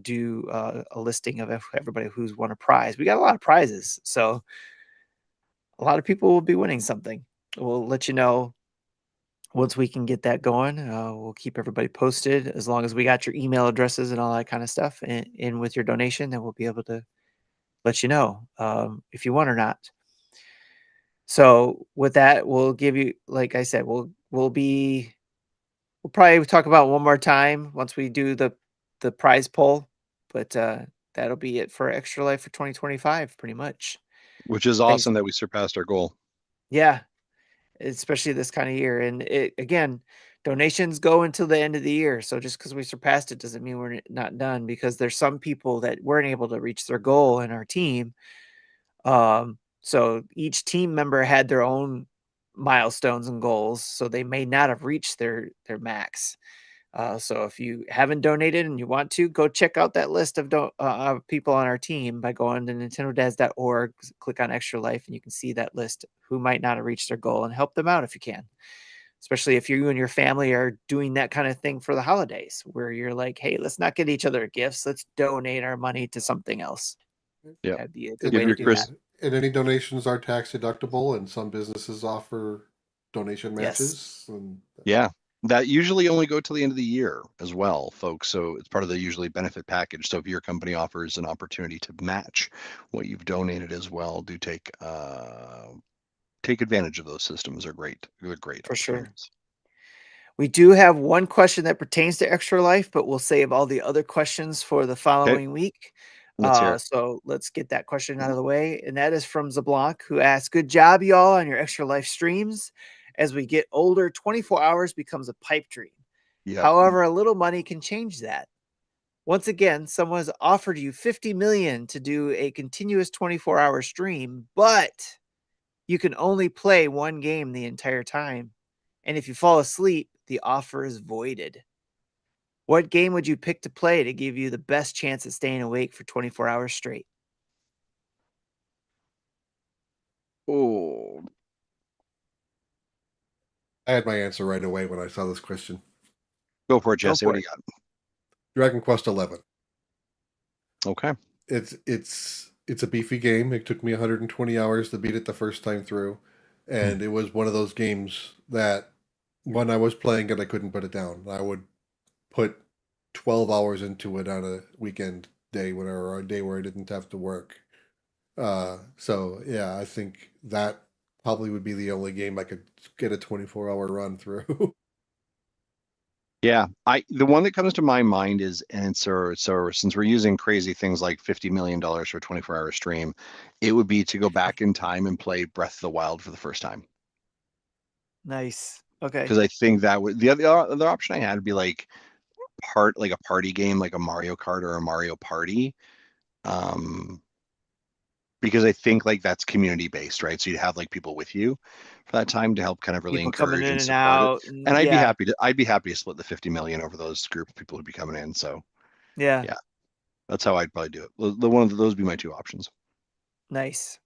do a listing of everybody who's won a prize. We got a lot of prizes, so a lot of people will be winning something. We'll let you know once we can get that going. We'll keep everybody posted. As long as we got your email addresses and all that kind of stuff in with your donation, then we'll be able to let you know if you won or not. So with that, we'll give you, like I said, we'll probably talk about it one more time once we do the prize poll. But that'll be it for Extra Life for 2025, pretty much. Which is awesome that we surpassed our goal. Yeah, especially this kind of year. And again, donations go until the end of the year. So just because we surpassed it doesn't mean we're not done, because there's some people that weren't able to reach their goal in our team. So each team member had their own milestones and goals, so they may not have reached their max. So if you haven't donated and you want to, go check out that list of people on our team by going to nintendodads.org, click on Extra Life, and you can see that list who might not have reached their goal, and help them out if you can. Especially if you and your family are doing that kind of thing for the holidays, where you're like, hey, let's not get each other gifts. Let's donate our money to something else. Yeah. That'd be a good way to do that. And any donations are tax deductible, and some businesses offer donation matches. And yeah, that usually only go till the end of the year as well, folks. So it's part of the usually benefit package. So if your company offers an opportunity to match what you've donated as well, do take advantage of those systems. They're great. They're great for sure. We do have one question that pertains to Extra Life, but we'll save all the other questions for the following week. So let's get that question out of the way. And that is from Zablanc, who asks, good job, y'all, on your Extra Life streams. As we get older, 24 hours becomes a pipe dream. Yep. However, a little money can change that. Once again, someone has offered you $50 million to do a continuous 24-hour stream, but you can only play one game the entire time. And if you fall asleep, the offer is voided. What game would you pick to play to give you the best chance at staying awake for 24 hours straight? Oh, I had my answer right away when I saw this question. Go for it, Jesse. What do you got? Dragon Quest 11. Okay. It's a beefy game. It took me 120 hours to beat it the first time through. And it was one of those games that when I was playing it, I couldn't put it down. I would put 12 hours into it on a weekend day, or a day where I didn't have to work. So yeah, I think that probably would be the only game I could get a 24-hour run through. Yeah, the one that comes to my mind is, and so since we're using crazy things like $50 million for a 24-hour stream, it would be to go back in time and play Breath of the Wild for the first time. Nice. Okay. Because I think that would the other option I had would be like a party game, like a Mario Kart or a Mario Party. Because I think like that's community based, right? So you'd have like people with you for that time to help kind of really encourage and support it. And I'd be happy to split the 50 million over those group of people who'd be coming in. So yeah, that's how I'd probably do it. The one of those would be my two options. Nice.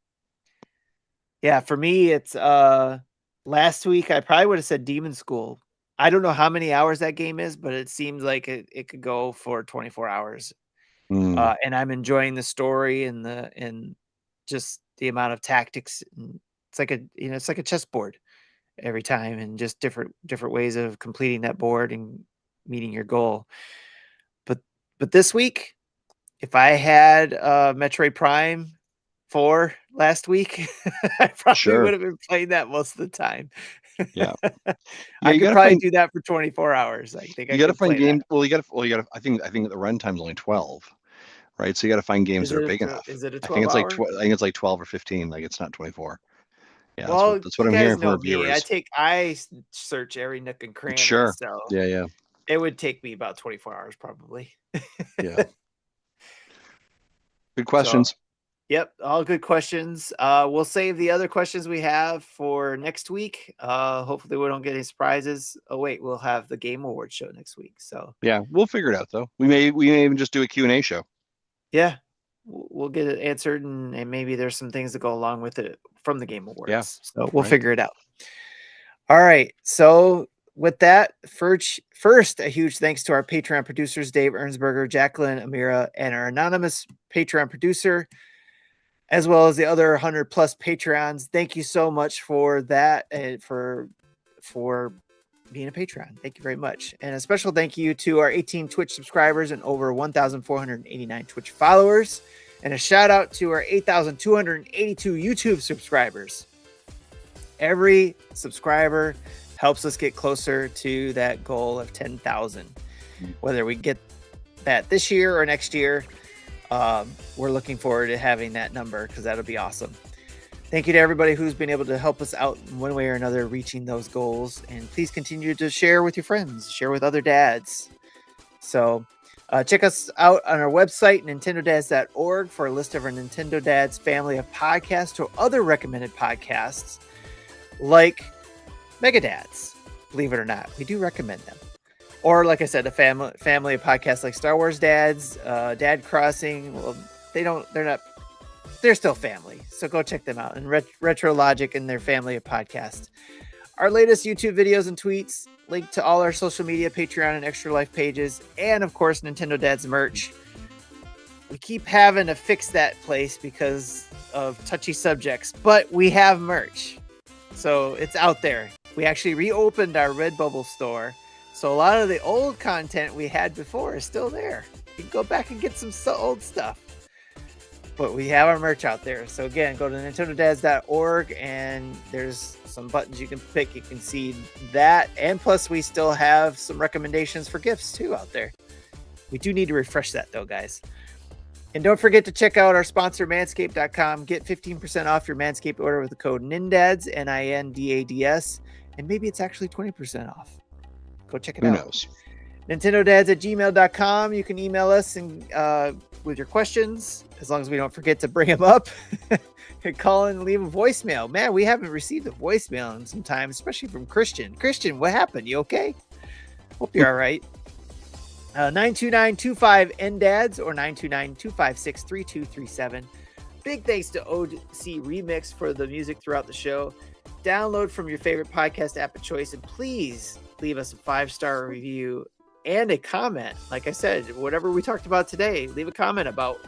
Yeah, for me, it's last week I probably would have said Demonschool. I don't know how many hours that game is, but it seems like it could go for 24 hours. And I'm enjoying the story and just the amount of tactics. It's like a chessboard every time, and just different ways of completing that board and meeting your goal. But this week, if I had Metroid Prime 4 last week, I probably would have been playing that most of the time. Yeah. I could probably do that for 24 hours. I think you got to find games. Well, you got to. I think the runtime's only 12. Right, so you got to find games that are big enough. Is it a 12 I think it's like 12 or 15. Like it's not 24. Yeah, well, that's what I'm hearing from reviewers. I search every nook and cranny. Sure. So yeah. It would take me about 24 hours probably. Yeah. Good questions. Yep, all good questions. We'll save the other questions we have for next week. Hopefully we don't get any surprises. Oh wait, we'll have the Game Awards show next week. So yeah, we'll figure it out though. We may even just do a Q&A show. Yeah, we'll get it answered, and maybe there's some things that go along with it from the Game Awards. Yeah. So we'll figure it out. All right. So with that, first, a huge thanks to our Patreon producers, Dave Ernsberger, Jacqueline Amira, and our anonymous Patreon producer, as well as the other 100+ Patreons. Thank you so much for that and for being a Patreon. Thank you very much. And a special thank you to our 18 Twitch subscribers and over 1,489 Twitch followers. And a shout out to our 8,282 YouTube subscribers. Every subscriber helps us get closer to that goal of 10,000. Whether we get that this year or next year, we're looking forward to having that number because that'll be awesome. Thank you to everybody who's been able to help us out in one way or another reaching those goals. And please continue to share with your friends, share with other dads. So check us out on our website, nintendodads.org, for a list of our Nintendo Dads family of podcasts or other recommended podcasts like Mega Dads. Believe it or not, we do recommend them. Or like I said, a family of podcasts like Star Wars Dads, Dad Crossing. Well, they're still family. So go check them out. And Retro Logic and their family of podcasts. Our latest YouTube videos and tweets, link to all our social media, Patreon, and Extra Life pages, and of course, Nintendo Dad's merch. We keep having to fix that place because of touchy subjects, but we have merch. So it's out there. We actually reopened our Redbubble store. So a lot of the old content we had before is still there. You can go back and get some old stuff. But we have our merch out there. So again, go to nintendodads.org and there's some buttons you can pick. You can see that. And plus we still have some recommendations for gifts too out there. We do need to refresh that though, guys. And don't forget to check out our sponsor, manscaped.com. Get 15% off your Manscaped order with the code NINDADS, NINDADS. And maybe it's actually 20% off. Go check it out. Who knows? NintendoDads@gmail.com. You can email us and with your questions, as long as we don't forget to bring them up. Call in and leave a voicemail. Man, we haven't received a voicemail in some time, especially from Christian. Christian, what happened? You okay? Hope you're all right. 929-25-NDADS or 929-256-3237. Big thanks to OC Remix for the music throughout the show. Download from your favorite podcast app of choice, and please leave us a 5-star review and a comment. Like I said, whatever we talked about today, leave a comment about,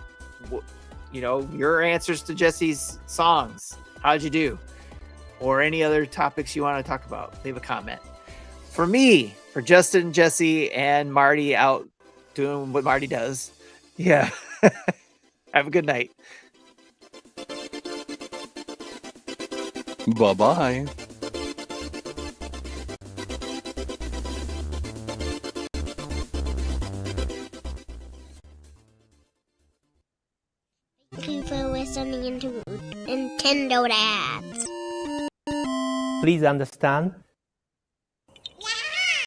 your answers to Jesse's songs. How'd you do? Or any other topics you want to talk about. Leave a comment. For me, for Justin, Jesse, and Marty out doing what Marty does. Yeah. Have a good night. Bye-bye. Thank you for listening to Nintendo Dads. Please understand